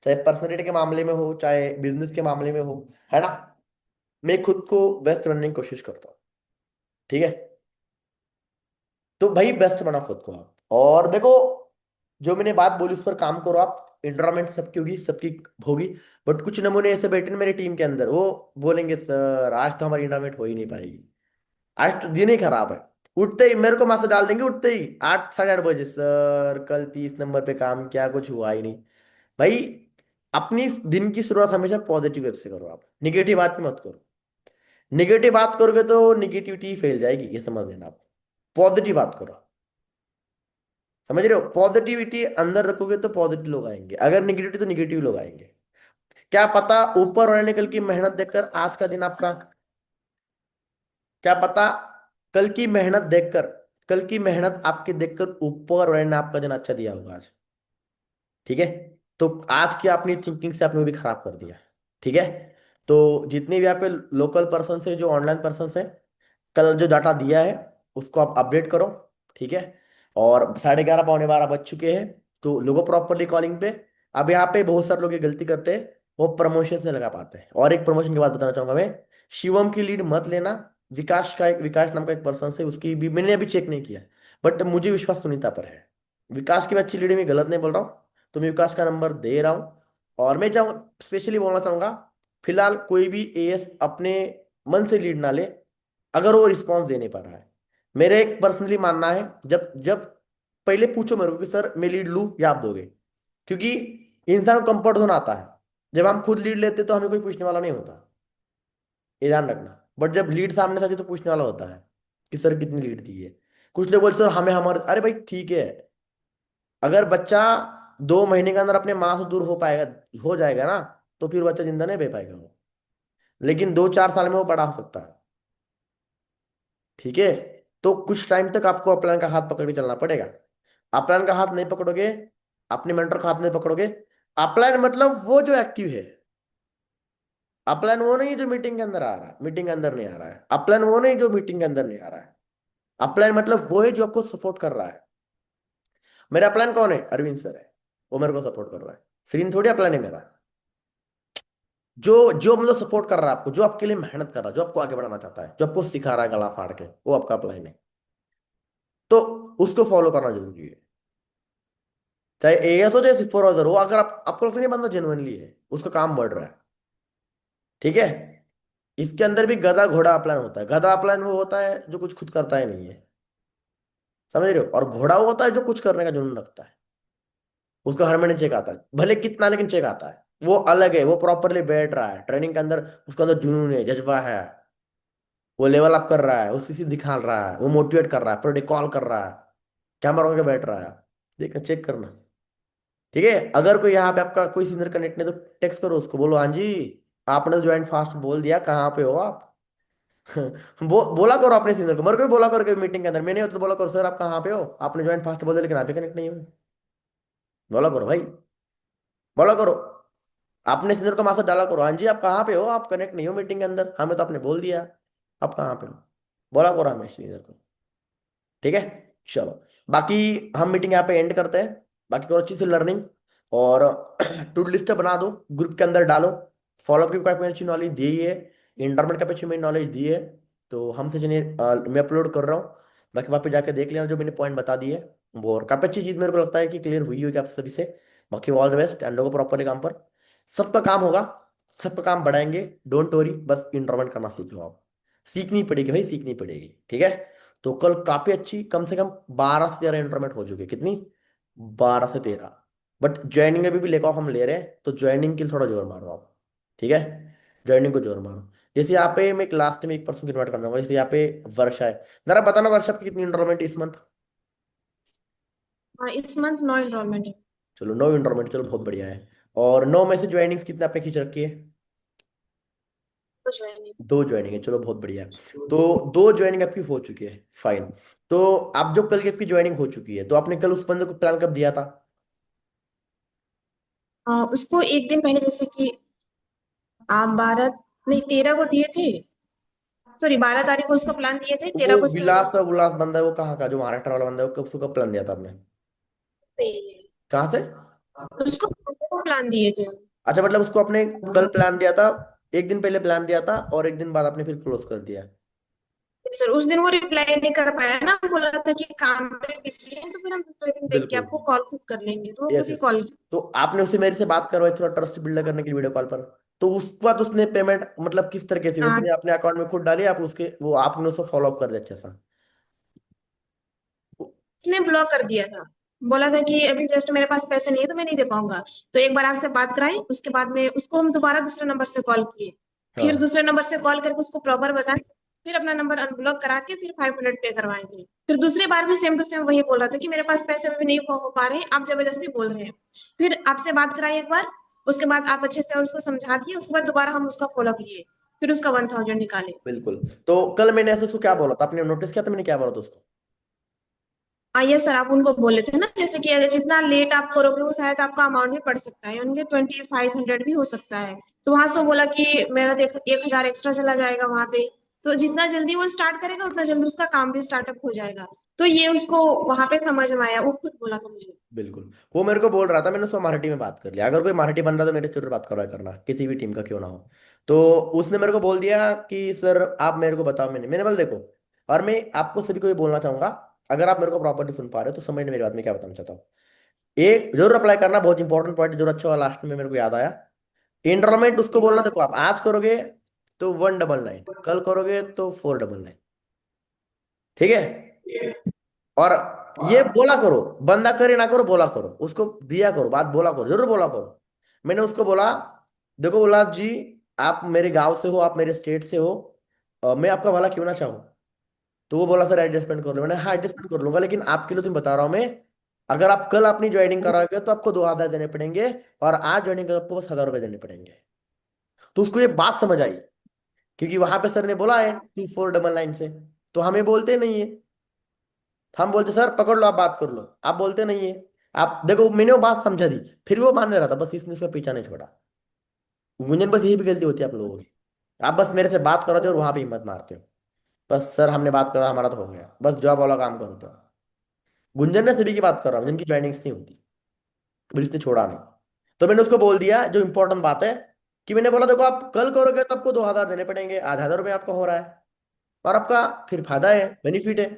चाहे पर्सनैलिटी के मामले में हो, चाहे बिजनेस के मामले में हो, है ना। मैं खुद को बेस्ट बनने की कोशिश करता हूँ, ठीक है। तो भाई बेस्ट बना खुद को आप। और देखो, जो मैंने बात बोली उस पर काम करो आप। इंटरमेंट सबकी होगी, सबकी होगी। बट कुछ नमूने ऐसे बैठे हैं मेरी टीम के अंदर, वो बोलेंगे सर आज तो हमारी इंटरमेंट हो ही नहीं पाएगी। आज तो दिन ही खराब है। उठते ही मेरे को मैसेज डाल देंगे, उठते ही 8 साढ़े 8 बजे, सर कल 30 नंबर पे काम किया, कुछ हुआ ही नहीं। भाई, अपनी दिन की शुरुआत हमेशा पॉजिटिव वेब से करो। आप निगेटिव बात मत करो। निगेटिव बात करोगे तो निगेटिविटी फैल जाएगी, ये समझ लेना आप। पॉजिटिव बात करो। समझ रहे हो? पॉजिटिविटी अंदर रखोगे तो पॉजिटिव लोग आएंगे, अगर निगेटिव तो निगेटिव लोग आएंगे। क्या पता ऊपर वाले ने कल की मेहनत देखकर आज का दिन आपका, क्या पता कल की मेहनत देखकर, कल की मेहनत आपके देखकर ऊपर वाले ने आपका दिन अच्छा दिया होगा आज। ठीक है? तो आज की अपनी थिंकिंग से आपने वो भी खराब कर दिया। ठीक है? तो जितने भी यहाँ पे लोकल पर्सन है, जो ऑनलाइन पर्सन है, कल जो डाटा दिया है उसको आप अपडेट करो। ठीक है? और 11:30 पौने 12 बज चुके हैं, तो लोगों प्रॉपरली कॉलिंग पे। अब यहाँ पे बहुत सारे लोग ये गलती करते हैं, वो प्रमोशन से लगा पाते हैं। और एक प्रमोशन की बात बताना चाहूंगा मैं, शिवम की लीड मत लेना। विकास नाम का एक पर्सन है, उसकी भी मैंने अभी चेक नहीं किया, बट मुझे विश्वास सुनीता पर है। विकास की भी अच्छी लीड है, मैं गलत नहीं बोल रहा हूँ। तो मैं विकास का नंबर दे रहा हूँ। और मैं चाहूँ स्पेशली बोलना चाहूंगा, फिलहाल कोई भी एएस अपने मन से लीड ना ले, अगर वो रिस्पॉन्स दे नहीं पा रहा है। मेरे एक पर्सनली मानना है, जब जब पहले पूछो मेरे को कि सर मैं लीड लूं या आप दोगे। क्योंकि इंसान को कंफर्ट जोन आता है, जब हम खुद लीड लेते तो हमें कोई पूछने वाला नहीं होता, ये ध्यान रखना। बट जब लीड सामने से आती है तो पूछने वाला होता है कि सर कितनी लीड दी है। कुछ लोग बोलते सर हमें हमारे, अरे भाई ठीक है, अगर बच्चा 2 महीने के अंदर अपने माँ से दूर हो पाएगा, हो जाएगा ना, तो फिर बच्चा जिंदा नहीं रह पाएगा वो। लेकिन 2-4 साल में वो बड़ा हो सकता है। ठीक है? तो कुछ टाइम तक आपको अपलाइन का हाथ पकड़ के चलना पड़ेगा। अपलाइन का हाथ नहीं पकड़ोगे, अपने मेंटर का हाथ नहीं पकड़ोगे। अपलाइन मतलब वो जो एक्टिव है। अपलाइन वो नहीं जो मीटिंग के अंदर आ रहा है, मीटिंग के अंदर नहीं आ रहा है। अपलाइन वो नहीं जो मीटिंग के अंदर नहीं आ रहा है। अपलाइन मतलब वो है जो आपको सपोर्ट कर रहा है। मेरा अपलाइन कौन है? अरविंद सर है, वो मेरे को सपोर्ट कर रहा है। सीनियर थोड़ी अपलाइन है मेरा। जो जो मतलब सपोर्ट कर रहा है आपको, जो आपके लिए मेहनत कर रहा है, जो आपको आगे बढ़ाना चाहता है, जो आपको सिखा रहा है गला फाड़ के, वो आपका अपलाइन है। तो उसको फॉलो करना जरूरी है, चाहे एएस हो चाहे सुपरवाइजर हो। अगर आपको लगता नहीं बंदा जेनुइनली है, उसका काम बढ़ रहा है, ठीक है। इसके अंदर भी गधा घोड़ा अपलाइन होता है। गधा अपलाइन वो होता है जो कुछ खुद करता ही नहीं है, समझ रहे हो। और घोड़ा वो होता है जो कुछ करने का जुनून रखता है, उसको हर महीने चेक आता है, भले कितना, लेकिन चेक आता है। वो अलग है, वो प्रॉपरली बैठ रहा है ट्रेनिंग के अंदर, उसके अंदर जुनून है, जज्बा है, वो लेवल अप कर रहा है, वो सीसी दिखा रहा है, वो मोटिवेट कर रहा है, पर डे कॉल कर रहा है, कैमरा ऑन के बैठ रहा है। देखना, चेक करना, ठीक है। अगर कोई यहाँ पे आपका कोई सीनियर कनेक्ट नहीं तो टेक्स्ट करो उसको, बोलो हाँ जी, आपने तो ज्वाइन फास्ट बोल दिया, कहाँ पे हो आप। बोला करो अपने सीनियर को, मेरे को भी बोला करो मीटिंग के अंदर, मैं नहीं होता तो बोला करो सर आप कहाँ पे हो, आपने ज्वाइन फास्ट बोल दिया लेकिन आप ही कनेक्ट नहीं हो। बोला करो भाई, बोला करो, अपने सीनियर को मैसेज डाला करो, हाँ जी आप कहाँ पे हो, आप कनेक्ट नहीं हो मीटिंग के अंदर, हमें तो आपने बोल दिया, आप कहाँ पे हो। बोला करो हमें सीनियर को, ठीक है। चलो, बाकी हम मीटिंग यहाँ पे एंड करते हैं। बाकी करो अच्छी से लर्निंग, और टू लिस्ट बना दो, ग्रुप के अंदर डालो। फॉलो अप की अच्छी नॉलेज दी है, इंटरनेट का अच्छी मैंने नॉलेज दी है, तो हमसे चलिए मैं अपलोड कर रहा हूँ। बाकी वहाँ पे जाके देख लेना जो मैंने पॉइंट बता दिए, वो और काफ़ी अच्छी चीज़ मेरे को लगता है कि क्लियर हुई होगी आप सभी से। बाकी ऑल द बेस्ट, एंड लोगों प्रॉपरली काम पर, सबका काम होगा, सबका काम बढ़ाएंगे, डोंट वरी, बस इंटरमेंट करना सीख लो आप। सीखनी पड़ेगी भाई, सीखनी पड़ेगी, ठीक है। तो कल काफी अच्छी, कम से कम 12 से 13 इंटरमेट हो चुके, कितनी, 12 से 13। बट ज्वाइनिंग में भी लेक ऑफ हम ले रहे हैं, तो ज्वाइनिंग के लिए थोड़ा जोर मारो आप, ठीक है। ज्वाइनिंग को जोर मारो। जैसे यहाँ पे मैं एक लास्ट में एक पर्सन की इन्वाइट करना होगा, जैसे यहाँ पे वर्षा है, जरा बताना वर्षा आपकी कितनी इंटरमेंट इस मंथ। हाँ, इस मंथ 9 एनरोलमेंट है। चलो 9 इंटरमेंट, चलो बहुत बढ़िया है। और 9 में से ज्वाइनिंग कितने आपने खींच रखी है। तो ज्वाइनिंग 2 ज्वाइनिंग है, चलो बहुत बढ़िया है। तो 2 ज्वाइनिंग आपकी हो चुकी है, फाइन। तो आप जो कल की आपकी ज्वाइनिंग हो चुकी है, तो आपने कल उस बंदे को प्लान कब दिया था। उसको एक दिन पहले, जैसे कि आप 12 नहीं 13 को दिए थे। सॉरी, 12 तारीख को उसको प्लान दिए थे, तो 13 वो को उसको विलास एनरोल उल्लास बंदा है, वो कहाँ का, जो महाराष्ट्र वाला बंदा है, वो उसको कब प्लान दिया था आपने। किए कहाँ से। थे। उसको प्लान दिए थे। अच्छा, मतलब उसको आपने कल प्लान दिया था, एक दिन पहले प्लान दिया था, और एक दिन बाद आपने फिर क्लोज कर दिया। सर उस दिन वो रिप्लाई नहीं कर पाया ना, बोला था कि काम में बिजी है, तो फिर हम दूसरे दिन देख के बिल्कुल, आपको कॉल खुद कर लेंगे, तो वो खुद यस ही यस। कॉल। तो आपने उससे मेरे से बात करवाई थोड़ा ट्रस्ट बिल्ड करने के लिए वीडियो कॉल पर। तो उसके बाद उसने पेमेंट मतलब किस तरीके से, हाँ, उसने अपने अकाउंट में खुद डाली, आप उसके वो आपने उसको फॉलो अप कर दिया अच्छा सा। उसने ब्लॉक कर दिया था। बोला था कि अभी जस्ट मेरे पास पैसे नहीं है तो मैं नहीं दे पाऊंगा। तो एक बार आपसे बात कराई, उसके बाद में उसको हम दोबारा दूसरे नंबर से कॉल किए। फिर हाँ दूसरे नंबर से कॉल करके उसको प्रॉपर बताए। फिर अपना नंबर अनब्लॉक करा के फिर 500 पे करवाए थे। फिर दूसरी बार भी सेम टू सेम वही बोला था कि मेरे पास पैसे अभी नहीं हो पा रहे, आप जबरदस्ती बोल रहे हैं। फिर आपसे बात कराई एक बार। उसके बाद आप अच्छे से और उसको समझा दिए, उसके बाद दोबारा हम उसका फॉलोअप लिए। फिर उसका 1000 निकाले। बिल्कुल। तो कल मैंने ऐसे उसको क्या बोला था, आपने नोटिस किया था मैंने क्या बोला था उसको। आइए सर, आप उनको बोले थे ना, जैसे कि अगर जितना लेट आप करोगे वो शायद आपका अमाउंट भी बढ़ सकता है, उनके 2500 भी हो सकता है। तो वहां से बोला कि मेरा 1000 एक्स्ट्रा चला जाएगा वहां पे। तो जितना जल्दी वो स्टार्ट करेगा उतना जल्दी उसका काम भी स्टार्टअप हो जाएगा। तो ये उसको वहां पे समझ में आया, वो खुद बोला था मुझे। बिल्कुल, वो मेरे को बोल रहा था, मैंने उसको मराठी में बात कर लिया, अगर कोई मराठी बन रहा तो मेरे से जरूर बात करवाया करना, किसी भी टीम का क्यों ना हो। तो उसने मेरे को बोल दिया कि सर आप मेरे को बताओ, मैंने बोला देखो, और मैं आपको सभी को ये बोलना चाहूंगा, अगर आप मेरे को प्रॉपर्ली सुन पा रहे हो तो समझ मेरी बात में क्या बताना चाहता हूँ। एक जरूर अप्लाई करना, बहुत इंपॉर्टेंट पॉइंट जरूर, अच्छा हुआ लास्ट में मेरे को याद आया। एनरोलमेंट उसको बोलना, देखो आप आज करोगे तो 199, कल करोगे तो 499, ठीक है। और ये बोला करो, बंदा करे ना करो, बोला करो उसको, दिया करो बात, बोला करो, जरूर बोला करो। मैंने उसको बोला, देखो उल्लास जी, आप मेरे गांव से हो, आप मेरे स्टेट से हो, मैं आपका भला क्यों ना चाहूँ। तो वो बोला सर एडजस्टमेंट कर लो, मैंने हाँ एडजस्टमेंट कर लूंगा, लेकिन आपके लिए तुम बता रहा हूँ मैं, अगर आप कल अपनी ज्वाइनिंग कराओगे तो आपको 2000 देने पड़ेंगे, और आज ज्वाइनिंग करो आपको बस 1000 रुपये देने पड़ेंगे। तो उसको ये बात समझ आई, क्योंकि वहां पे सर ने बोला है 2499 से, तो हमें बोलते नहीं है। हम बोलते सर पकड़ लो, आप बात कर लो, आप बोलते नहीं है। आप देखो, मैंने वो बात समझा दी, फिर भी वो मान नहीं रहा था, बस इसने उसका पीछा नहीं छोड़ा। गुंजन, बस यही भी गलती होती है आप लोगों की, आप बस मेरे से बात कराते हो और वहां पे हिम्मत मारते हो, बस सर हमने बात करा हमारा तो हो गया, बस जॉब वाला काम करो तो। गुंजन ने सभी की बात कर रहा हूँ जिनकी ज्वाइनिंग्स नहीं होती, फिर इसने छोड़ा नहीं। तो मैंने उसको बोल दिया जो इंपॉर्टेंट बात है कि मैंने बोला देखो आप कल करोगे तो आपको 2,000 देने पड़ेंगे, 8,000 रुपये आपका हो रहा है और आपका फिर फायदा है, बेनिफिट है।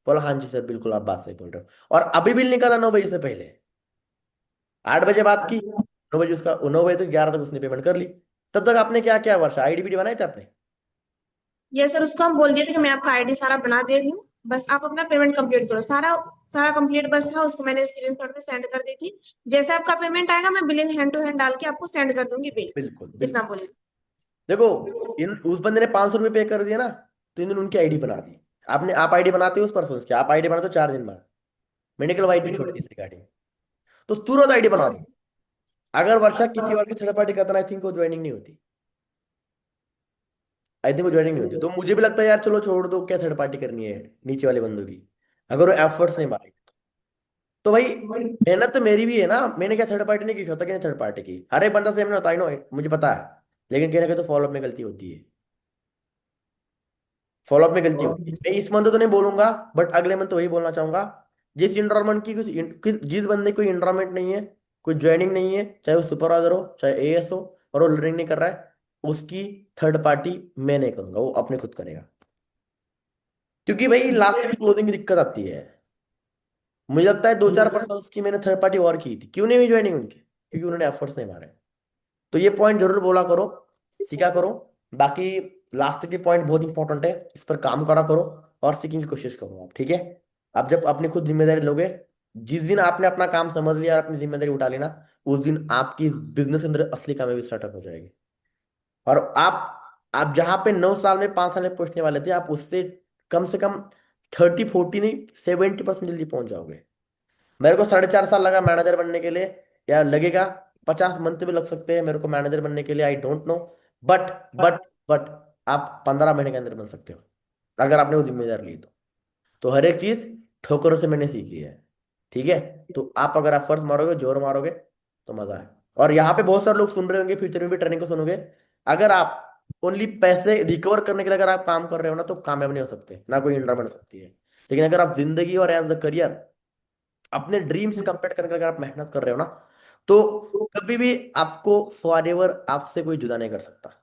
बोला हाँ जी सर बिल्कुल आप बात सही बोल रहे हो। और अभी बिल निकाला 9 बजे से पहले, 8 बजे बात की, 9 बजे उसका 9 बजे तक 11 तक उसने पेमेंट कर ली। तब तक आपने क्या क्या वर्षा आईडी बनाए थे आपने? ये सर उसको हम बोल दिए थे कि मैं आपका आईडी सारा बना दे रही हूँ, बस आप अपना पेमेंट कंप्लीट करो। सारा सारा कंप्लीट बस था, उसको मैंने स्क्रीनशॉट में सेंड कर दी थी। जैसे आपका पेमेंट आएगा मैं बिलिंग हैंड टू हैंड डाल के आपको सेंड कर दूंगी बिल, बिल्कुल जितना बिल्कुल। बोले। देखो इन उस बंदे ने 500 रुपये पे कर दिया ना, तो इन्होंने उनकी आईडी बना दी। आपने आप आईडी बनाते हो उस पर्सन की, आप आईडी बनाते हो 4 दिन बाद, मेडिकल वाइट भी छोड़ दी इस रिगार्डिंग, तो तुरंत आईडी बना दो। अगर वर्षा किसी और की थर्ड पार्टी करता आई थिंक वो ज्वाइनिंग नहीं होती, आई थिंक वो ज्वाइनिंग नहीं होती। तो मुझे भी लगता है यार चलो छोड़ दो, क्या थर्ड पार्टी करनी है नीचे वाले बंदों की, अगर वो एफर्ट्स नहीं मारेंगे। तो भाई मेहनत तो मेरी भी है ना, मैंने क्या थर्ड पार्टी नहीं की, होता कि नहीं थर्ड पार्टी की, हर एक बंदा सेम नहीं होता, नो मुझे पता है। लेकिन कहीं ना कहीं तो फॉलोअप में गलती होती है, फॉलोअप में गलती होती है। मैं इस मंथ तो नहीं बोलूंगा, बट अगले मंथ तो वही बोलना चाहूंगा। जिस इन्वायरमेंट की जिस बंदे कोई इन्वायरमेंट नहीं है, कोई ज्वाइनिंग नहीं है, चाहे वो सुपरवाइजर हो चाहे एएस हो, और वो लर्निंग नहीं कर रहा है, उसकी थर्ड पार्टी मैं नहीं करूंगा, वो अपने खुद करेगा। क्योंकि भाई लास्ट में क्लोजिंग की दिक्कत आती है। मुझे लगता है 2-4% की मैंने थर्ड पार्टी और की थी, क्यों नहीं हुई ज्वाइनिंग उनकी, क्योंकि उन्होंने एफर्ट्स नहीं मारे। तो ये पॉइंट जरूर बोला करो, सीखा करो। बाकी लास्ट के पॉइंट बहुत इंपॉर्टेंट है, इस पर काम करा करो और सीखने की कोशिश करो आप, ठीक है? आप जब अपनी खुद जिम्मेदारी लोगे, जिस दिन आपने अपना काम समझ लिया और अपनी जिम्मेदारी उठा ली ना, उस दिन आपकी बिजनेस के अंदर असली कामयाबी स्टार्टअप हो जाएगी। और आप जहां पे 9 साल में 5 साल में पहुंचने वाले थे, आप उससे कम से कम 30-40 नहीं 70% जल्दी पहुंच जाओगे। मेरे को 4.5 साल लगा मैनेजर बनने के लिए, या लगेगा 50 मंथ भी लग सकते हैं मेरे को मैनेजर बनने के लिए, I don't know. But but but आप 15 महीने के अंदर बन सकते हो अगर आपने वो जिम्मेदारी ली तो हर एक चीज ठोकरों से मैंने सीखी है, ठीक है? तो आप अगर आप फर्ज मारोगे, जोर मारोगे, तो मजा है। और यहाँ पे बहुत सारे लोग सुन रहे होंगे, फ्यूचर में भी ट्रेनिंग को सुनोगे। अगर आप ओनली पैसे रिकवर करने के लिए अगर आप काम कर रहे हो ना, तो कामयाब नहीं हो सकते, ना कोई इंडिया बन सकती है। लेकिन अगर आप जिंदगी और एज द करियर अपने ड्रीम्स कंप्लीट करने के लिए अगर आप मेहनत कर रहे हो ना, तो कभी भी आपको फॉरएवर आपसे कोई जुदा नहीं कर सकता।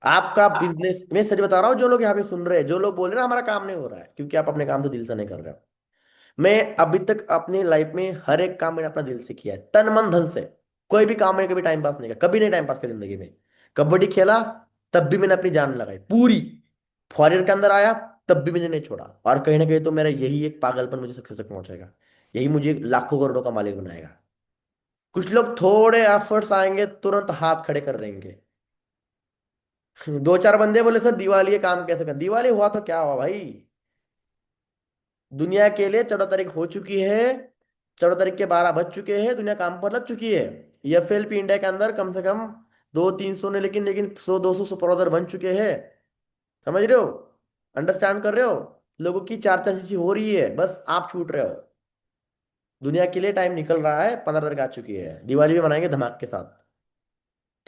आपका बिजनेस, मैं सच बता रहा हूँ, जो लोग यहाँ पे सुन रहे हैं, जो लोग बोल रहे हैं ना हमारा काम नहीं हो रहा है, क्योंकि आप अपने काम से दिल से नहीं कर रहे हो। मैं अभी तक अपनी लाइफ में हर एक काम मैंने अपना दिल से किया है, तन मन धन से। कोई भी काम मैंने कभी टाइम पास नहीं किया, कभी नहीं टाइम पास किया जिंदगी में। कबड्डी खेला तब भी मैंने अपनी जान लगाई पूरी, फॉरियर के अंदर आया तब भी मैंने नहीं छोड़ा। और कहीं ना कहीं तो मेरा यही एक पागलपन मुझे सक्सेस तक पहुंचेगा, यही मुझे लाखों करोड़ों का मालिक बनाएगा। कुछ लोग थोड़े एफर्ट्स आएंगे तुरंत हाथ खड़े कर देंगे। 2-4 बंदे बोले सर दिवाली है काम कैसे कर, दिवाली हुआ तो क्या हुआ भाई, दुनिया के लिए 14 तारीख हो चुकी है, 14 तारीख के 12 बज चुके हैं, दुनिया काम पर लग चुकी है। एफएलपी इंडिया के अंदर कम से कम 200-300 ने, लेकिन 100-200 सुपरवाइजर बन चुके हैं। समझ रहे हो, अंडरस्टैंड कर रहे हो? लोगों की चार चीजें हो रही है, बस आप छूट रहे हो। दुनिया के लिए टाइम निकल रहा है, 15 तारीख आ चुकी है, दिवाली भी मनाएंगे धमाक के साथ,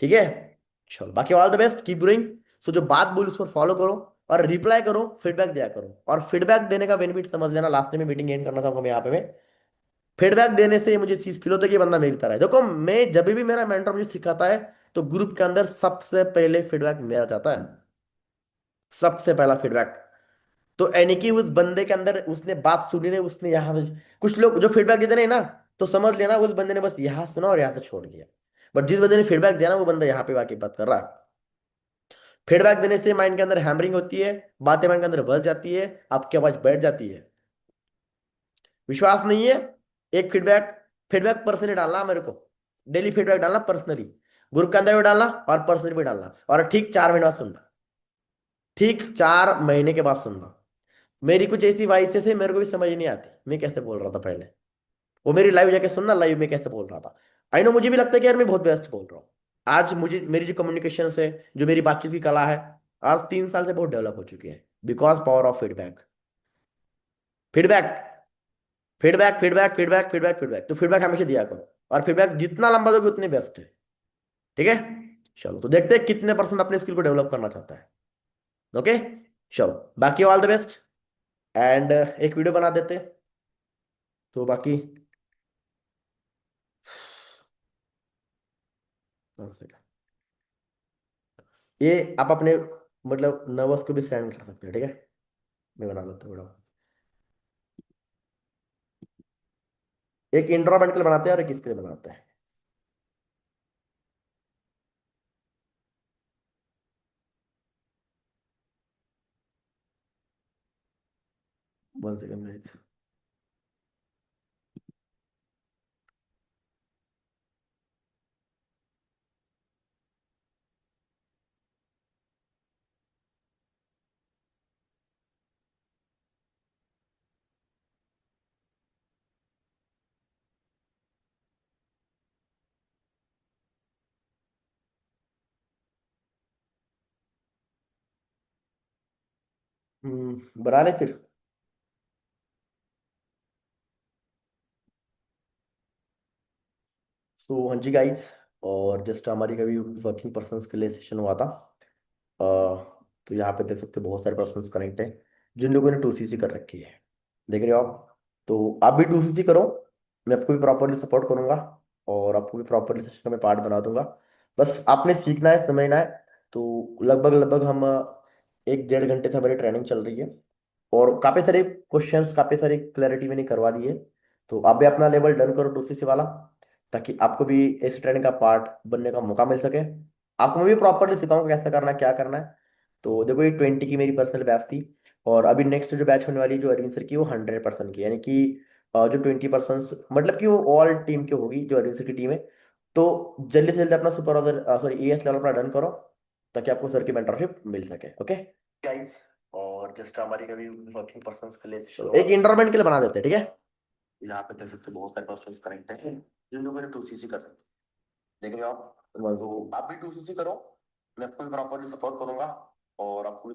ठीक है? चलो बाकी all the best, keep doing. So जो बात बोली उस पर फॉलो करो और रिप्लाई करो, फीडबैक दिया करो। और फीडबैक देने का बेनिफिट समझ लेना, लास्ट में मीटिंग एंड करना चाहूंगा मैं यहाँ पे। मैं फीडबैक देने से मुझे चीज फील होता है कि बंदा मेरी तरह है। देखो मैं जब भी मेरा मेंटर मुझे सिखाता है, तो ग्रुप के अंदर सबसे पहले फीडबैक मेरा जाता है, सबसे पहला फीडबैक। तो यानी कि उस बंदे के अंदर उसने बात सुनी नहीं, उसने यहाँ से, कुछ लोग जो फीडबैक देते नहीं ना, तो समझ लेना उस बंदे ने बस यहाँ सुना और यहाँ से छोड़ दिया। बट जिस बंदे ने फीडबैक दिया ना, वो बंदा यहाँ पे वाकई बात कर रहा है। फीडबैक देने से माइंड के अंदर हैमरिंग होती है, बातें माइंड के अंदर बस जाती है, आपकी आवाज बैठ जाती है। विश्वास नहीं है, एक फीडबैक, फीडबैक पर्सनली डालना मेरे को, डेली फीडबैक डालना पर्सनली, ग्रुप के अंदर भी डालना और पर्सनली भी डालना, और ठीक 4 महीने बाद सुनना, ठीक 4 महीने के बाद सुनना। मेरी कुछ ऐसी वॉइसेस है मेरे को भी समझ नहीं आती मैं कैसे बोल रहा था पहले, वो मेरी लाइव जाके सुनना, लाइव में कैसे बोल रहा था। आई नो मुझे भी लगता है कि यार मैं बहुत बेस्ट बोल रहा हूँ। आज मुझे मेरी जो कम्युनिकेशन है, जो मेरी बातचीत की कला है, आज 3 साल से बहुत डेवलप हो चुकी है, because power of feedback. Feedback feedback feedback feedback feedback feedback, तो फीडबैक हमेशा दिया करो, और फीडबैक जितना लंबा दोगे उतनी बेस्ट है, ठीक है? चलो तो देखते हैं कितने परसेंट अपने स्किल को डेवलप करना चाहता है। ओके, चलो बाकी ऑल द बेस्ट। एंड एक वीडियो बना देते, तो बाकी 1 सेकंड। ये आप अपने मतलब नर्वस को भी स्टैंड कर सकते हैं, ठीक है। मैं बना लेता हूँ। एक इंट्रोवर्ट के लिए बनाते हैं और एक इसके लिए बनाते हैं। One second guys. बना ले फिर। सो हाँ जी गाइस, और जस्ट हमारी कभी वर्किंग पर्सन्स के लिए सेशन हुआ था। तो यहाँ पे देख सकते हो बहुत सारे पर्सन्स कनेक्ट हैं जिन लोगों ने 2CC कर रखी है, देख रहे हो आप। तो आप भी 2CC करो, मैं आपको भी प्रॉपरली सपोर्ट करूंगा और आपको भी प्रॉपरली सेशन का मैं पार्ट बना दूंगा। बस आपने सीखना है, समझना है। तो लगभग लगभग हम 1 1.5 घंटे से हमारी ट्रेनिंग चल रही है और काफ़ी सारे क्वेश्चंस, काफ़ी सारी क्लैरिटी मैंने करवा दी है। तो आप भी अपना लेवल डन करो 2CC वाला, ताकि आपको भी इस ट्रेनिंग का पार्ट बनने का मौका मिल सके। आपको मैं भी प्रॉपरली सिखाऊंगा कैसे करना है, क्या करना है। तो देखो, ये 20 की मेरी पर्सनल बैच थी और अभी नेक्स्ट जो बैच होने वाली जो अरविंद सर की, वो 100% की, यानी कि जो 20% मतलब कि वो ऑल टीम की होगी जो अरविंद सर की टीम है। तो जल्दी से जल्दी अपना सुपरवाइजर सॉरी ES लेवल अपना डन करो, ताकि आपको सर की मेंटरशिप मिल सके। ओके गाइस, और जस्ट हमारी कभी वर्किंग पर्सन्स के लिए एक इंटरमेंट के लिए बना देते हैं, ठीक है। यहाँ पे देख सकते हो बहुत सारे पर्सन्स कनेक्ट हैं जिन लोगों ने 2CC कर रहे हैं, देख रहे हो आप। तो आप भी 2CC करो, मैं आपको प्रॉपरली सपोर्ट करूंगा और आपको